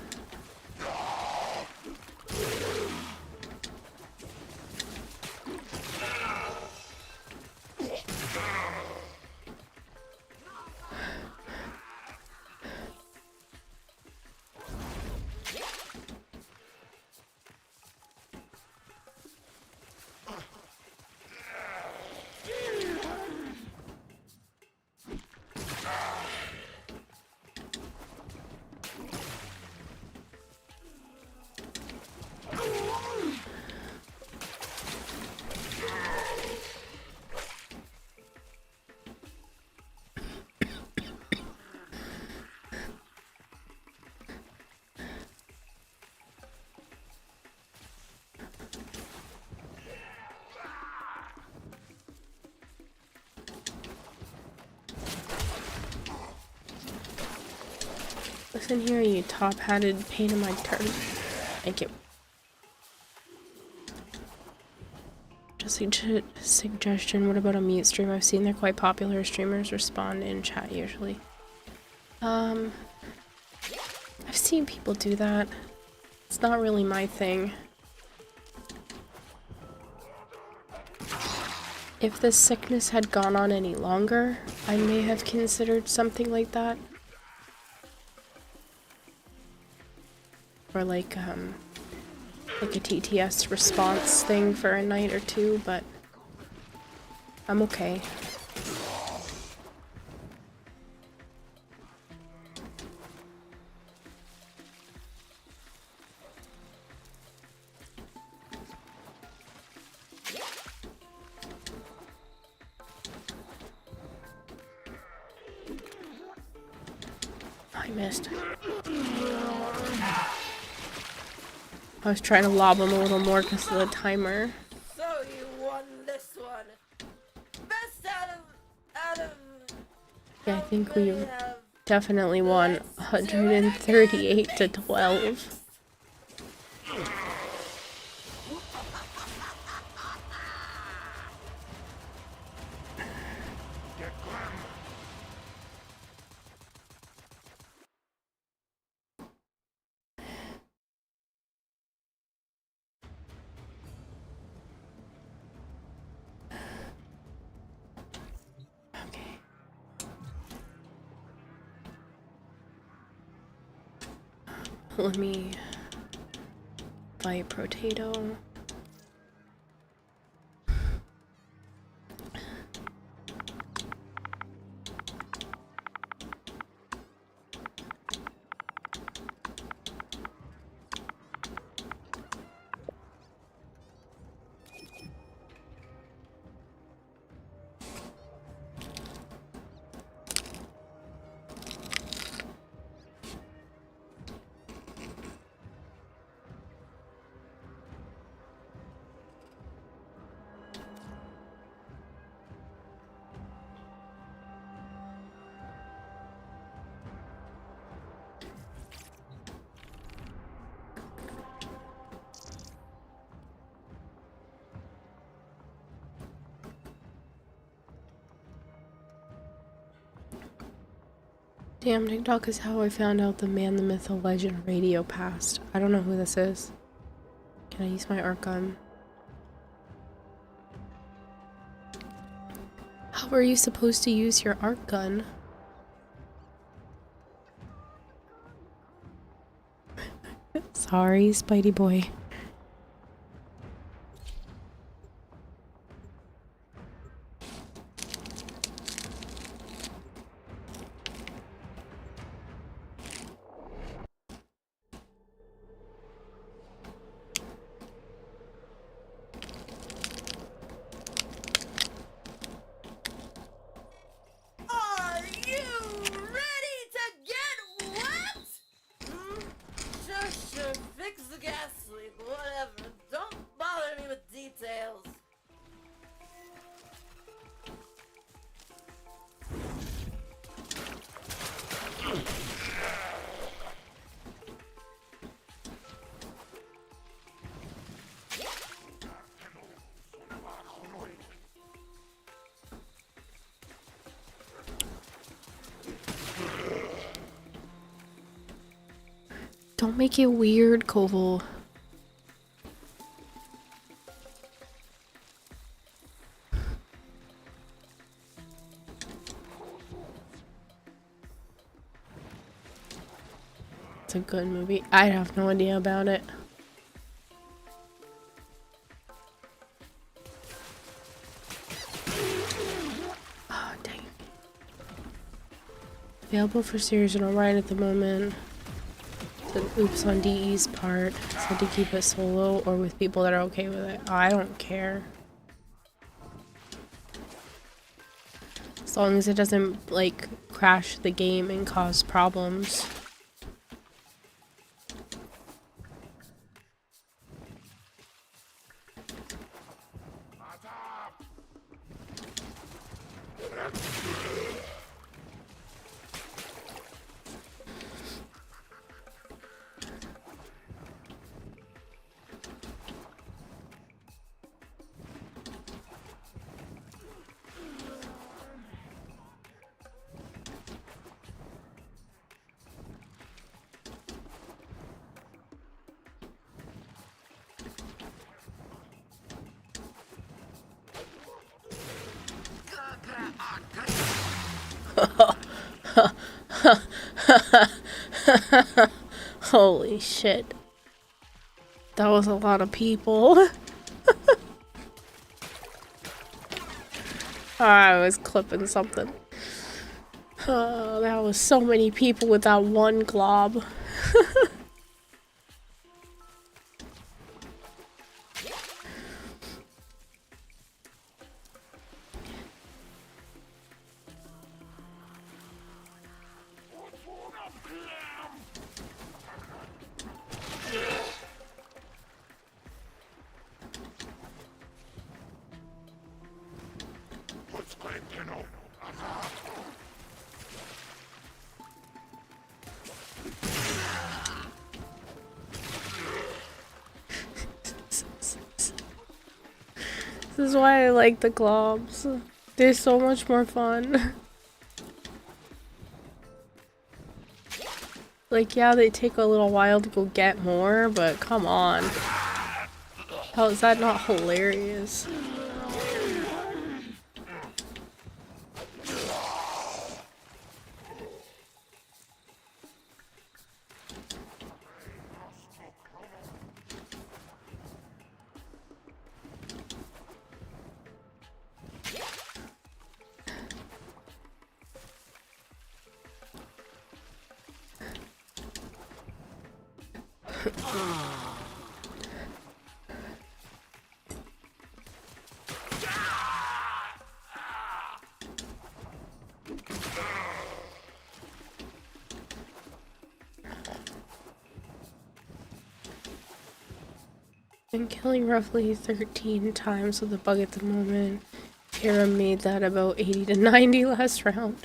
Listen here, you top-hatted pain in my turn. Thank you. Just a suggestion, what about a mute stream? I've seen they're quite popular. Streamers respond in chat usually. I've seen people do that. It's not really my thing. If this sickness had gone on any longer, I may have considered something like that. Or like a TTS response thing for a night or two, but I'm okay. I missed. I was trying to lob him a little more because of the timer. So you won this one. Best out of Yeah, I think we definitely won 138 to 12. Let me fight Potato. Damn, TikTok is how I found out the man, the myth, the legend radio passed. I don't know who this is. Can I use my arc gun? How are you supposed to use your arc gun? Sorry, Spidey boy. Are you ready to get wet? Sure, fix the gas leak, whatever. Don't bother me with details. Don't make it weird, Koval. It's a good movie. I have no idea about it. Oh, dang. Available for series and alright at the moment. It's an oops on DE's part. Said to keep it solo or with people that are okay with it. I don't care. As long as it doesn't, like, crash the game and cause problems. Holy shit. That was a lot of people. I was clipping something. That was so many people with that one glob. This is why I like the globs. They're so much more fun. Like, yeah, they take a little while to go get more, but come on. How is that not hilarious? I'm killing roughly 13 times with the bug at the moment. Kara made that about 80 to 90 last round.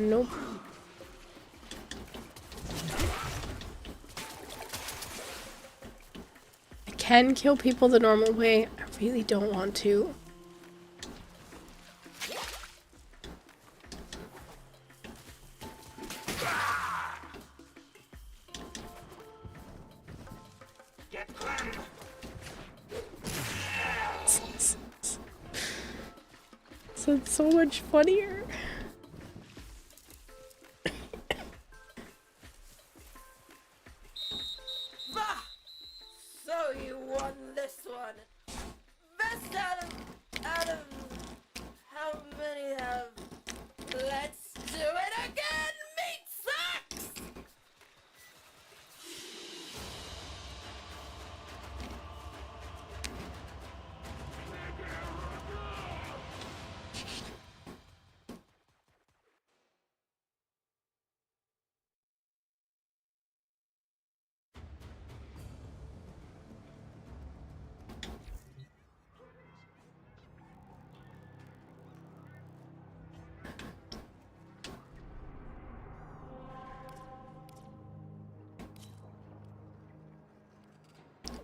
Nope. I can kill people the normal way. I really don't want to. So it's so much funnier. Bah! So you won this one. Best out of how many have? Let's do it again, meat sacks!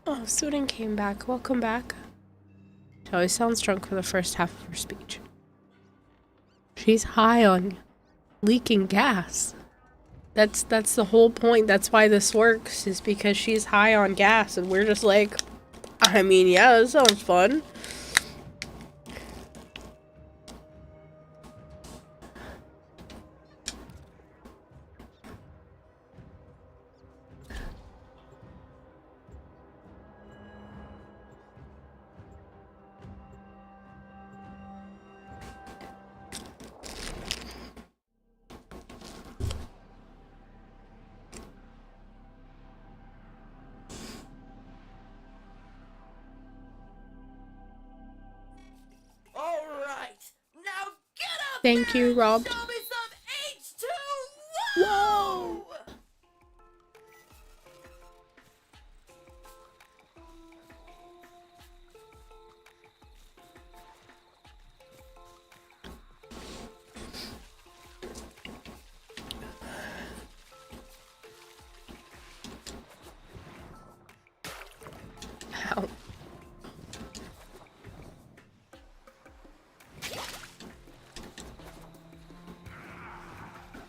Oh, student came back. Welcome back. She always sounds drunk for the first half of her speech. She's high on leaking gas. That's the whole point. That's why this works, is because she's high on gas and we're just like, I mean, yeah, that sounds fun. Thank you, Rob. Show me some H2O! Whoa! Ow.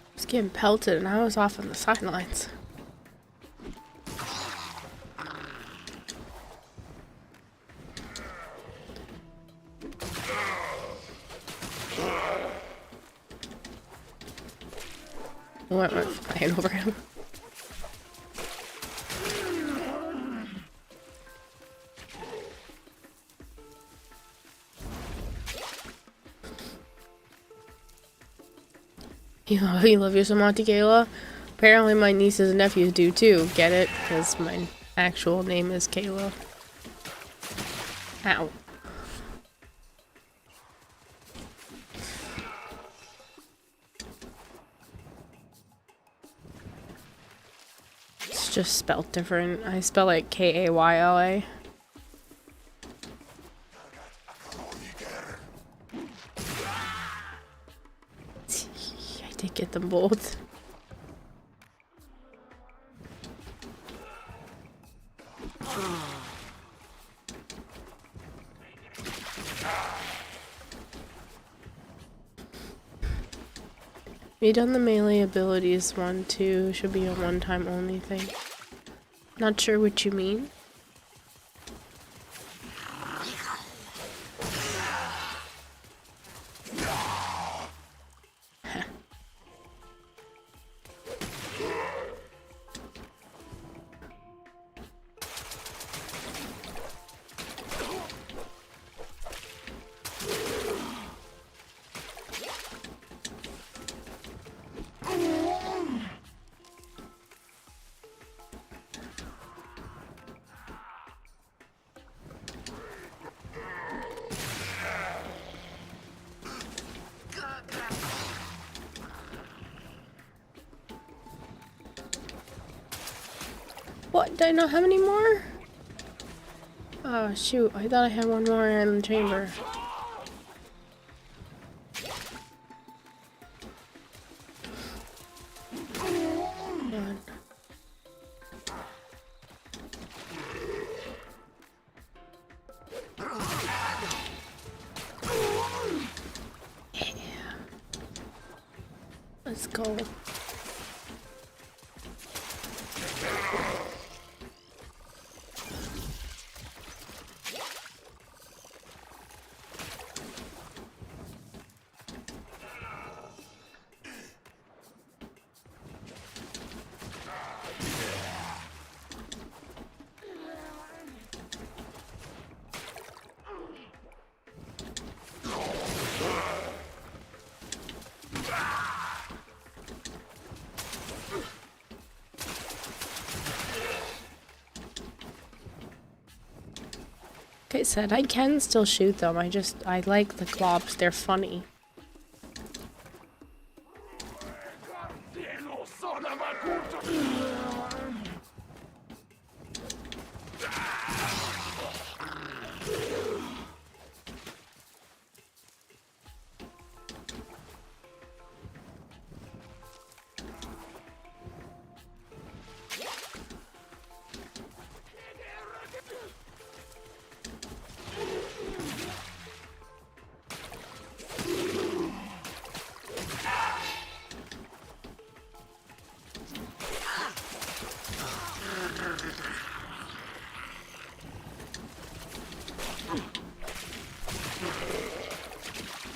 I was getting pelted and I was off on the sidelines. What am I flying over him? You love you some Auntie Kayla? Apparently my nieces and nephews do too. Get it? Because my actual name is Kayla. Ow. It's just spelled different. I spell it Kayla. I did get them both. You done the melee abilities one too? Should be a one-time only thing. Not sure what you mean. What? Did I not have any more? Oh shoot, I thought I had one more in the chamber. Let's go. Like I said, I can still shoot them. I like the clops. They're funny.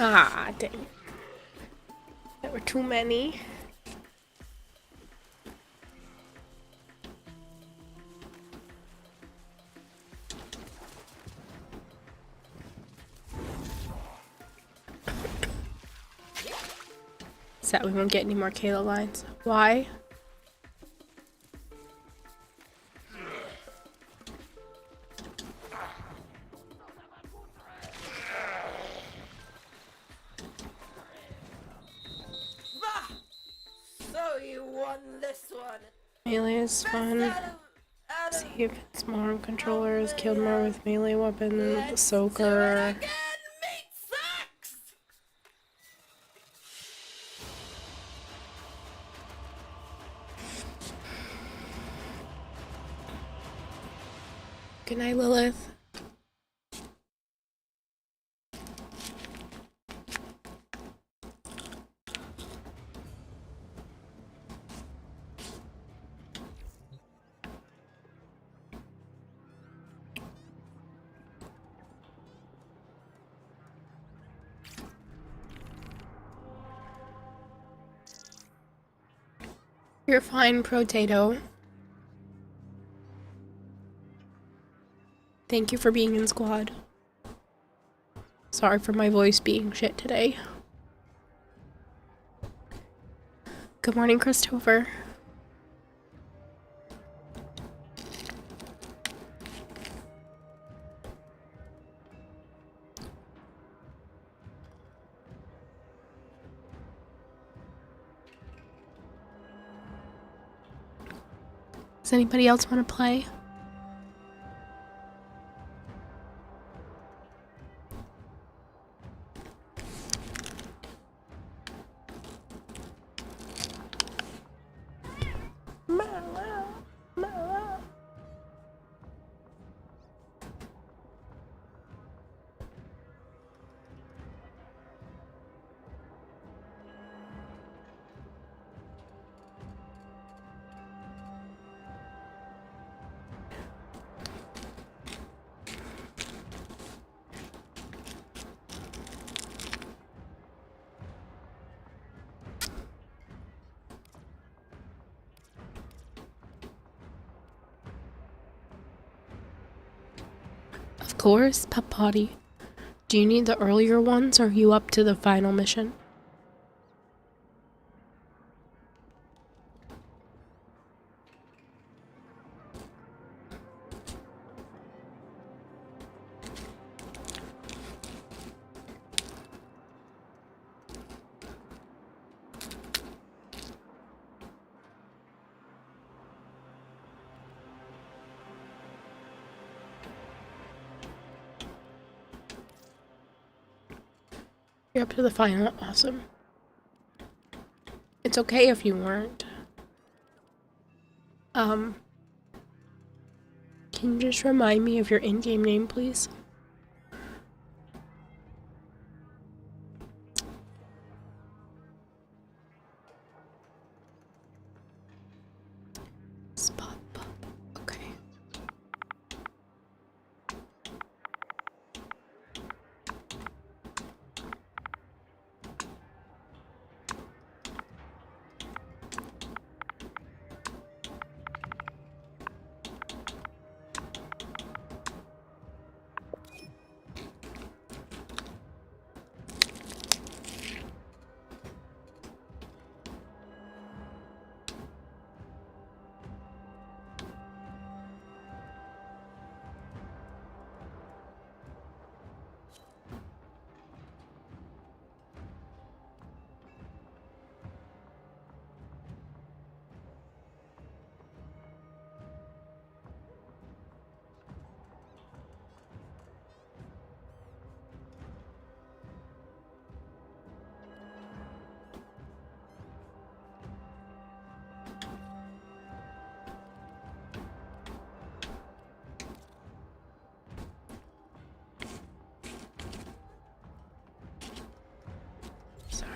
Ah, dang. There were too many. Sad we won't get any more Kayla lines. Why? So you won this one. Melee is fun. See if it's more controllers. Killed more with melee weapon than the soaker. Good night, Lilith. You're fine, Potato. Thank you for being in squad. Sorry for my voice being shit today. Good morning, Christopher. Does anybody else want to play? Of course, Pep Potty. Do you need the earlier ones, or are you up to the final mission? You're up to the final. Awesome. It's okay if you weren't. Can you just remind me of your in-game name, please?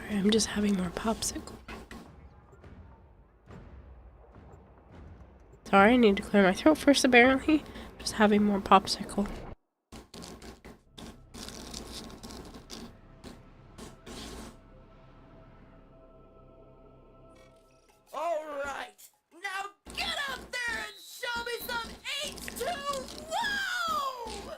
Sorry, I'm just having more popsicle. Sorry, I need to clear my throat first, apparently. Just having more popsicle. Alright, now get up there and show me some H2! Whoa!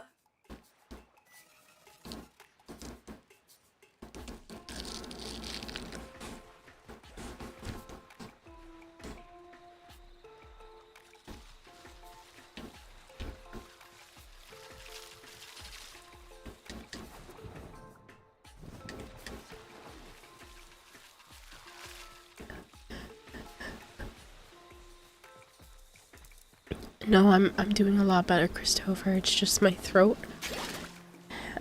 No, I'm doing a lot better, Christopher. It's just my throat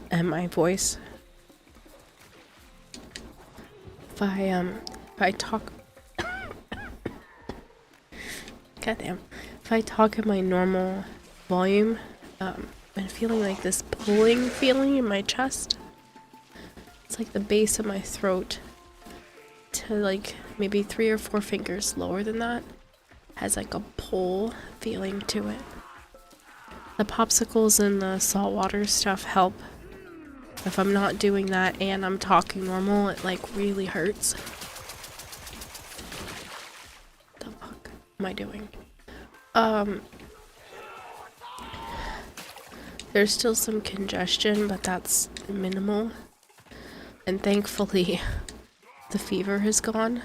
and my voice. If I talk goddamn. If I talk at my normal volume, I'm feeling like this pulling feeling in my chest. It's like the base of my throat to like maybe 3 or 4 fingers lower than that. Has like a pull feeling to it. The popsicles and the saltwater stuff help. If I'm not doing that and I'm talking normal, it like really hurts. The fuck am I doing? There's still some congestion, but that's minimal. And thankfully, the fever has gone.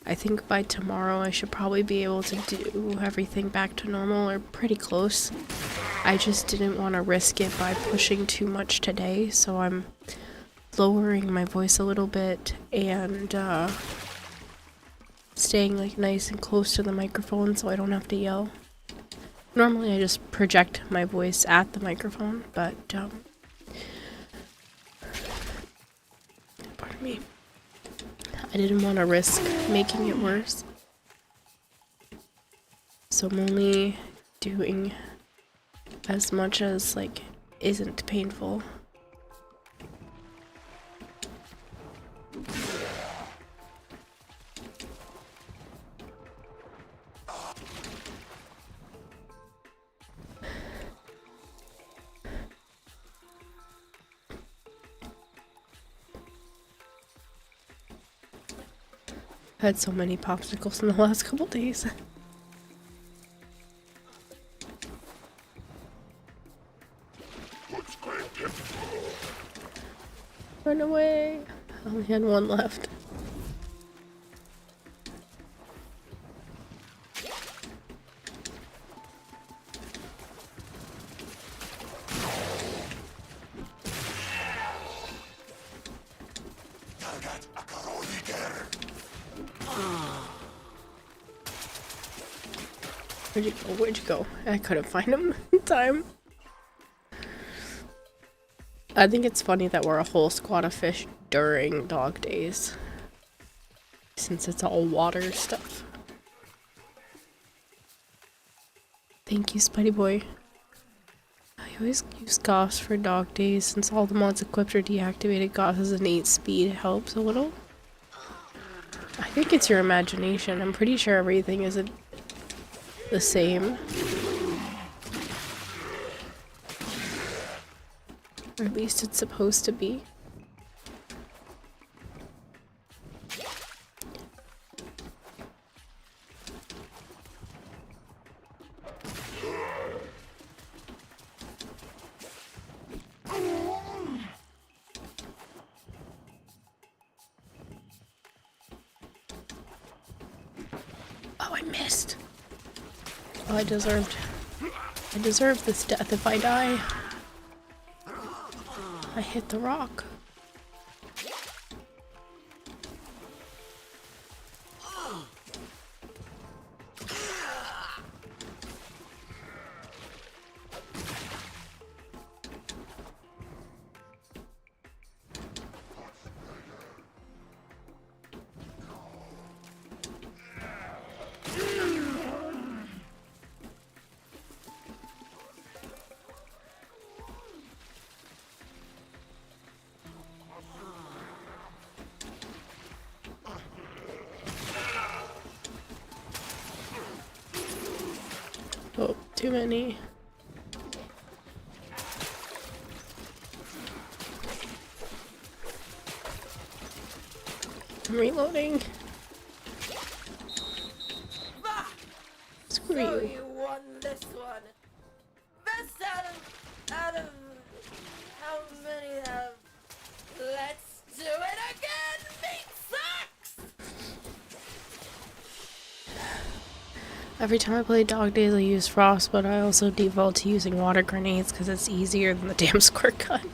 I think by tomorrow I should probably be able to do everything back to normal or pretty close. I just didn't want to risk it by pushing too much today, so I'm lowering my voice a little bit and staying like nice and close to the microphone so I don't have to yell. Normally I just project my voice at the microphone, but pardon me. I didn't want to risk making it worse. So I'm only doing as much as like isn't painful. I had so many popsicles in the last couple days. Run away! I only had one left. Where'd you go? Where'd you go? I couldn't find him in time. I think it's funny that we're a whole squad of fish during dog days. Since it's all water stuff. Thank you, Spidey Boy. I always use Goss for dog days since all the mods equipped or deactivated. Goss has an 8 speed. It helps a little. I think it's your imagination. I'm pretty sure everything isn't the same. Or at least it's supposed to be. Oh, I missed. Oh, I deserved this death if I die. I hit the rock. Too many. I'm reloading. Screw So you. you won this one. Best out of how many have? Let's do it again. Meat sucks. Every time I play Dog Days, I use Frost, but I also default to using water grenades because it's easier than the damn squirt gun.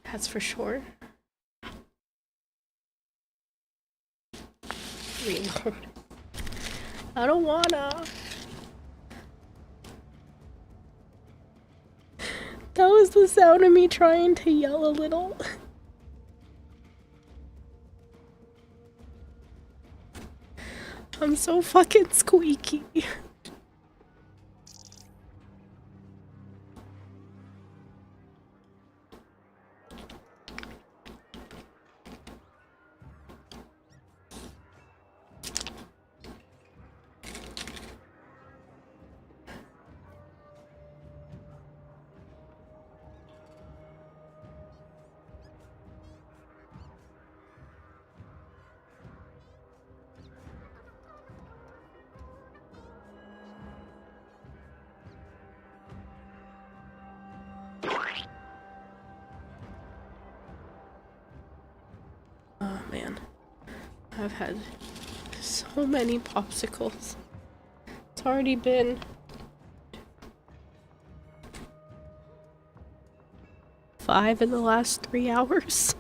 That's for sure. Reload. I don't wanna. That was the sound of me trying to yell a little. I'm so fucking squeaky. Oh man, I've had so many popsicles. It's already been 5 in the last 3 hours.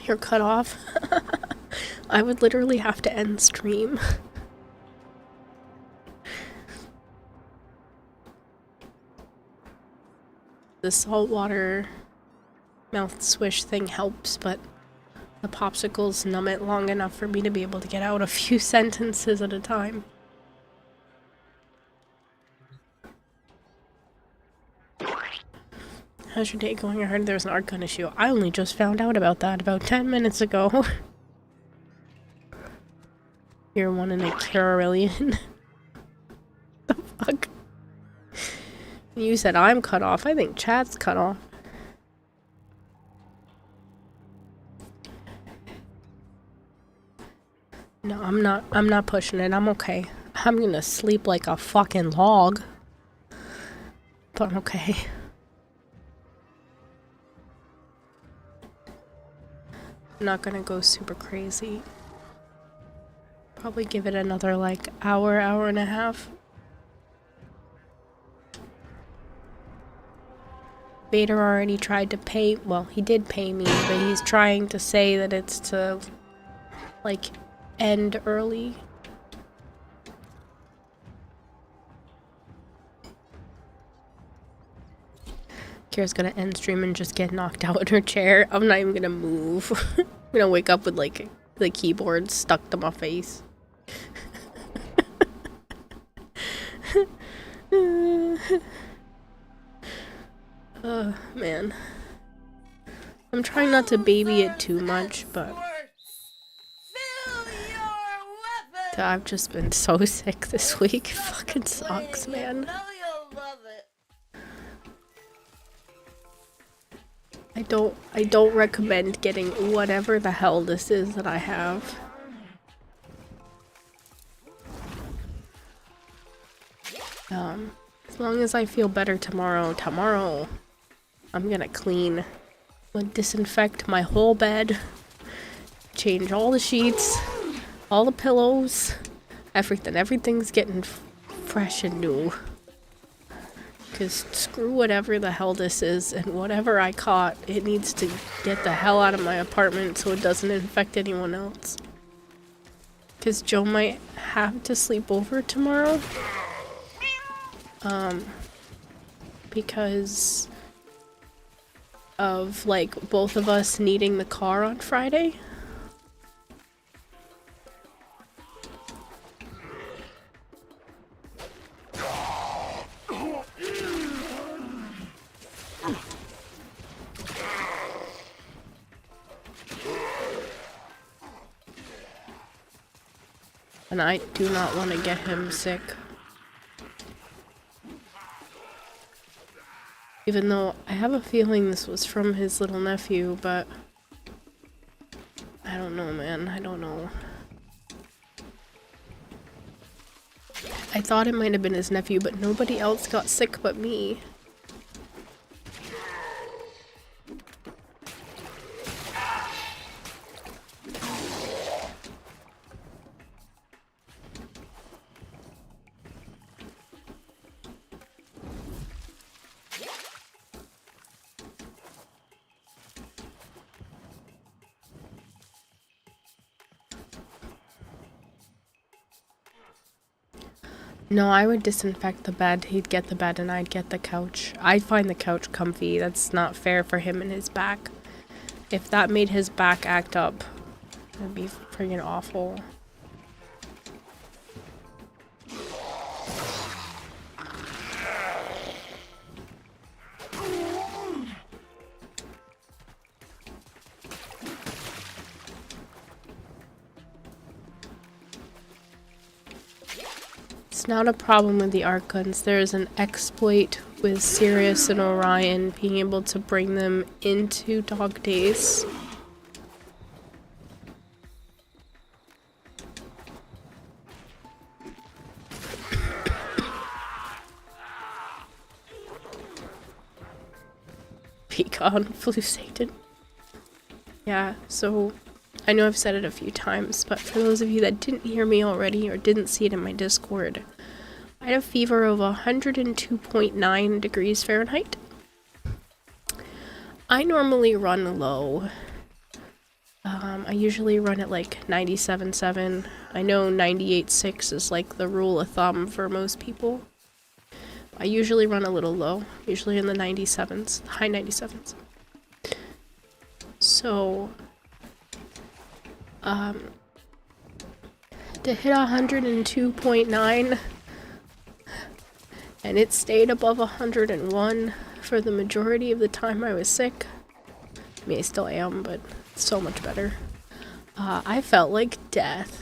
You're cut off. I would literally have to end stream. The saltwater mouth swish thing helps, but the popsicles numb it long enough for me to be able to get out a few sentences at a time. How's your day going? I heard there was an art gun issue. I only just found out about that about 10 minutes ago. You're one in a carrillion. The fuck? You said I'm cut off. I think chat's cut off. No, I'm not pushing it. I'm okay. I'm gonna sleep like a fucking log. But I'm okay. I'm not gonna go super crazy. Probably give it another like hour and a half. Vader already tried to pay, well, he did pay me, but he's trying to say that it's to like end early. Kira's gonna end stream and just get knocked out in her chair. I'm not even gonna move. I'm gonna wake up with like the keyboard stuck to my face. Man. I'm trying not to baby it too much, but I've just been so sick this week. It fucking sucks, man. I don't recommend getting whatever the hell this is that I have. As long as I feel better tomorrow, I'm gonna clean, disinfect my whole bed, change all the sheets, all the pillows, everything. Everything's getting fresh and new. Because screw whatever the hell this is, and whatever I caught, it needs to get the hell out of my apartment so it doesn't infect anyone else. Because Joe might have to sleep over tomorrow. Because of, like, both of us needing the car on Friday. And I do not want to get him sick. Even though I have a feeling this was from his little nephew, but I don't know, man. I don't know. I thought it might have been his nephew, but nobody else got sick but me. No, I would disinfect the bed. He'd get the bed and I'd get the couch. I'd find the couch comfy. That's not fair for him and his back. If that made his back act up, that'd be friggin' awful. It's not a problem with the arc guns. There's an exploit with Sirius and Orion being able to bring them into Dog Days. Pecan flu Satan. Yeah, so I know I've said it a few times, but for those of you that didn't hear me already or didn't see it in my Discord, I had a fever of 102.9 degrees Fahrenheit. I normally run low. I usually run at like 97.7. I know 98.6 is like the rule of thumb for most people. I usually run a little low, usually in the 97s, high 97s. So, to hit 102.9, and it stayed above 101 for the majority of the time I was sick. I mean, I still am, but it's so much better. I felt like death.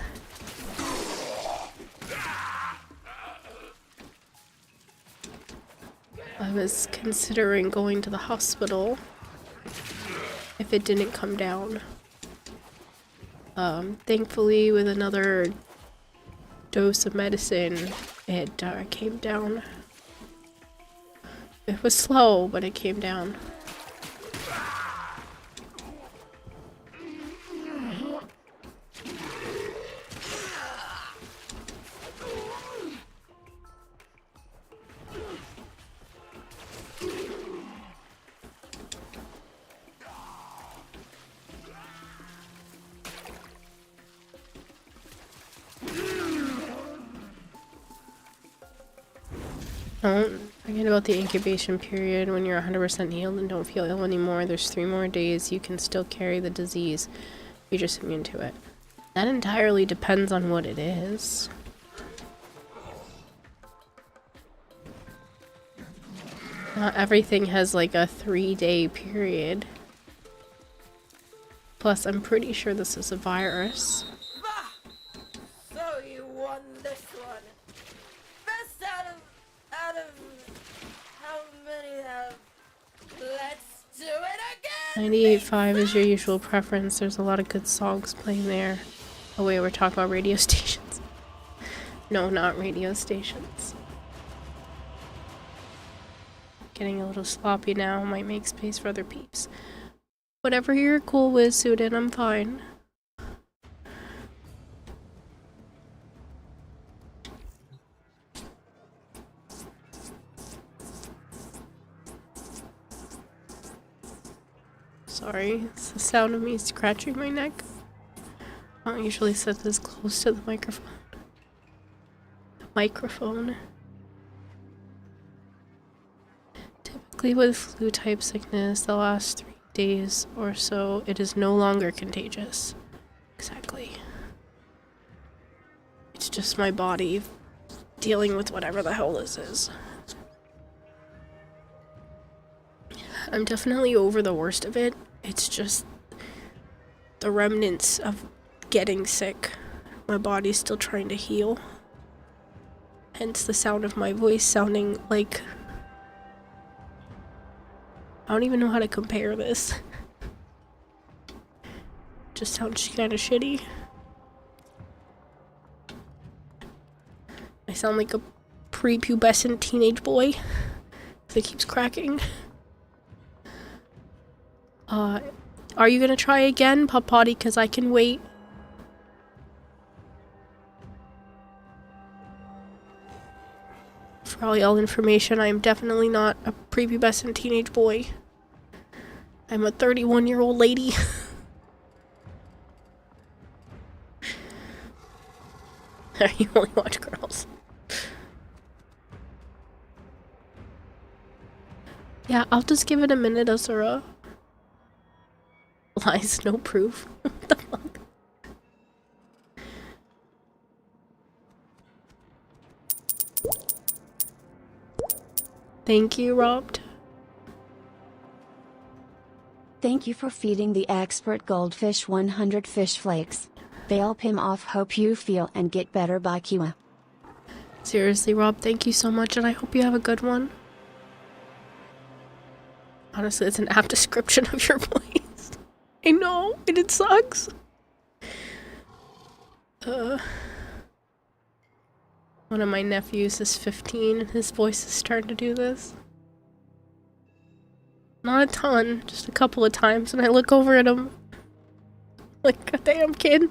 I was considering going to the hospital if it didn't come down. Thankfully, with another dose of medicine, it came down. It was slow, but it came down. Don't forget about the incubation period. When you're 100% healed and don't feel ill anymore, there's 3 more days you can still carry the disease. You're just immune to it. That entirely depends on what it is. Not everything has like a 3-day period. Plus, I'm pretty sure this is a virus. So you won this one. Best out of how many have? Let's do it again. 98.5 is your usual preference. There's a lot of good songs playing there. Oh wait, we're talking about radio stations. No, not radio stations. Getting a little sloppy now. Might make space for other peeps. Whatever you're cool with, Sudan, I'm fine. Sorry, it's the sound of me scratching my neck. I don't usually sit this close to the microphone. Typically with flu-type sickness, the last 3 days or so, it is no longer contagious. Exactly. It's just my body dealing with whatever the hell this is. I'm definitely over the worst of it. It's just the remnants of getting sick. My body's still trying to heal. Hence the sound of my voice sounding like... I don't even know how to compare this. Just sounds kind of shitty. I sound like a prepubescent teenage boy. It keeps cracking. Are you gonna try again, Pop Potty? Because I can wait. For all y'all information, I am definitely not a prepubescent teenage boy. I'm a 31-year-old lady. You only watch girls. Yeah, I'll just give it a minute, Asura. Lies, no proof. What the fuck? Thank you, Robbed. Thank you for feeding the expert goldfish 100 fish flakes. They'll pim off. Hope you feel and get better by Kiwa. Seriously, Rob, thank you so much, and I hope you have a good one. Honestly, it's an apt description of your voice. I know, and it sucks. One of my nephews is 15, and his voice is starting to do this. Not a ton, just a couple of times, and I look over at him like, God damn, kid,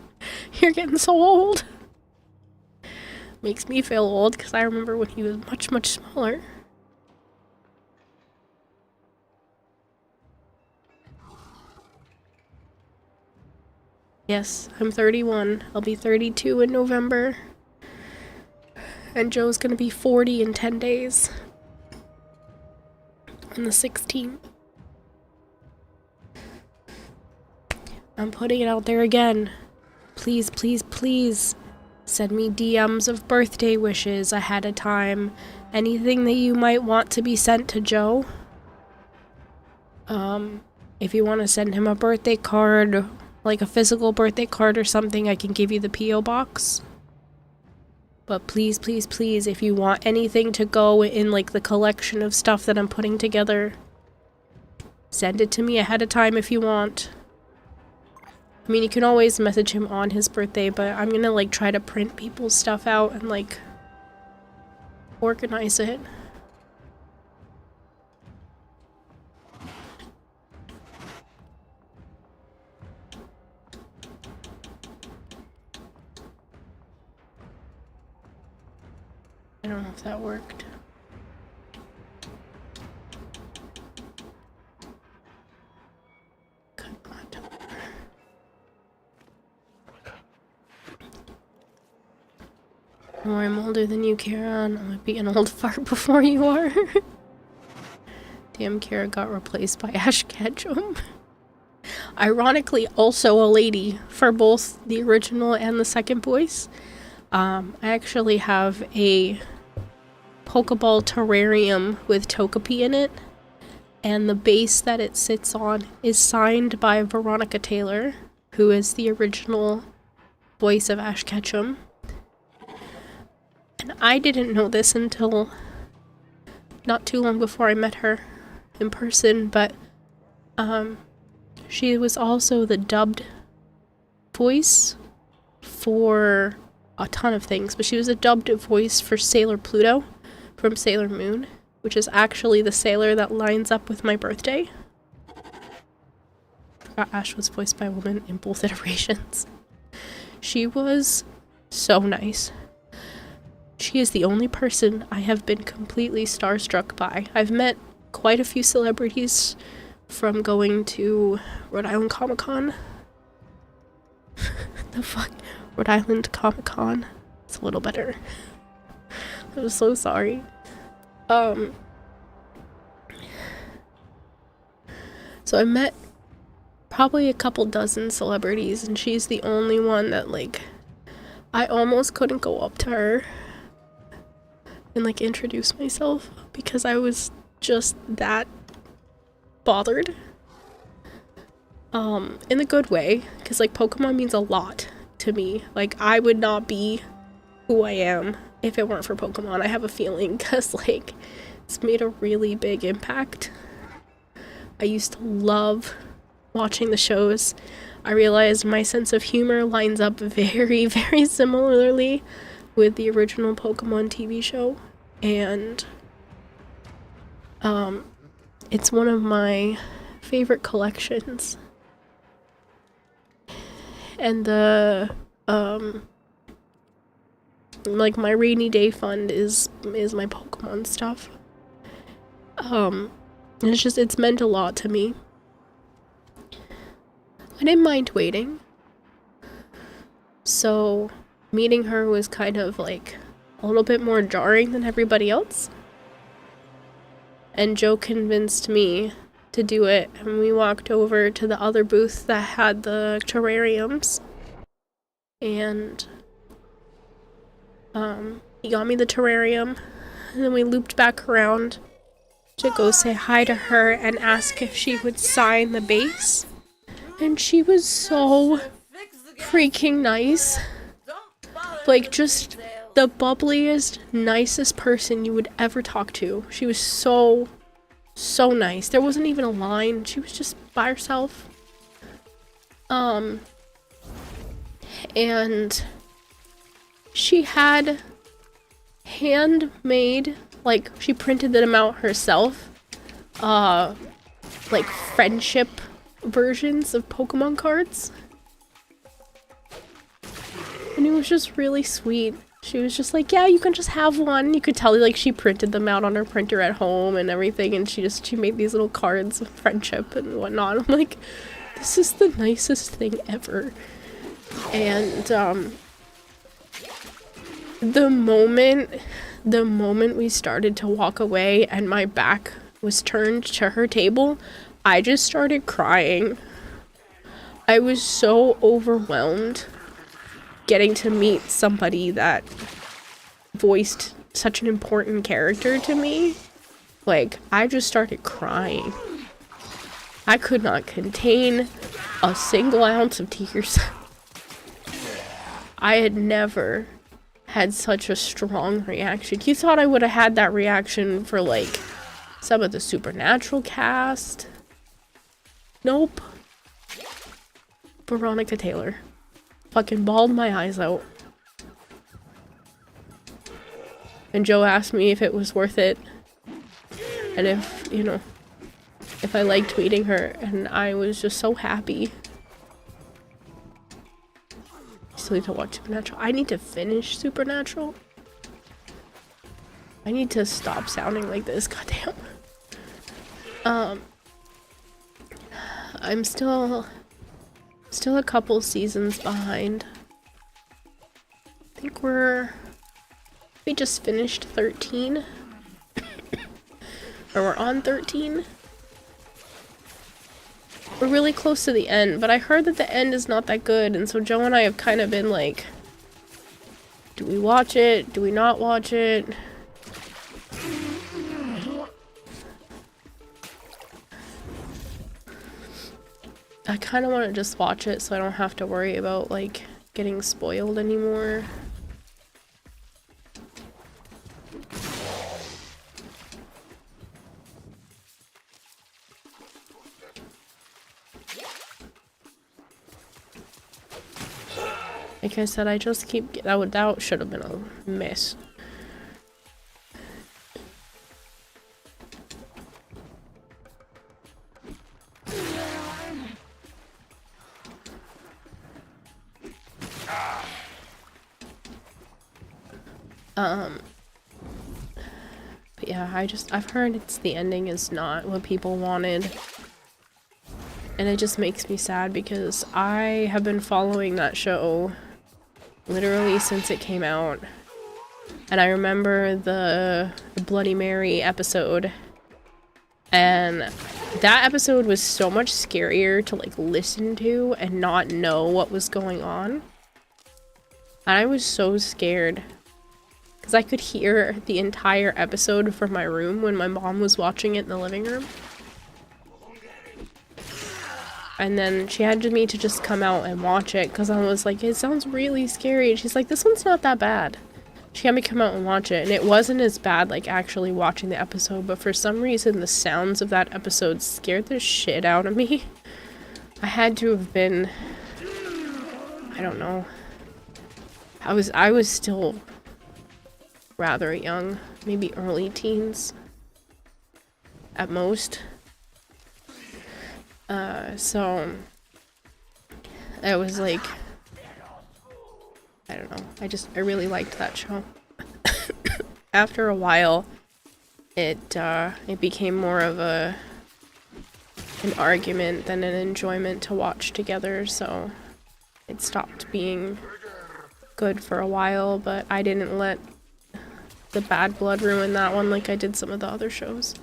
you're getting so old. Makes me feel old, because I remember when he was much, much smaller. Yes, I'm 31. I'll be 32 in November. And Joe's gonna be 40 in 10 days. On the 16th. I'm putting it out there again. Please, please, please send me DMs of birthday wishes ahead of time. Anything that you might want to be sent to Joe. If you want to send him a birthday card, like a physical birthday card or something, I can give you the P.O. box. But please, please, please, if you want anything to go in like the collection of stuff that I'm putting together, send it to me ahead of time if you want. I mean, you can always message him on his birthday, but I'm gonna like try to print people's stuff out and like organize it. I don't know if that worked. Oh, I'm older than you, Kara, and I might be an old fart before you are. Damn, Kara got replaced by Ash Ketchum. Ironically, also a lady for both the original and the second voice. I actually have a Pokeball terrarium with Togepi in it, and the base that it sits on is signed by Veronica Taylor, who is the original voice of Ash Ketchum. And I didn't know this until not too long before I met her in person, but she was also the dubbed voice for a ton of things, but she was a dubbed voice for Sailor Pluto from Sailor Moon, which is actually the sailor that lines up with my birthday. Ash was voiced by a woman in both iterations. She was so nice. She is the only person I have been completely starstruck by. I've met quite a few celebrities from going to Rhode Island Comic Con. The fuck? Rhode Island Comic Con. It's a little better. I'm so sorry. So I met probably a couple dozen celebrities, and she's the only one that, like, I almost couldn't go up to her and, like, introduce myself because I was just that bothered. In a good way, because, like, Pokemon means a lot to me. Like, I would not be who I am if it weren't for Pokemon. I have a feeling, because, like, it's made a really big impact. I used to love watching the shows. I realized my sense of humor lines up very, very similarly with the original Pokemon TV show, and it's one of my favorite collections. And the like, my rainy day fund is my Pokemon stuff. It's meant a lot to me. I didn't mind waiting. So meeting her was kind of like a little bit more jarring than everybody else. And Joe convinced me to do it, and we walked over to the other booth that had the terrariums. And he got me the terrarium, and then we looped back around to go say hi to her and ask if she would sign the base. And she was so freaking nice. Like, just the bubbliest, nicest person you would ever talk to. She was so nice. There wasn't even a line. She was just by herself. And she had handmade, like, she printed them out herself, like, friendship versions of Pokemon cards. And it was just really sweet. She was just like, yeah, you can just have one. You could tell, like, she printed them out on her printer at home and everything, and she made these little cards of friendship and whatnot. I'm like, this is the nicest thing ever. And the moment we started to walk away and my back was turned to her table, I just started crying. I was so overwhelmed getting to meet somebody that voiced such an important character to me. Like, I just started crying. I could not contain a single ounce of tears. I had never had such a strong reaction. You thought I would have had that reaction for, like, some of the Supernatural cast. Nope. Veronica Taylor. Fucking bawled my eyes out. And Joe asked me if it was worth it. And if, you know, if I liked meeting her. And I was just so happy. I still need to watch Supernatural. I need to finish Supernatural. I need to stop sounding like this, goddamn. I'm still a couple seasons behind. I think we just finished 13. Or we're on 13. We're really close to the end, but I heard that the end is not that good, and so Joe and I have kind of been like, do we watch it? Do we not watch it? I kind of want to just watch it so I don't have to worry about, like, getting spoiled anymore. Like I said, I just keep... That should have been a mess. But yeah, I've heard the ending is not what people wanted. And it just makes me sad because I have been following that show literally since it came out. And I remember the Bloody Mary episode. And that episode was so much scarier to like listen to and not know what was going on. And I was so scared. Because I could hear the entire episode from my room when my mom was watching it in the living room. And then she had me to just come out and watch it because I was like, it sounds really scary. And she's like, this one's not that bad. She had me come out and watch it. And it wasn't as bad like actually watching the episode. But for some reason, the sounds of that episode scared the shit out of me. I had to have been... I don't know. I was still rather young. Maybe early teens. At most. So it was like, I don't know, I really liked that show. After a while, it became more of an argument than an enjoyment to watch together, so it stopped being good for a while, but I didn't let the bad blood ruin that one like I did some of the other shows.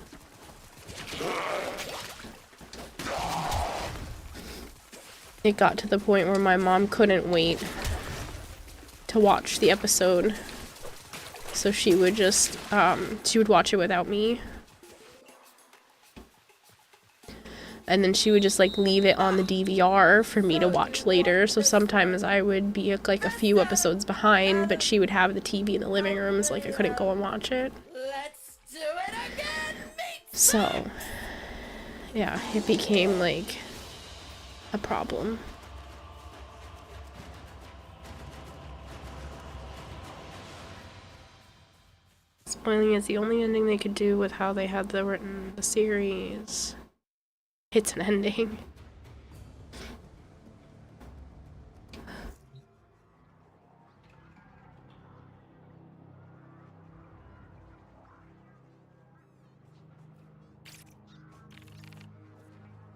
It got to the point where my mom couldn't wait to watch the episode. So she would just, she would watch it without me. And then she would just like leave it on the DVR for me to watch later. So sometimes I would be like a few episodes behind, but she would have the TV in the living room, so like I couldn't go and watch it. So, yeah, it became like a problem. Spoiling is the only ending they could do with how they had written the series. It's an ending.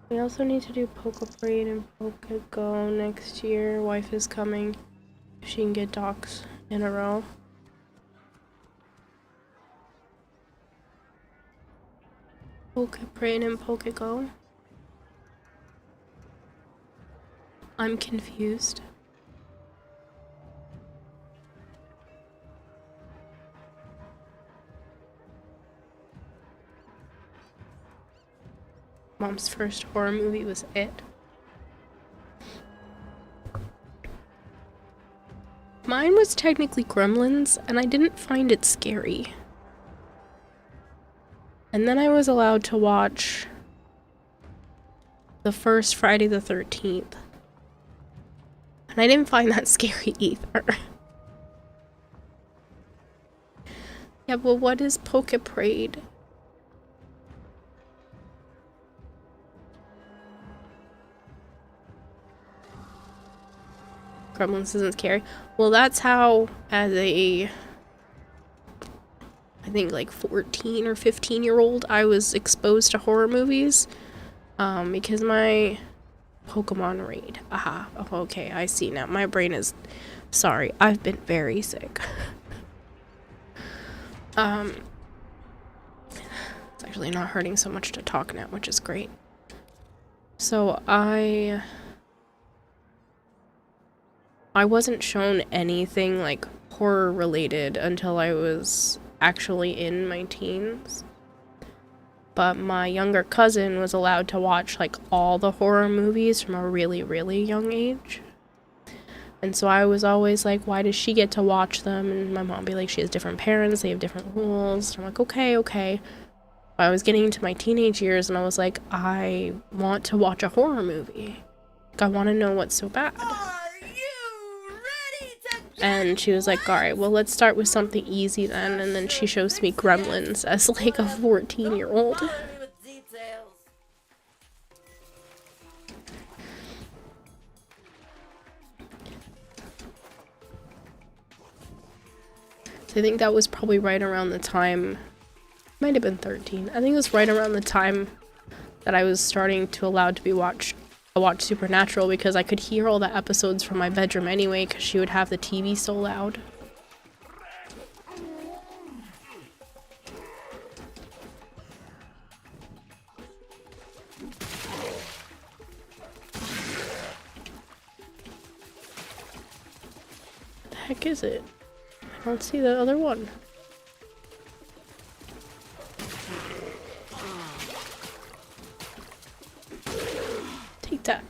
We also need to do Poke Parade and Poke Go next year. Wife is coming. If she can get docs in a row. Poke Parade and Poke Go. I'm confused. Mom's first horror movie was It. Mine was technically Gremlins, and I didn't find it scary. And then I was allowed to watch the first Friday the 13th. And I didn't find that scary either. Yeah, but what is Poke Parade? Gremlins isn't scary. Well, that's how, as a, I think like 14 or 15-year-old, I was exposed to horror movies. Because my Pokemon raid. Aha. Oh, okay, I see now. My brain is... Sorry, I've been very sick. It's actually not hurting so much to talk now, which is great. So, I wasn't shown anything, like, horror-related until I was actually in my teens. But my younger cousin was allowed to watch, like, all the horror movies from a really, really young age. And so I was always like, why does she get to watch them? And my mom would be like, she has different parents, they have different rules. And I'm like, okay. I was getting into my teenage years, and I was like, I want to watch a horror movie. Like, I want to know what's so bad. And she was like, alright, well, let's start with something easy then. And then she shows me Gremlins as like a 14-year-old. So I think that was probably right around the time, might have been 13. I think it was right around the time that I was starting to allow to be I watched Supernatural because I could hear all the episodes from my bedroom anyway because she would have the TV so loud. What the heck is it? I don't see the other one. Take that.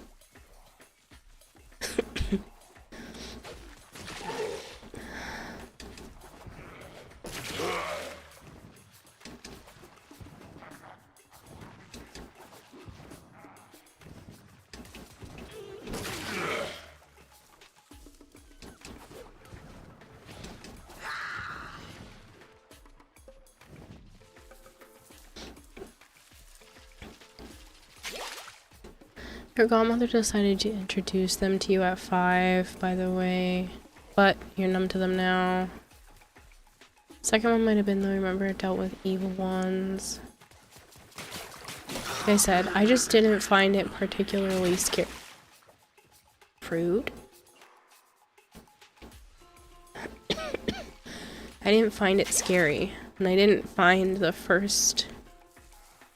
Your godmother decided to introduce them to you at 5, by the way. But you're numb to them now. Second one might have been, though, remember, it dealt with evil ones. Like I said, I just didn't find it particularly scary. Fruit? I didn't find it scary. And I didn't find the first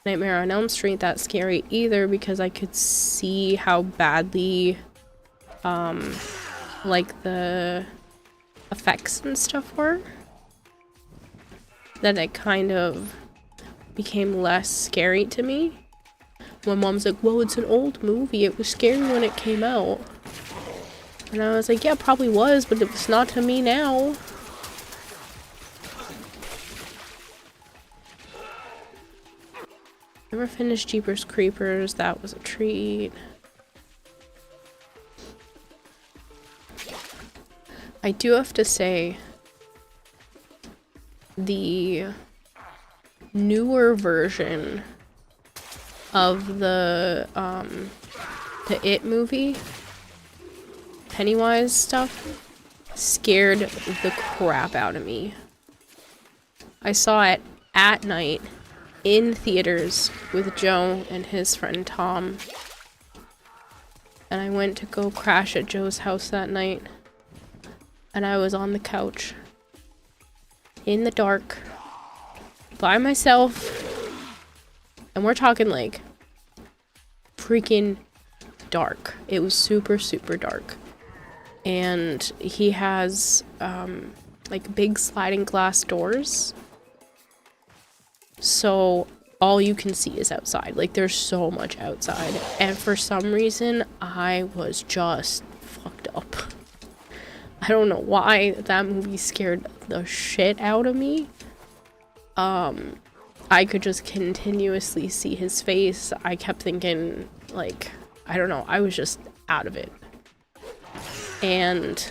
Nightmare on Elm Street that scary either because I could see how badly like the effects and stuff were, that it kind of became less scary to me. My mom's like, well, it's an old movie, it was scary when it came out. And I was like, yeah, it probably was, but it was not to me now. Never finished Jeepers Creepers, that was a treat. I do have to say, the newer version of the It movie, Pennywise stuff, scared the crap out of me. I saw it at night in theaters with Joe and his friend Tom. And I went to go crash at Joe's house that night. And I was on the couch in the dark by myself. And we're talking like freaking dark. It was super, super dark. And he has like big sliding glass doors. So all you can see is outside. Like there's so much outside. And for some reason, I was just fucked up. I don't know why that movie scared the shit out of me. I could just continuously see his face. I kept thinking, like, I don't know, I was just out of it. And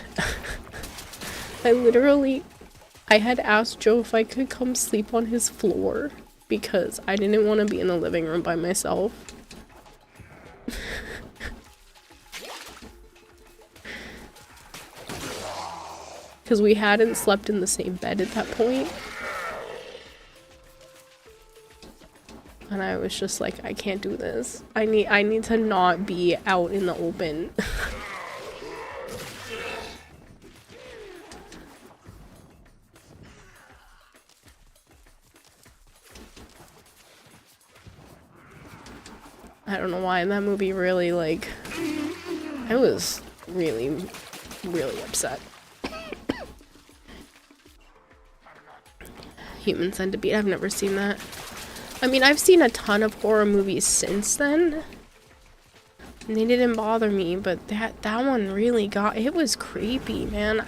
I had asked Joe if I could come sleep on his floor because I didn't want to be in the living room by myself. Because we hadn't slept in the same bed at that point. And I was just like, I can't do this. I need to not be out in the open. I don't know why that movie really, like, I was really, really upset. Human Centipede, I've never seen that. I mean, I've seen a ton of horror movies since then. And they didn't bother me, but that one really it was creepy, man.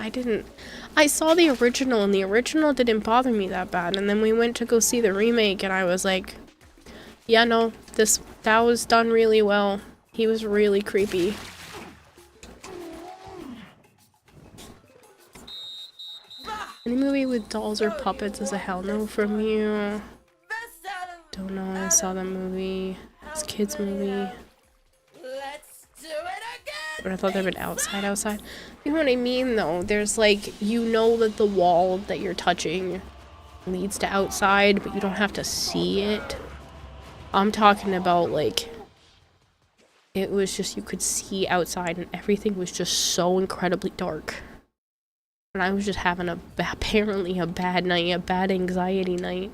I saw the original, and the original didn't bother me that bad. And then we went to go see the remake, and I was like, yeah, no, that was done really well. He was really creepy. Any movie with dolls or puppets is a hell no from you. Don't know, I saw that movie. It's a kid's movie. But I thought they were outside. You know what I mean, though? There's like, you know that the wall that you're touching leads to outside, but you don't have to see it. I'm talking about, like, it was just, you could see outside and everything was just so incredibly dark. And I was just having apparently a bad night, a bad anxiety night.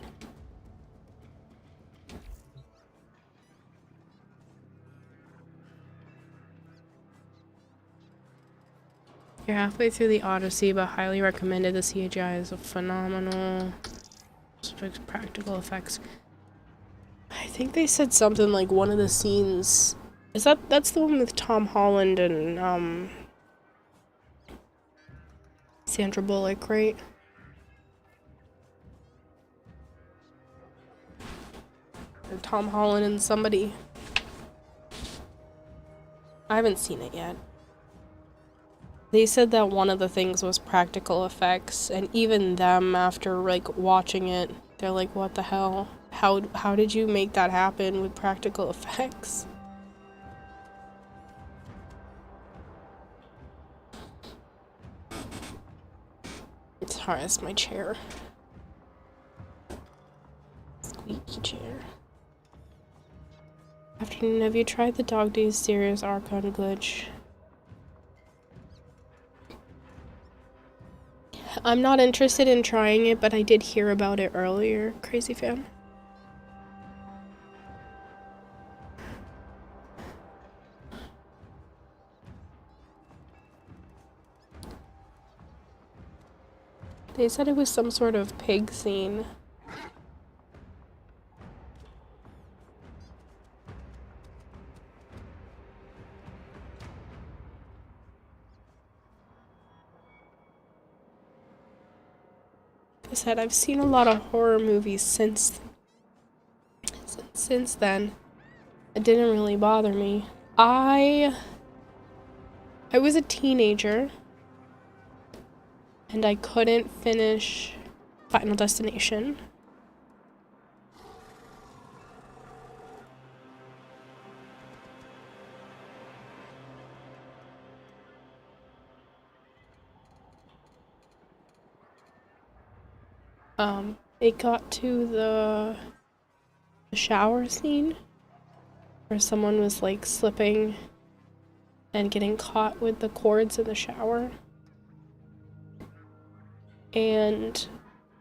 You're halfway through the Odyssey, but highly recommended. The CGI is a phenomenal. Practical effects. I think they said something like one of the scenes. That's the one with Tom Holland and Sandra Bullock, right? Or Tom Holland and somebody. I haven't seen it yet. They said that one of the things was practical effects, and even them, after like watching it, they're like, what the hell? How did you make that happen with practical effects? It's hard as my chair. Squeaky chair. Afternoon, have you tried the Dog Days series Archon glitch? I'm not interested in trying it, but I did hear about it earlier. Crazy fan. They said it was some sort of pig scene. Like I said, I've seen a lot of horror movies since then. It didn't really bother me. I was a teenager and I couldn't finish Final Destination. It got to the shower scene where someone was like slipping and getting caught with the cords in the shower. And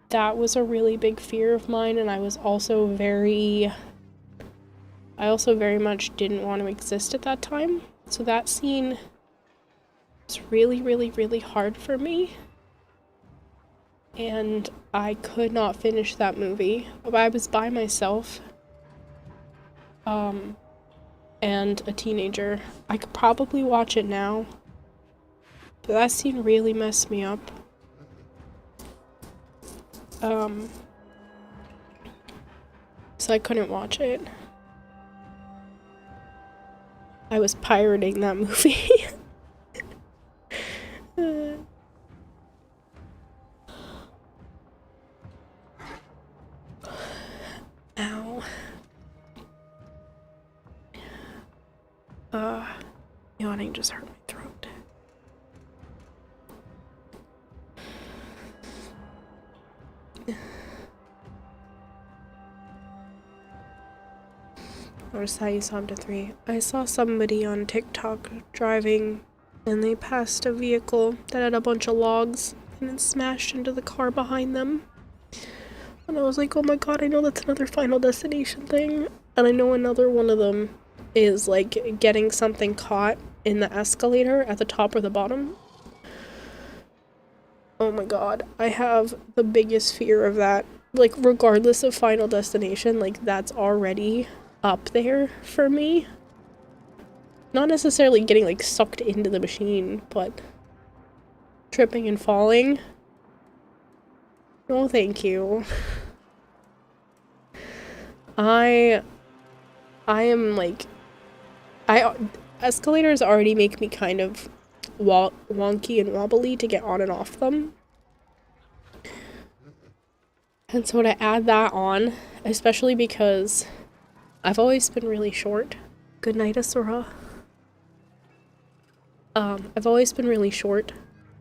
that was a really big fear of mine, and I also very much didn't want to exist at that time. So that scene was really, really, really hard for me. And I could not finish that movie. I was by myself. And a teenager. I could probably watch it now. But that scene really messed me up. So I couldn't watch it. I was pirating that movie. Ow. Yawning just hurt my throat. Notice how you saw him to 3. I saw somebody on TikTok driving and they passed a vehicle that had a bunch of logs and it smashed into the car behind them. And I was like, oh my god, I know that's another Final Destination thing. And I know another one of them is like getting something caught in the escalator at the top or the bottom. Oh my god, I have the biggest fear of that. Like, regardless of Final Destination, like, that's already up there for me. Not necessarily getting, like, sucked into the machine, but tripping and falling. No, thank you. I am, like, escalators already make me kind of wonky and wobbly to get on and off them. And so to add that on, especially because I've always been really short. Good night, Asura. I've always been really short.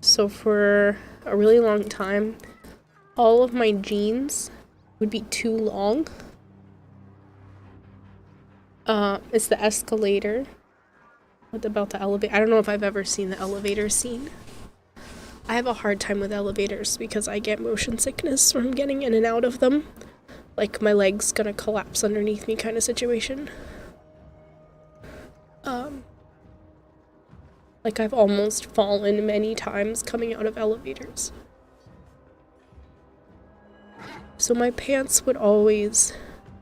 So for a really long time, all of my jeans would be too long. It's the escalator about the elevator? I don't know if I've ever seen the elevator scene. I have a hard time with elevators because I get motion sickness from getting in and out of them. Like my leg's gonna collapse underneath me kind of situation. Like I've almost fallen many times coming out of elevators. So my pants would always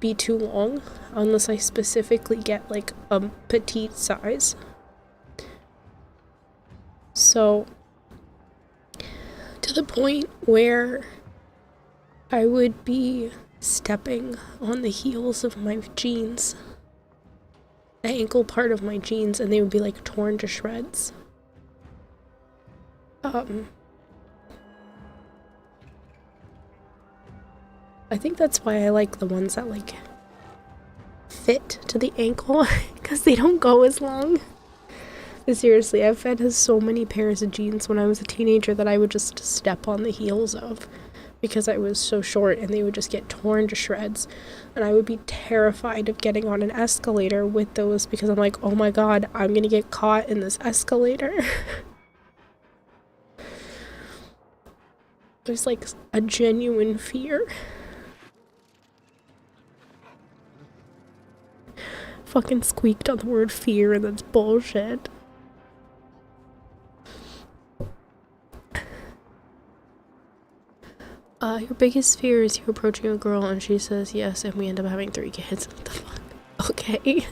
be too long unless I specifically get like a petite size. So to the point where I would be stepping on the heels of my jeans, the ankle part of my jeans, and they would be like torn to shreds. I think that's why I like the ones that like fit to the ankle because they don't go as long. But seriously, I've had so many pairs of jeans when I was a teenager that I would just step on the heels of because I was so short and they would just get torn to shreds. And I would be terrified of getting on an escalator with those because I'm like, oh my god, I'm gonna get caught in this escalator. There's like a genuine fear. Fucking squeaked on the word fear and that's bullshit. Your biggest fear is you approaching a girl and she says yes and we end up having 3 kids. What the fuck? Okay.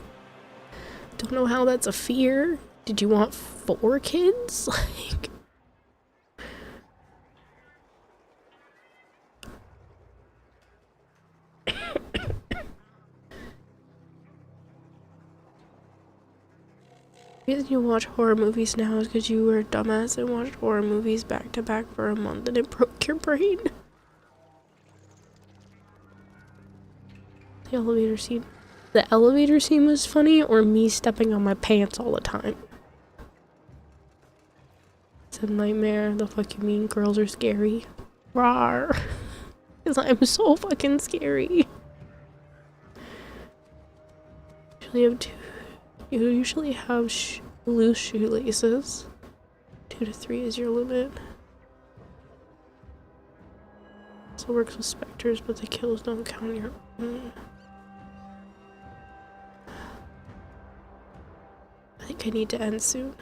Don't know how that's a fear. Did you want 4 kids? Like... The reason you watch horror movies now is because you were a dumbass and watched horror movies back to back for a month and it broke your brain. The elevator scene. The elevator scene was funny, or me stepping on my pants all the time? It's a nightmare. The fuck you mean girls are scary? Rawr. Because I'm so fucking scary. You usually have loose shoelaces. 2 to 3 is your limit. Also works with specters, but the kills don't count your... I think I need to end soon.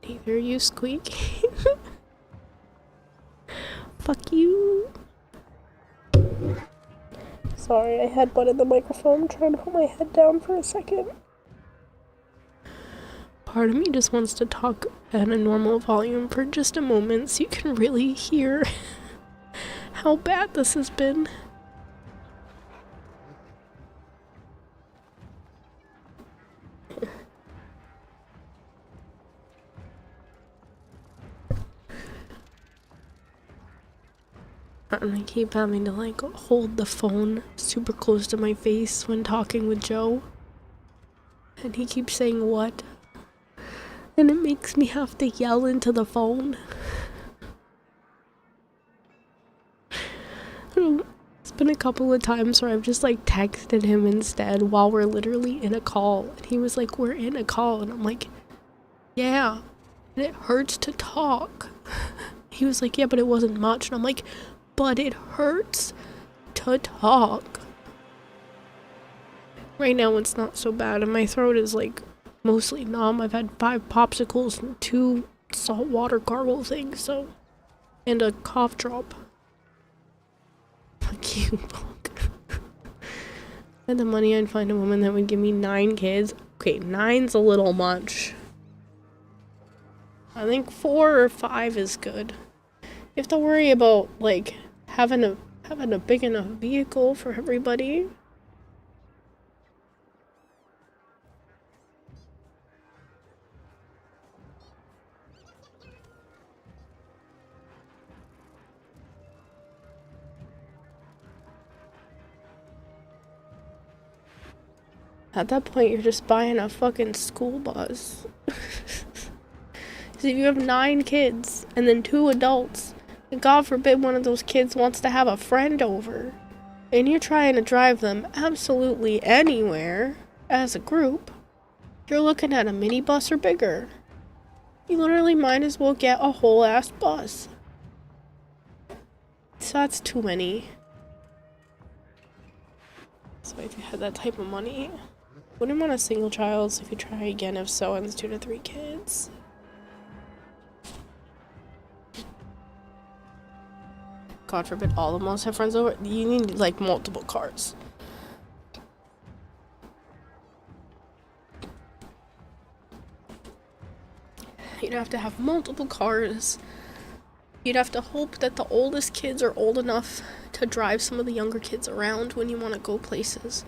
Neither you squeak. Fuck you. Sorry, I had butted the microphone. I'm trying to put my head down for a second. Part of me just wants to talk at a normal volume for just a moment so you can really hear how bad this has been. And I keep having to like hold the phone super close to my face when talking with Joe. And he keeps saying what? And it makes me have to yell into the phone. It's been a couple of times where I've just like texted him instead while we're literally in a call. And he was like, we're in a call. And I'm like, yeah. And it hurts to talk. He was like, yeah, but it wasn't much. And I'm like, but it hurts to talk. Right now it's not so bad and my throat is like mostly numb. I've had 5 popsicles and 2 saltwater gargle things, so, and a cough drop. Fuck you, punk. If I had the money, I'd find a woman that would give me 9 kids. Okay, 9's a little much. I think 4 or 5 is good. You have to worry about like having a big enough vehicle for everybody. At that point, you're just buying a fucking school bus. So if you have 9 kids and then 2 adults, and God forbid one of those kids wants to have a friend over, and you're trying to drive them absolutely anywhere as a group, You're looking at a mini bus or bigger. You literally might as well get a whole ass bus. So that's too many. So if you had that type of money, wouldn't want a single child, so if you try again, if so, and it's 2 to 3 kids. God forbid all of us have friends over. You need like multiple cars. You'd have to have multiple cars. You'd have to hope that the oldest kids are old enough to drive some of the younger kids around when you want to go places.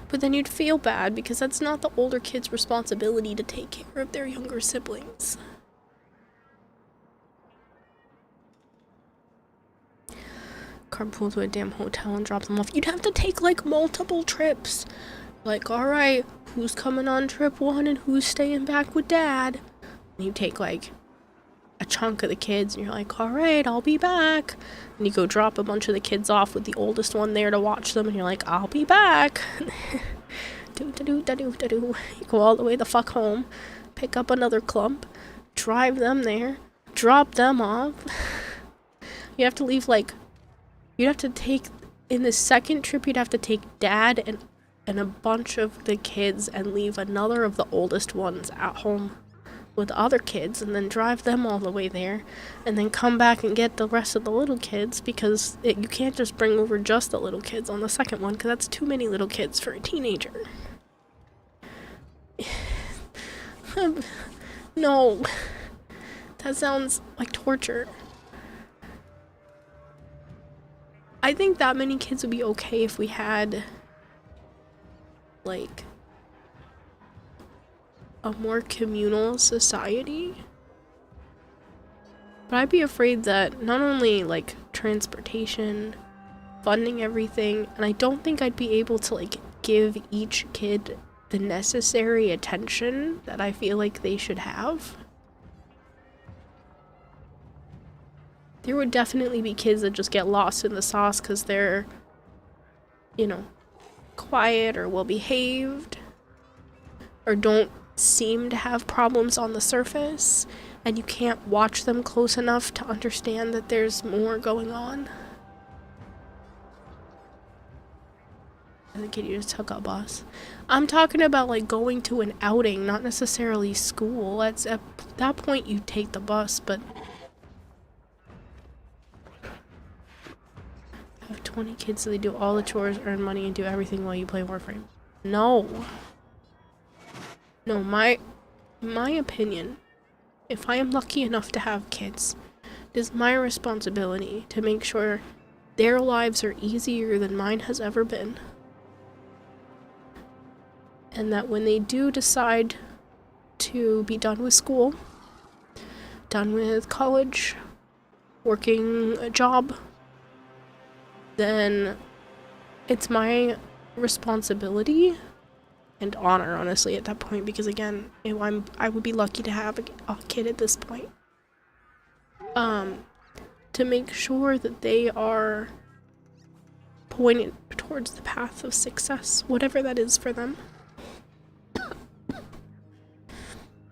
But then you'd feel bad because that's not the older kids' responsibility to take care of their younger siblings. Carpool to a damn hotel and drop them off. You'd have to take like multiple trips. Like, alright, who's coming on trip 1 and who's staying back with dad? And you take like a chunk of the kids and you're like, alright, I'll be back. And you go drop a bunch of the kids off with the oldest one there to watch them and you're like, I'll be back. You go all the way the fuck home, pick up another clump, drive them there, drop them off. You have to leave like, you'd have to take, in the second trip you'd have to take dad and a bunch of the kids and leave another of the oldest ones at home with other kids and then drive them all the way there and then come back and get the rest of the little kids because you can't just bring over just the little kids on the second one because that's too many little kids for a teenager. No, that sounds like torture. I think that many kids would be okay if we had like a more communal society. But I'd be afraid that not only like transportation, funding everything, and I don't think I'd be able to like give each kid the necessary attention that I feel like they should have. There would definitely be kids that just get lost in the sauce because they're, you know, quiet or well behaved or don't seem to have problems on the surface, and you can't watch them close enough to understand that there's more going on. As a kid, you just took a bus. I'm talking about like going to an outing, not necessarily school. At that point you take the bus, but have 20 kids so they do all the chores, earn money, and do everything while you play Warframe. No. No, my opinion, if I am lucky enough to have kids, it is my responsibility to make sure their lives are easier than mine has ever been. And that when they do decide to be done with school, done with college, working a job, then it's my responsibility and honor, honestly, at that point, because again, I would be lucky to have a kid at this point. To make sure that they are pointed towards the path of success, whatever that is for them.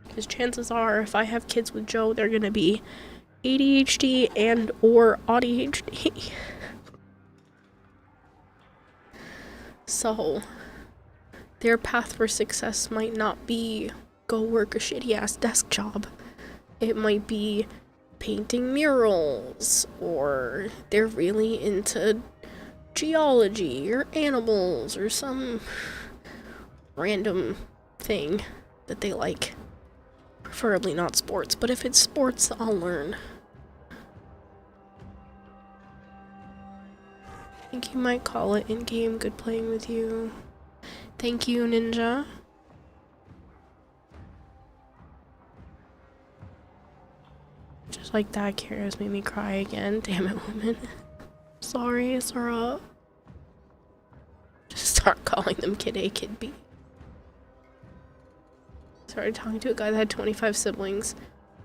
Because chances are, if I have kids with Joe, they're gonna be ADHD and or ADHD. So their path for success might not be go work a shitty ass desk job. It might be painting murals, or they're really into geology or animals or some random thing that they like. Preferably not sports, but if it's sports, I'll learn. I think you might call it in-game. Good playing with you. Thank you, Ninja. Just like that, Kira's made me cry again. Damn it, woman. Sorry, Sarah. Just start calling them Kid A, Kid B. Started talking to a guy that had 25 siblings.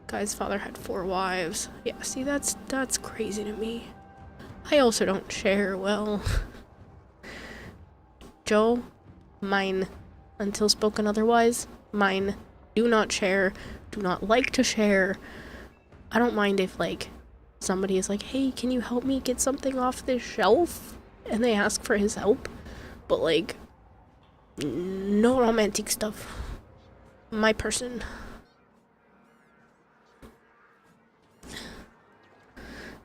Guy's father had 4 wives. Yeah, see, that's crazy to me. I also don't share well. Joe, mine, until spoken otherwise. mine. Do not share. Do not like to share. I don't mind if, like, somebody is like, hey, can you help me get something off this shelf? And they ask for his help. But, like, no romantic stuff. My person.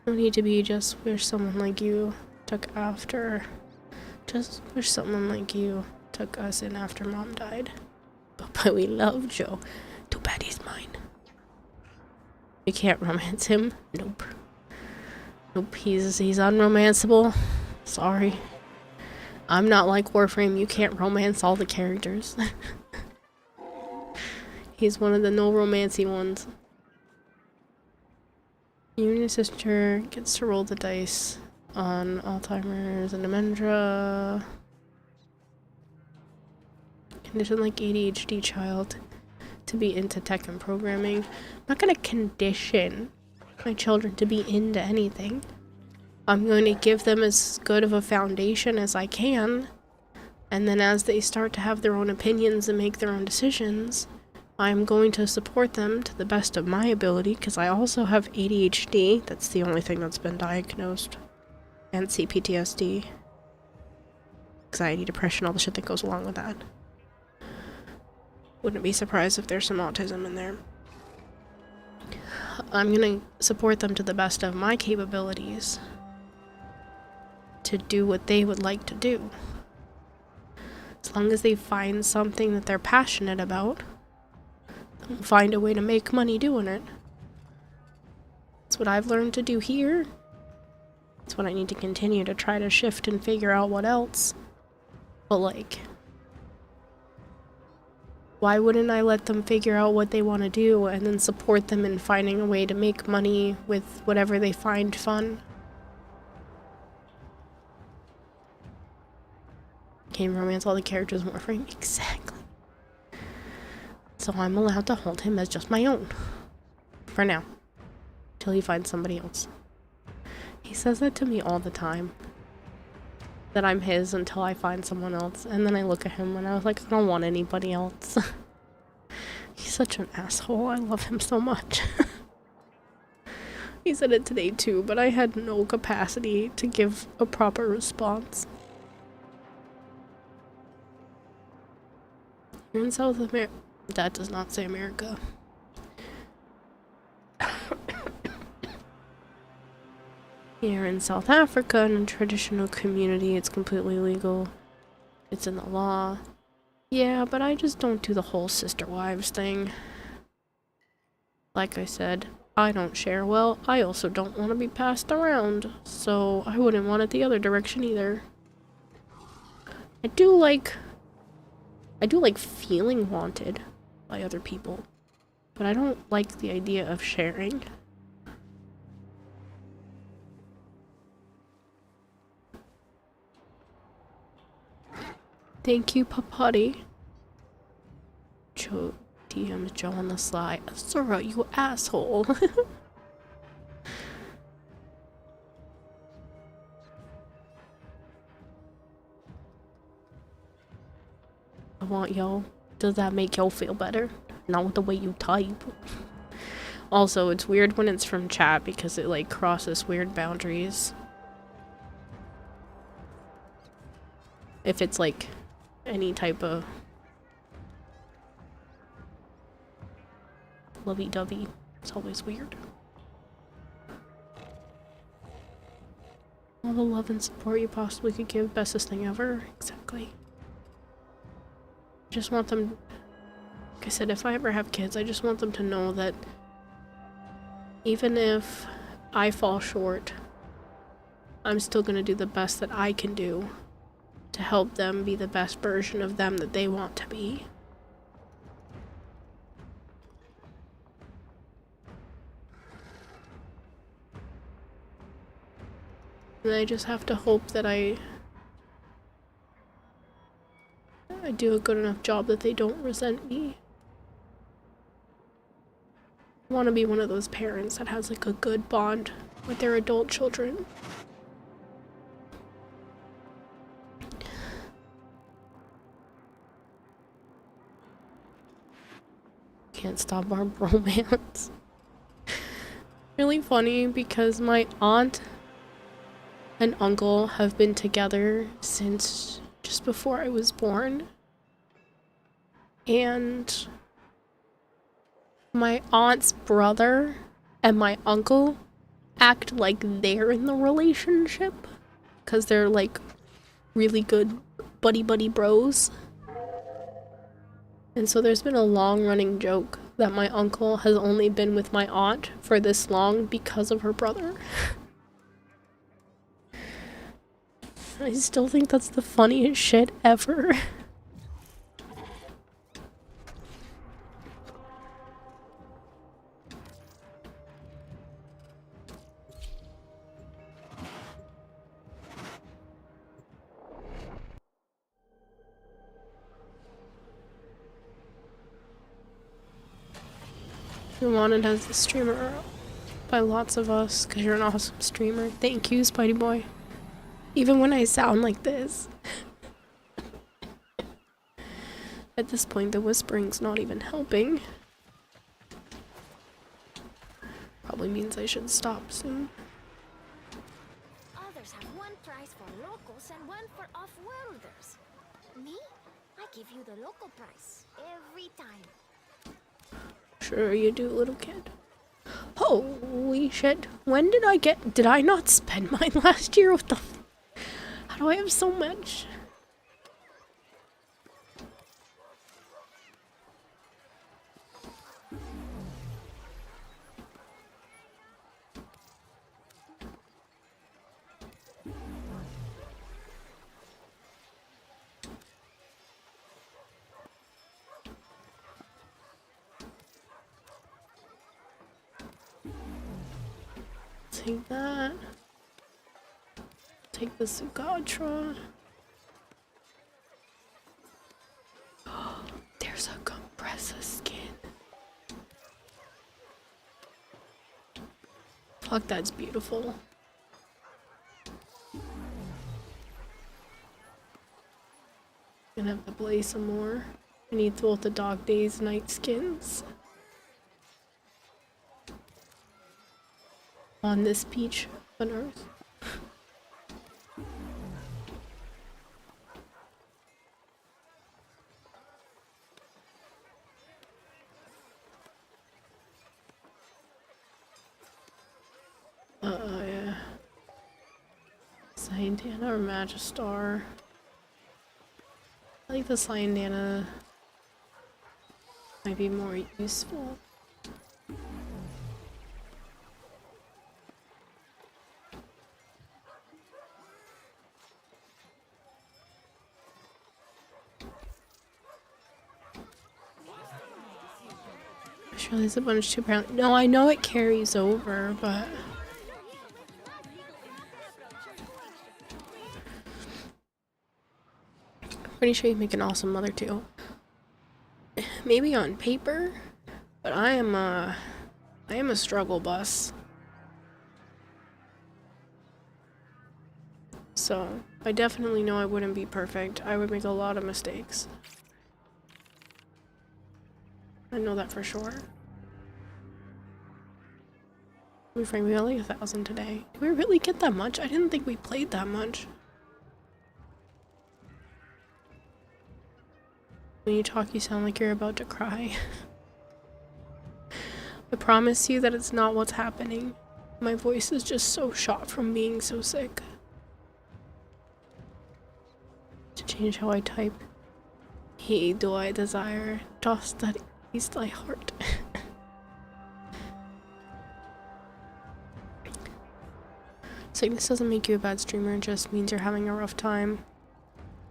No need to be just wish someone like you took after. Just wish someone like you took us in after Mom died. But we love Joe. Too bad he's mine. You can't romance him. Nope. Nope, he's unromanceable. Sorry. I'm not like Warframe. You can't romance all the characters. He's one of the no romancy ones. You and your sister gets to roll the dice on Alzheimer's and dementia. Condition like ADHD child to be into tech and programming. I'm not gonna condition my children to be into anything. I'm going to give them as good of a foundation as I can, and then as they start to have their own opinions and make their own decisions, I'm going to support them to the best of my ability, because I also have ADHD. That's the only thing that's been diagnosed. And CPTSD. Anxiety, depression, all the shit that goes along with that. Wouldn't be surprised if there's some autism in there. I'm gonna support them to the best of my capabilities to do what they would like to do. As long as they find something that they're passionate about, they'll find a way to make money doing it. That's what I've learned to do here. That's what I need to continue to try to shift and figure out what else. But like, why wouldn't I let them figure out what they want to do and then support them in finding a way to make money with whatever they find fun? Can't romance all the characters in Warframe. Exactly. So I'm allowed to hold him as just my own. For now. Till he finds somebody else. He says that to me all the time. That I'm his until I find someone else. And then I look at him and I was like, I don't want anybody else. He's such an asshole. I love him so much. He said it today too, but I had no capacity to give a proper response. You're in South America. That does not say America. Here in South Africa, in a traditional community, it's completely legal. It's in the law. Yeah, but I just don't do the whole sister wives thing. Like I said, I don't share well. I also don't want to be passed around, so I wouldn't want it the other direction either. I do like feeling wanted by other people, but I don't like the idea of sharing. Thank you, Papati. Joe DMs Joe on the sly. Sora, you asshole. I want yo. Does that make yo feel better? Not with the way you type. Also, it's weird when it's from chat because it like crosses weird boundaries. If it's like any type of lovey-dovey, it's always weird. All the love and support you possibly could give, bestest thing ever. Exactly. I just want them, like I said, if I ever have kids, I just want them to know that even if I fall short, I'm still gonna do the best that I can do to help them be the best version of them that they want to be. And I just have to hope that I do a good enough job that they don't resent me. I want to be one of those parents that has like a good bond with their adult children. can't stop our bromance. Really funny because my aunt and uncle have been together since just before I was born. And my aunt's brother and my uncle act like they're in the relationship because they're like really good buddy bros. And so there's been a long running joke that my uncle has only been with my aunt for this long because of her brother. I still think that's the funniest shit ever. You're wanted as a streamer by lots of us because you're an awesome streamer. Thank you, Spidey Boy. Even when I sound like this. At this point, the whispering's not even helping. Probably means I should stop soon. Others have one price for locals and one for off-worlders. Me? I give you the local price every time. Sure you do, little kid. Holy shit. When did I not spend mine last year? What the how do I have so much? Take that. Take the Sugatra. There's a compressor skin. Fuck, that's beautiful. Gonna have to play some more. I need both the Dog Days night skins. On this beach on Earth. Yeah. Cyandana or Magistar? I think the Cyandana might be more useful. Sure, there's a bunch too apparently. No, I know it carries over, but pretty sure you make an awesome mother too. Maybe on paper, but I am a struggle bus. So I definitely know I wouldn't be perfect. I would make a lot of mistakes. I know that for sure. Warframe, we only 1,000 today. Did we really get that much? I didn't think we played that much. When you talk, you sound like you're about to cry. I promise you that it's not what's happening. My voice is just so shot from being so sick. To change how I type. He do I desire just that ease thy heart. Sickness doesn't make you a bad streamer, it just means you're having a rough time.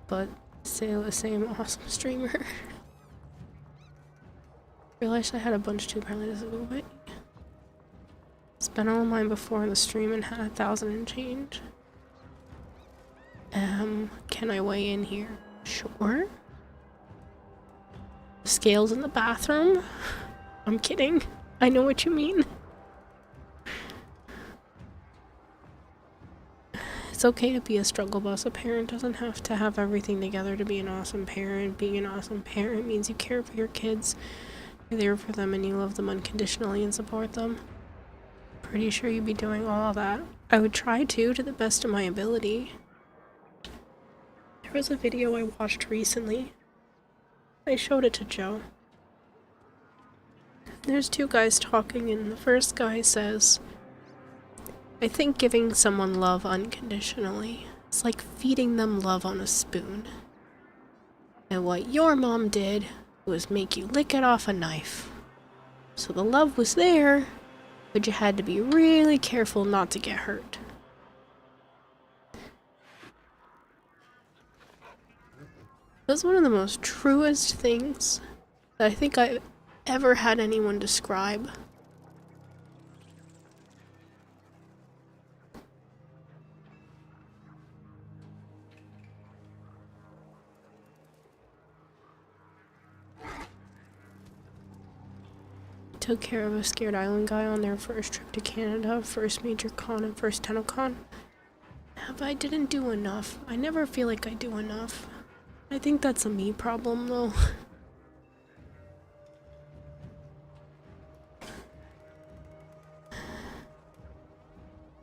But still the same awesome streamer. Realized I had a bunch too, apparently this is a bit. Spent all of mine before the stream and had 1,000 and change. Can I weigh in here? Sure. The scales in the bathroom? I'm kidding. I know what you mean. It's okay to be a struggle bus. A parent doesn't have to have everything together to be an awesome parent. Being an awesome parent means you care for your kids. You're there for them and you love them unconditionally and support them. Pretty sure you'd be doing all of that. I would try to the best of my ability. There was a video I watched recently. I showed it to Joe. There's two guys talking and the first guy says, I think giving someone love unconditionally is like feeding them love on a spoon. And what your mom did was make you lick it off a knife. So the love was there, but you had to be really careful not to get hurt. That's one of the most truest things that I think I've ever had anyone describe. Took care of a scared island guy on their first trip to Canada, first major con and first TennoCon. But I didn't do enough. I never feel like I do enough. I think that's a me problem though.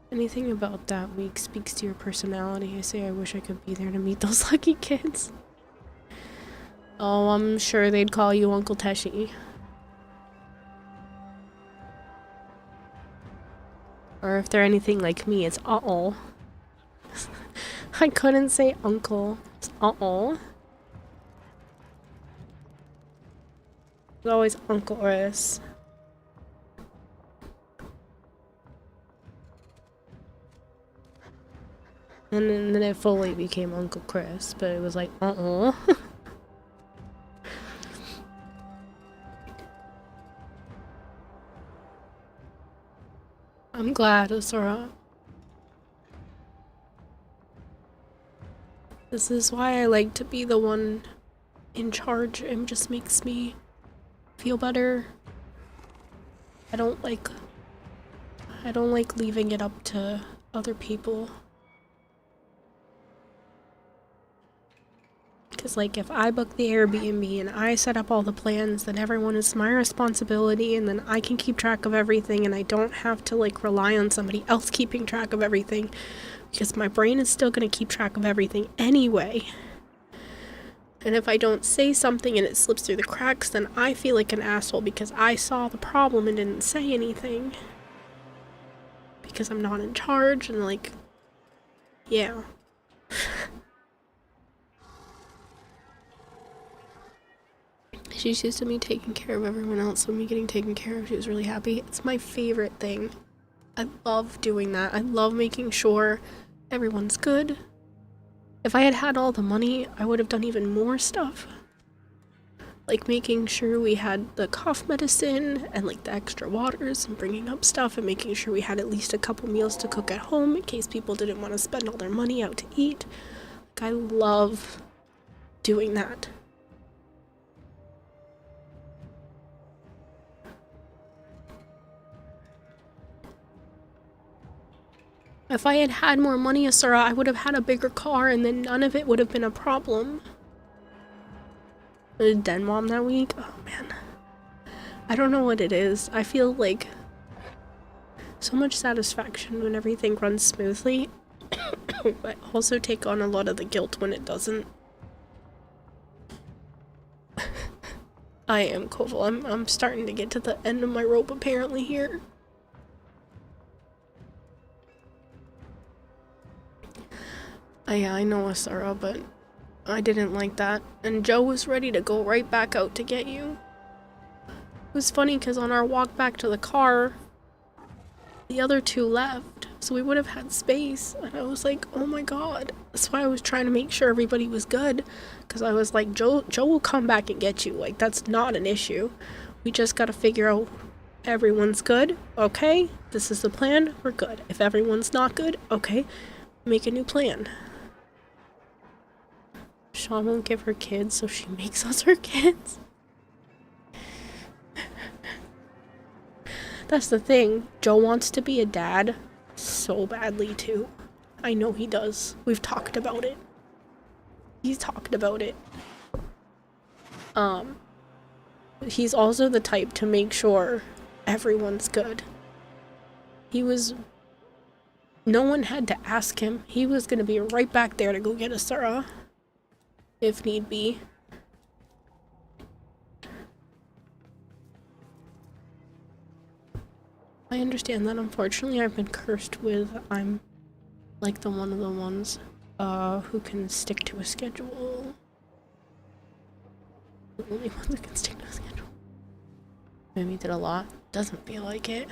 Anything about that week speaks to your personality. I say I wish I could be there to meet those lucky kids. Oh, I'm sure they'd call you Uncle Teshi. Or if they're anything like me, it's uh-oh. I couldn't say uncle. It's uh-oh. It's always Uncle Chris. And then it fully became Uncle Chris, but it was like, uh-oh. I'm glad, Asura. This is why I like to be the one in charge. It just makes me feel better. I don't like leaving it up to other people. Because like if I book the Airbnb and I set up all the plans, then everyone is my responsibility and then I can keep track of everything and I don't have to like rely on somebody else keeping track of everything because my brain is still going to keep track of everything anyway. And if I don't say something and it slips through the cracks, then I feel like an asshole because I saw the problem and didn't say anything. Because I'm not in charge and like, yeah. She's used to me taking care of everyone else, so me getting taken care of, she was really happy. It's my favorite thing. I love doing that. I love making sure everyone's good. If I had had all the money, I would have done even more stuff. Like making sure we had the cough medicine and like the extra waters and bringing up stuff and making sure we had at least a couple meals to cook at home in case people didn't want to spend all their money out to eat. Like I love doing that. If I had had more money, Asura, I would have had a bigger car and then none of it would have been a problem. The den mom that week? Oh man. I don't know what it is. I feel like so much satisfaction when everything runs smoothly. But also take on a lot of the guilt when it doesn't. I am Koval. I'm starting to get to the end of my rope apparently here. Yeah, I know, Asura, but I didn't like that. And Joe was ready to go right back out to get you. It was funny because on our walk back to the car, the other two left, so we would have had space. And I was like, oh my god. That's why I was trying to make sure everybody was good. Because I was like, Joe will come back and get you. Like, that's not an issue. We just gotta figure out everyone's good. Okay, this is the plan. We're good. If everyone's not good, okay, make a new plan. Sean won't give her kids, so she makes us her kids. That's the thing. Joe wants to be a dad so badly, too. I know he does. We've talked about it. He's talked about it. he's also the type to make sure everyone's good. No one had to ask him. He was gonna be right back there to go get Asura, if need be. I understand that unfortunately I've been cursed with I'm like the one of the ones who can stick to a schedule. The only one that can stick to a schedule. Maybe did a lot. Doesn't feel like it.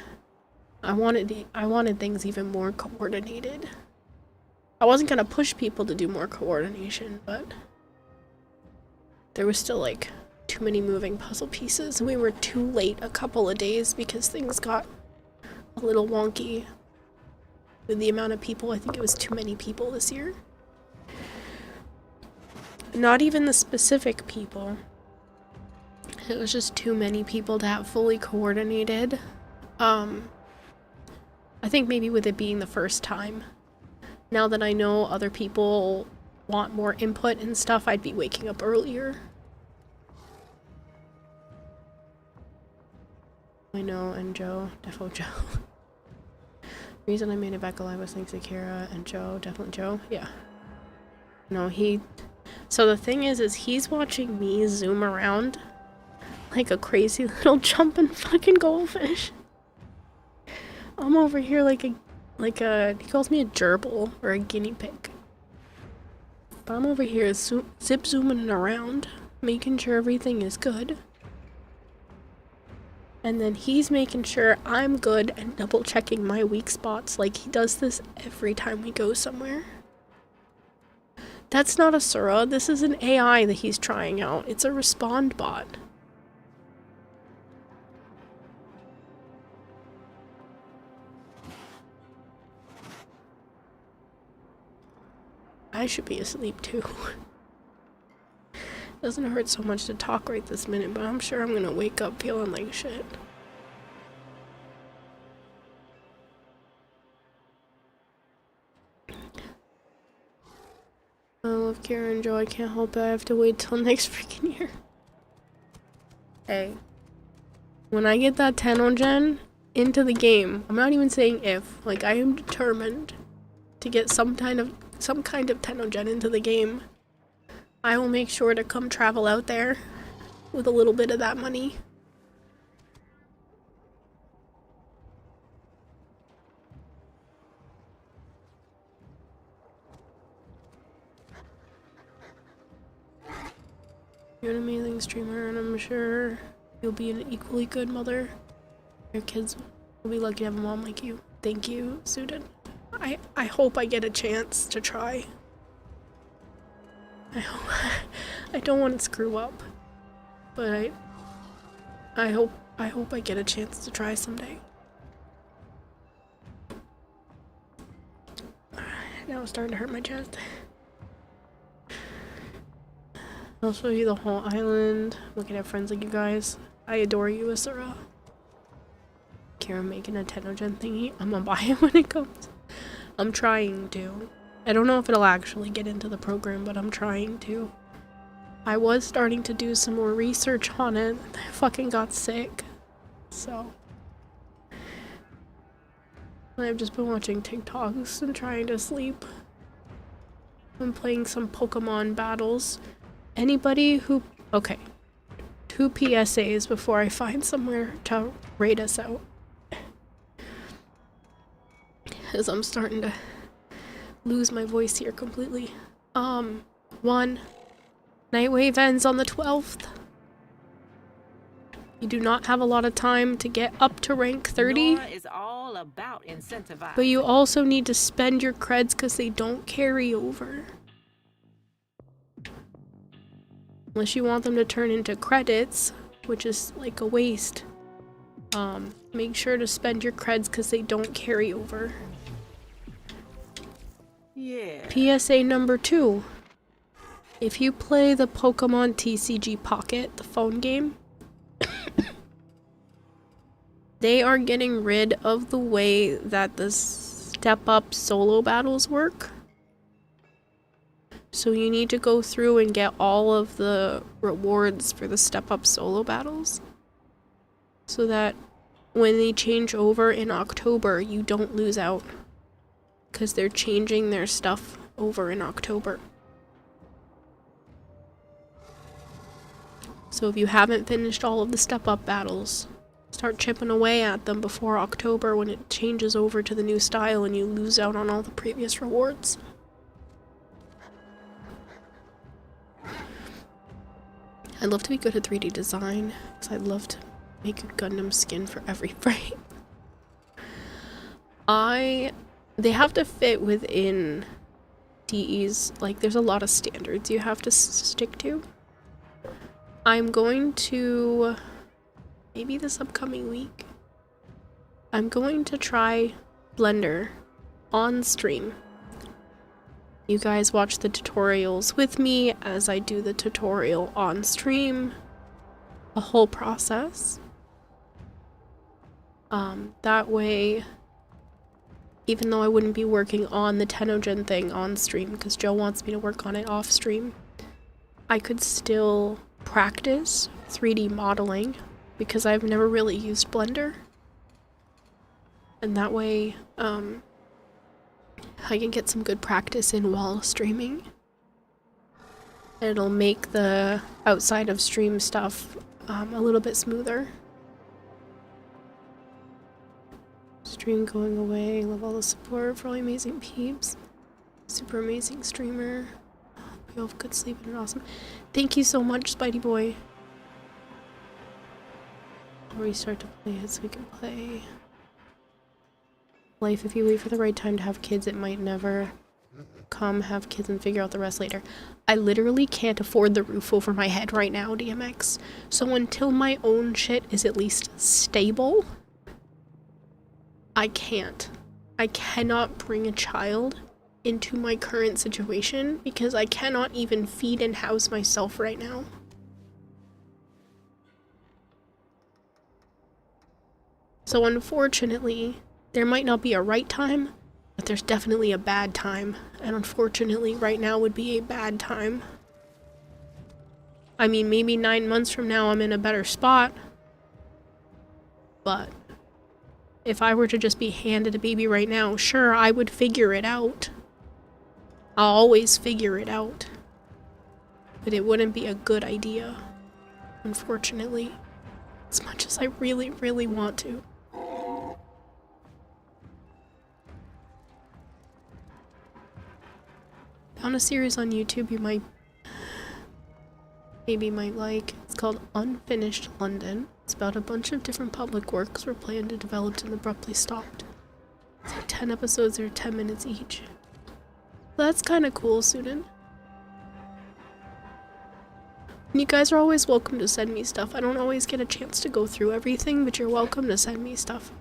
I wanted things even more coordinated. I wasn't gonna push people to do more coordination, but there was still like too many moving puzzle pieces. We were too late a couple of days because things got a little wonky with the amount of people. I think it was too many people this year. Not even the specific people. It was just too many people to have fully coordinated. I think maybe with it being the first time. Now that I know other people want more input and stuff, I'd be waking up earlier. I know, and Joe, defo Joe. Reason I made it back alive was thanks to Kira and Joe, definitely Joe, yeah. No, so the thing is he's watching me zoom around like a crazy little jumping fucking goldfish. I'm over here like a, he calls me a gerbil or a guinea pig. But I'm over here zip zooming around, making sure everything is good. And then he's making sure I'm good and double checking my weak spots. Like he does this every time we go somewhere. That's not Asura, this is an AI that he's trying out. It's a respond bot. I should be asleep too. Doesn't hurt so much to talk right this minute, but I'm sure I'm gonna wake up feeling like shit. I love Kara and Joe. I can't help it. I have to wait till next freaking year. Hey. When I get that Tenno-gen into the game, I'm not even saying if, like I am determined to get some kind of Tenno-gen into the game. I will make sure to come travel out there with a little bit of that money. You're an amazing streamer, and I'm sure you'll be an equally good mother. Your kids will be lucky to have a mom like you. Thank you, Sudan. I hope I get a chance to try. I don't want to screw up, but I hope I get a chance to try someday. Now it's starting to hurt my chest. I'll show you the whole island. Looking at friends like you guys. I adore you, Asura. Kara making a Tenno-gen thingy. I'm gonna buy it when it comes. I'm trying to. I don't know if it'll actually get into the program, but I'm trying to. I was starting to do some more research on it. I fucking got sick. So. I've just been watching TikToks and trying to sleep. I'm playing some Pokemon battles. Anybody who... Okay. 2 PSAs before I find somewhere to raid us out. As I'm starting to lose my voice here completely. 1. Nightwave ends on the 12th. You do not have a lot of time to get up to rank 30. Nora is all about incentivizing. But you also need to spend your creds because they don't carry over. Unless you want them to turn into credits, which is like a waste. Make sure to spend your creds because they don't carry over. Yeah. PSA number 2. If you play the Pokemon TCG Pocket, the phone game, they are getting rid of the way that the step-up solo battles work. So you need to go through and get all of the rewards for the step-up solo battles. So that when they change over in October, you don't lose out. Because they're changing their stuff over in October. So if you haven't finished all of the step-up battles, start chipping away at them before October when it changes over to the new style and you lose out on all the previous rewards. I'd love to be good at 3D design, because I'd love to make a Gundam skin for every frame. They have to fit within DE's, like there's a lot of standards you have to stick to. I'm going to, maybe this upcoming week, I'm going to try Blender on stream. You guys watch the tutorials with me as I do the tutorial on stream. The whole process. That way, even though I wouldn't be working on the Tenogen thing on stream, because Joe wants me to work on it off stream, I could still practice 3D modeling, because I've never really used Blender. And that way, I can get some good practice in while streaming. And it'll make the outside of stream stuff a little bit smoother. Stream going away. Love all the support for all the amazing peeps. Super amazing streamer. Hope you all have good sleep and are awesome. Thank you so much, Spidey Boy. I'll restart to play it so we can play. Life, if you wait for the right time to have kids, it might never come. Have kids and figure out the rest later. I literally can't afford the roof over my head right now, DMX. So until my own shit is at least stable, I can't. I cannot bring a child into my current situation because I cannot even feed and house myself right now. So unfortunately, there might not be a right time, but there's definitely a bad time. And unfortunately, right now would be a bad time. I mean, maybe 9 months from now I'm in a better spot. But if I were to just be handed a baby right now, sure, I would figure it out. I'll always figure it out. But it wouldn't be a good idea, unfortunately. As much as I really, really want to. Found a series on YouTube you might like. It's called Unfinished London. It's about a bunch of different public works were planned and developed and abruptly stopped. It's like 10 episodes or 10 minutes each. That's kind of cool, Sudan. And you guys are always welcome to send me stuff. I don't always get a chance to go through everything, but you're welcome to send me stuff.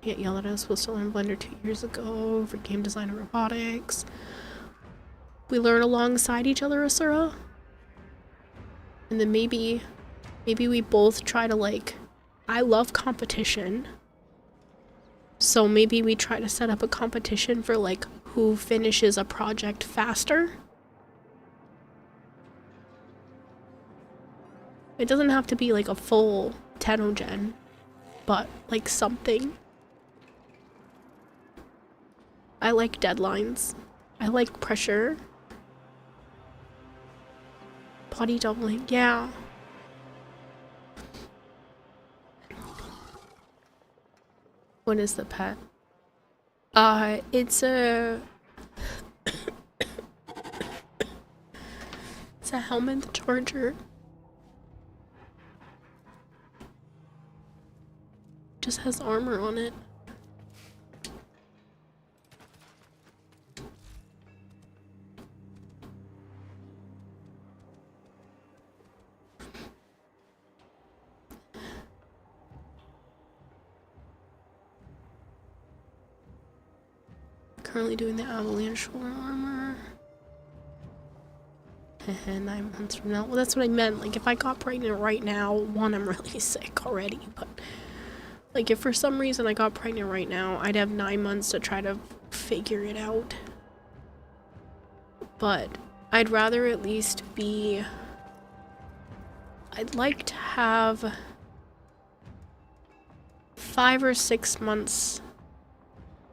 Get yelled at us. Supposed to learn Blender 2 years ago for game design and robotics. We learn alongside each other, Asura. And then maybe we both try to, like, I love competition. So maybe we try to set up a competition for, like, who finishes a project faster. It doesn't have to be like a full Tenogen, but like something. I like deadlines. I like pressure. Body doubling, yeah. What is the pet? It's a... it's a helmet charger. Just has armor on it. Currently doing the avalanche shoulder armor. 9 months from now. Well, that's what I meant. Like, if I got pregnant right now, one, I'm really sick already, but like, if for some reason I got pregnant right now, I'd have 9 months to try to figure it out. but I'd rather at least be... I'd like to have 5 or 6 months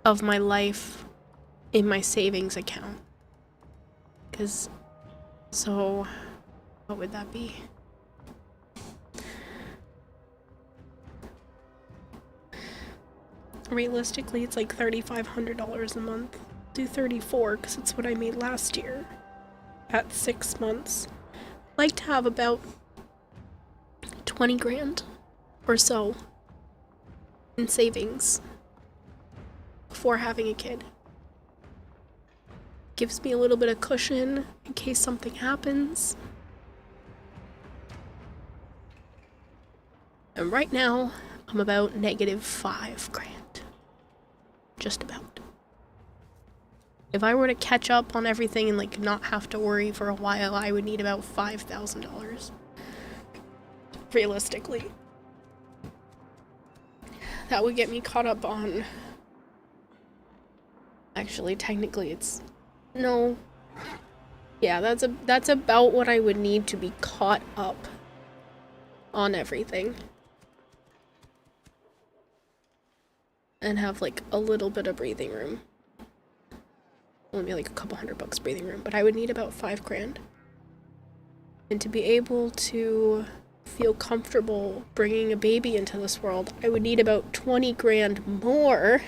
of my life in my savings account. Because, so, what would that be? Realistically, it's like $3,500 a month. Do 34 because it's what I made last year at 6 months. I'd like to have about 20 grand or so in savings before having a kid. Gives me a little bit of cushion in case something happens. And right now, I'm about -5 grand. Just about. If I were to catch up on everything and like not have to worry for a while, I would need about $5,000. Realistically. That would get me caught up on... Actually, technically it's... No. Yeah, that's about what I would need to be caught up on everything. And have like a little bit of breathing room. Only like a couple $100 breathing room, but I would need about 5 grand. And to be able to feel comfortable bringing a baby into this world, I would need about 20 grand more,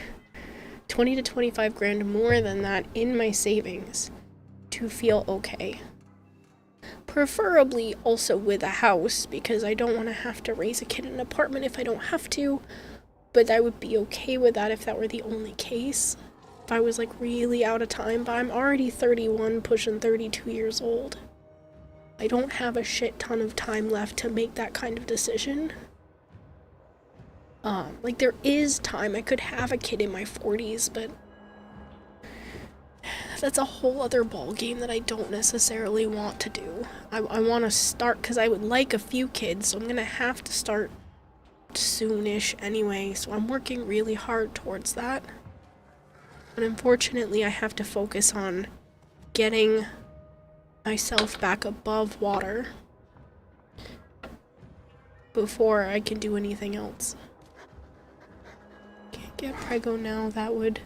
20 to 25 grand more than that in my savings to feel okay. Preferably also with a house, because I don't want to have to raise a kid in an apartment if I don't have to, but I would be okay with that if that were the only case. If I was like really out of time, but I'm already 31, pushing 32 years old. I don't have a shit ton of time left to make that kind of decision. Like there is time. I could have a kid in my 40s, but that's a whole other ball game that I don't necessarily want to do. I want to start, because I would like a few kids, so I'm gonna have to start soonish anyway, so I'm working really hard towards that. But unfortunately, I have to focus on getting myself back above water before I can do anything else. Can't get preggo now. That would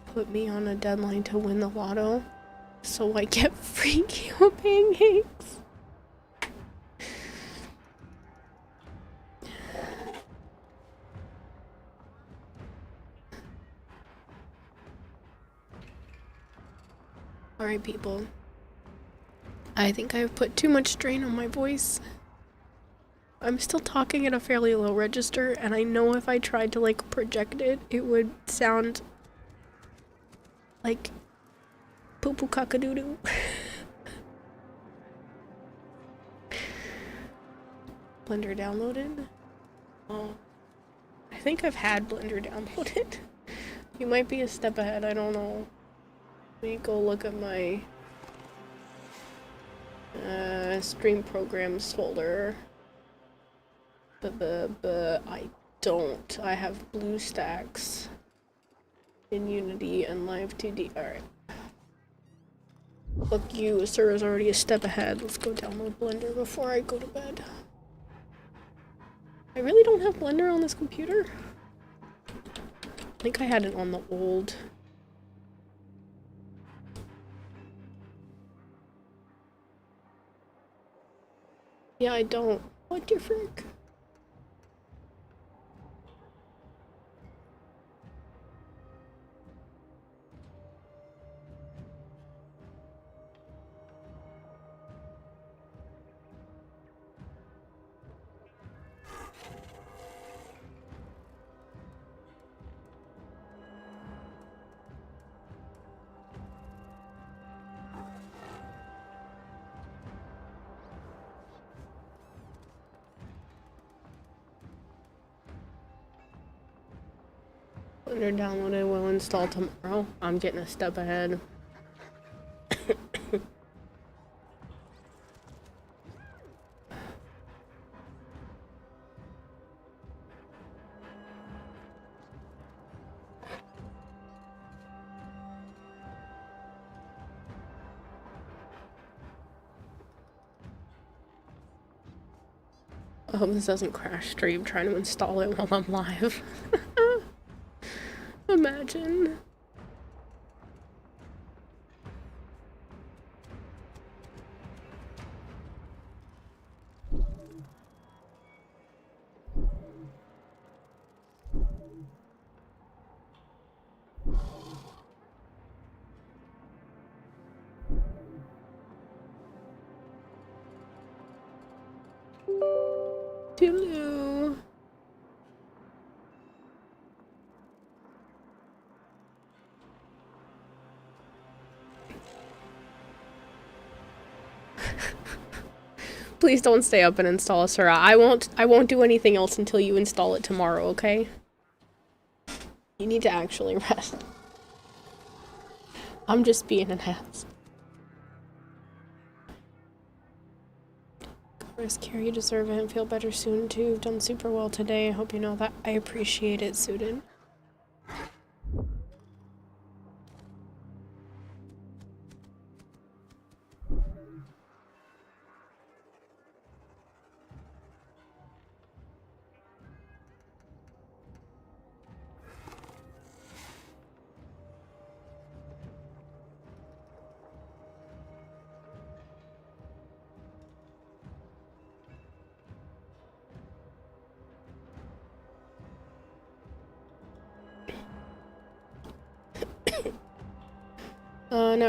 put me on a deadline to win the lotto, so I get free keto pancakes. Alright, people. I think I've put too much strain on my voice. I'm still talking at a fairly low register, and I know if I tried to, like, project it, it would sound like poo-poo cock-a-doo-doo. Blender downloaded? Oh. I think I've had Blender downloaded. You might be a step ahead, I don't know. Let me go look at my stream programs folder. I don't. I have BlueStacks in Unity and Live 2D. Alright. Fuck you, sir is already a step ahead. Let's go download Blender before I go to bed. I really don't have Blender on this computer. I think I had it on the old. Yeah, I don't. What the frick? Blender downloaded, will install tomorrow. I'm getting a step ahead. I hope this doesn't crash stream trying to install it while I'm live. Imagine. Toodaloo. Please don't stay up and install Asura. I won't do anything else until you install it tomorrow, okay? You need to actually rest. I'm just being an ass. Chris, Carrie, you deserve it and feel better soon too. You've done super well today. I hope you know that. I appreciate it, Sudin. Now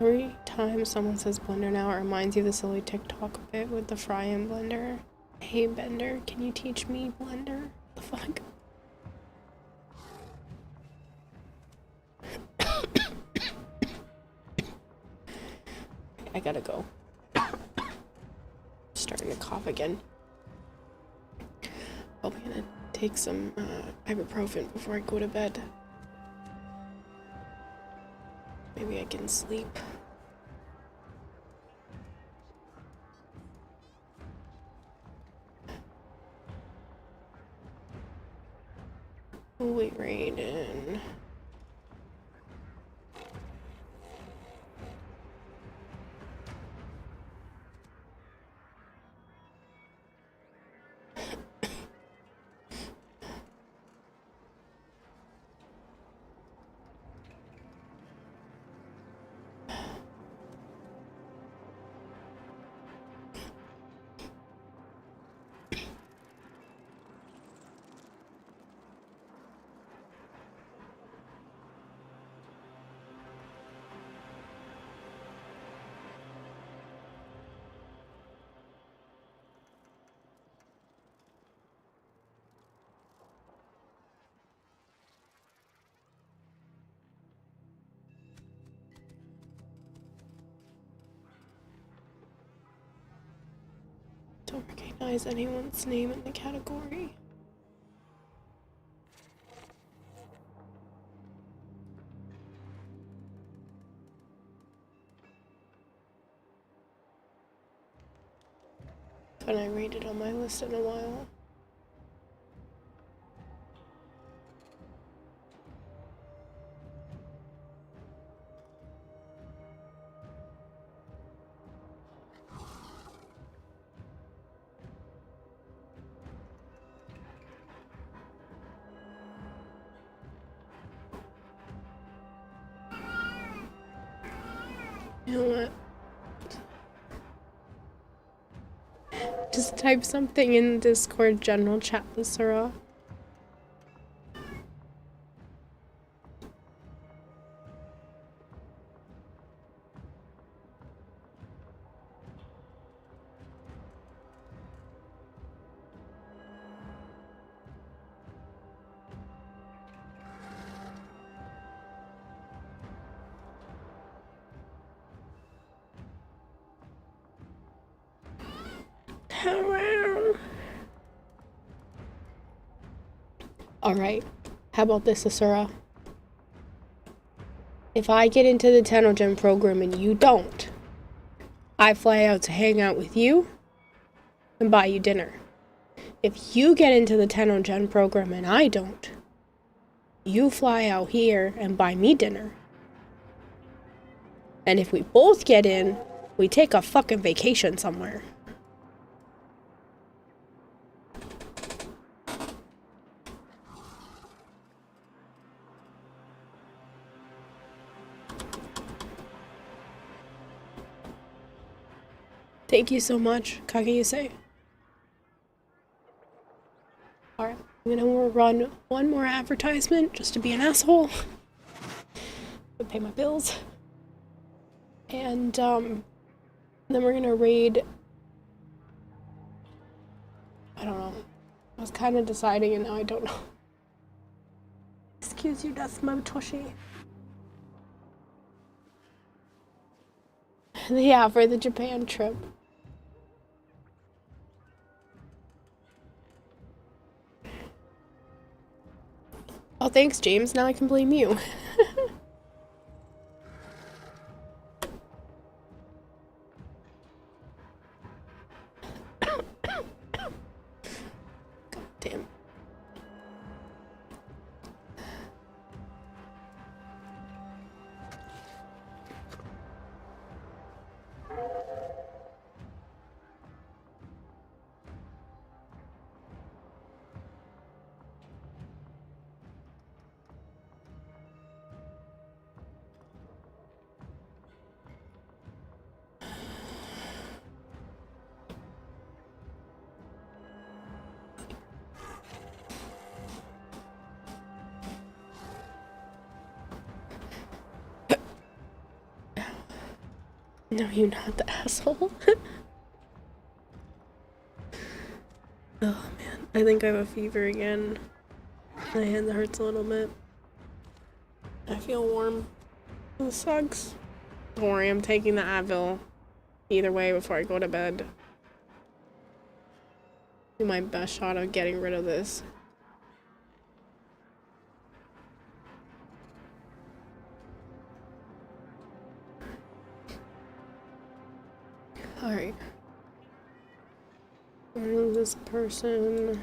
every time someone says blender now, it reminds you of the silly TikTok bit with the fry and blender. Hey Bender, can you teach me blender? The fuck? I gotta go. Starting to cough again. I'll be gonna take some ibuprofen before I go to bed. Maybe I can sleep. Oh, wait, Raiden. Don't recognize anyone's name in the category. Haven't I rated on my list in a while? You know what? Just type something in Discord general chat, Sarah. Alright, how about this, Asura? If I get into the Tenogen program and you don't, I fly out to hang out with you and buy you dinner. If you get into the Tenogen program and I don't, you fly out here and buy me dinner. And if we both get in, we take a fucking vacation somewhere. Thank you so much, Kageyuse. Alright, I'm gonna run one more advertisement just to be an asshole. To pay my bills. And, then we're gonna raid... I don't know. I was kind of deciding and now I don't know. Excuse you, that's my Toshi. Yeah, for the Japan trip. Oh, thanks, James. Now I can blame you. God damn. No, you're not the asshole. Oh man, I think I have a fever again. My hand hurts a little bit. I feel warm. This sucks. Don't worry, I'm taking the Advil either way before I go to bed. Do my best shot of getting rid of this. Alright. Remove this person.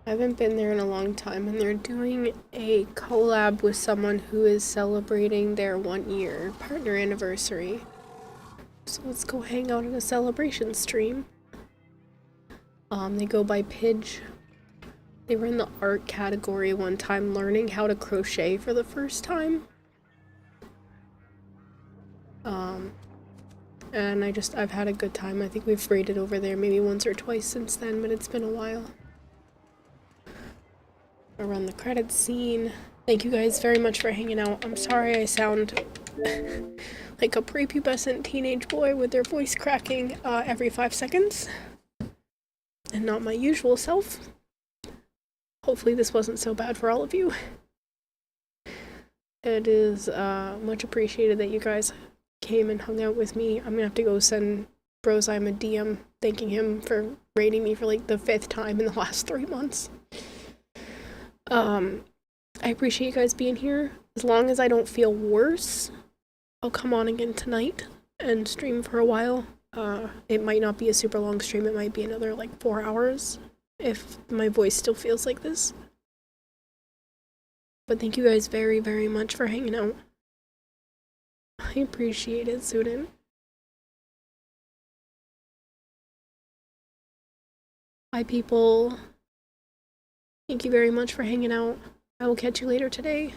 I haven't been there in a long time, and they're doing a collab with someone who is celebrating their 1-year partner anniversary. So let's go hang out at a celebration stream. They go by Pidge. They were in the art category one time learning how to crochet for the first time. And I've had a good time. I think we've raided over there maybe once or twice since then, but it's been a while. I run the credits scene. Thank you guys very much for hanging out. I'm sorry I sound like a prepubescent teenage boy with their voice cracking every 5 seconds. And not my usual self. Hopefully this wasn't so bad for all of you. It is much appreciated that you guys came and hung out with me. I'm gonna have to go send Brozime a DM thanking him for raiding me for like the 5th time in the last 3 months. I appreciate you guys being here. As long as I don't feel worse, I'll come on again tonight and stream for a while. It might not be a super long stream, it might be another like 4 hours if my voice still feels like this. But thank you guys very, very much for hanging out. I appreciate it, student. Bye, people. Thank you very much for hanging out. I will catch you later today.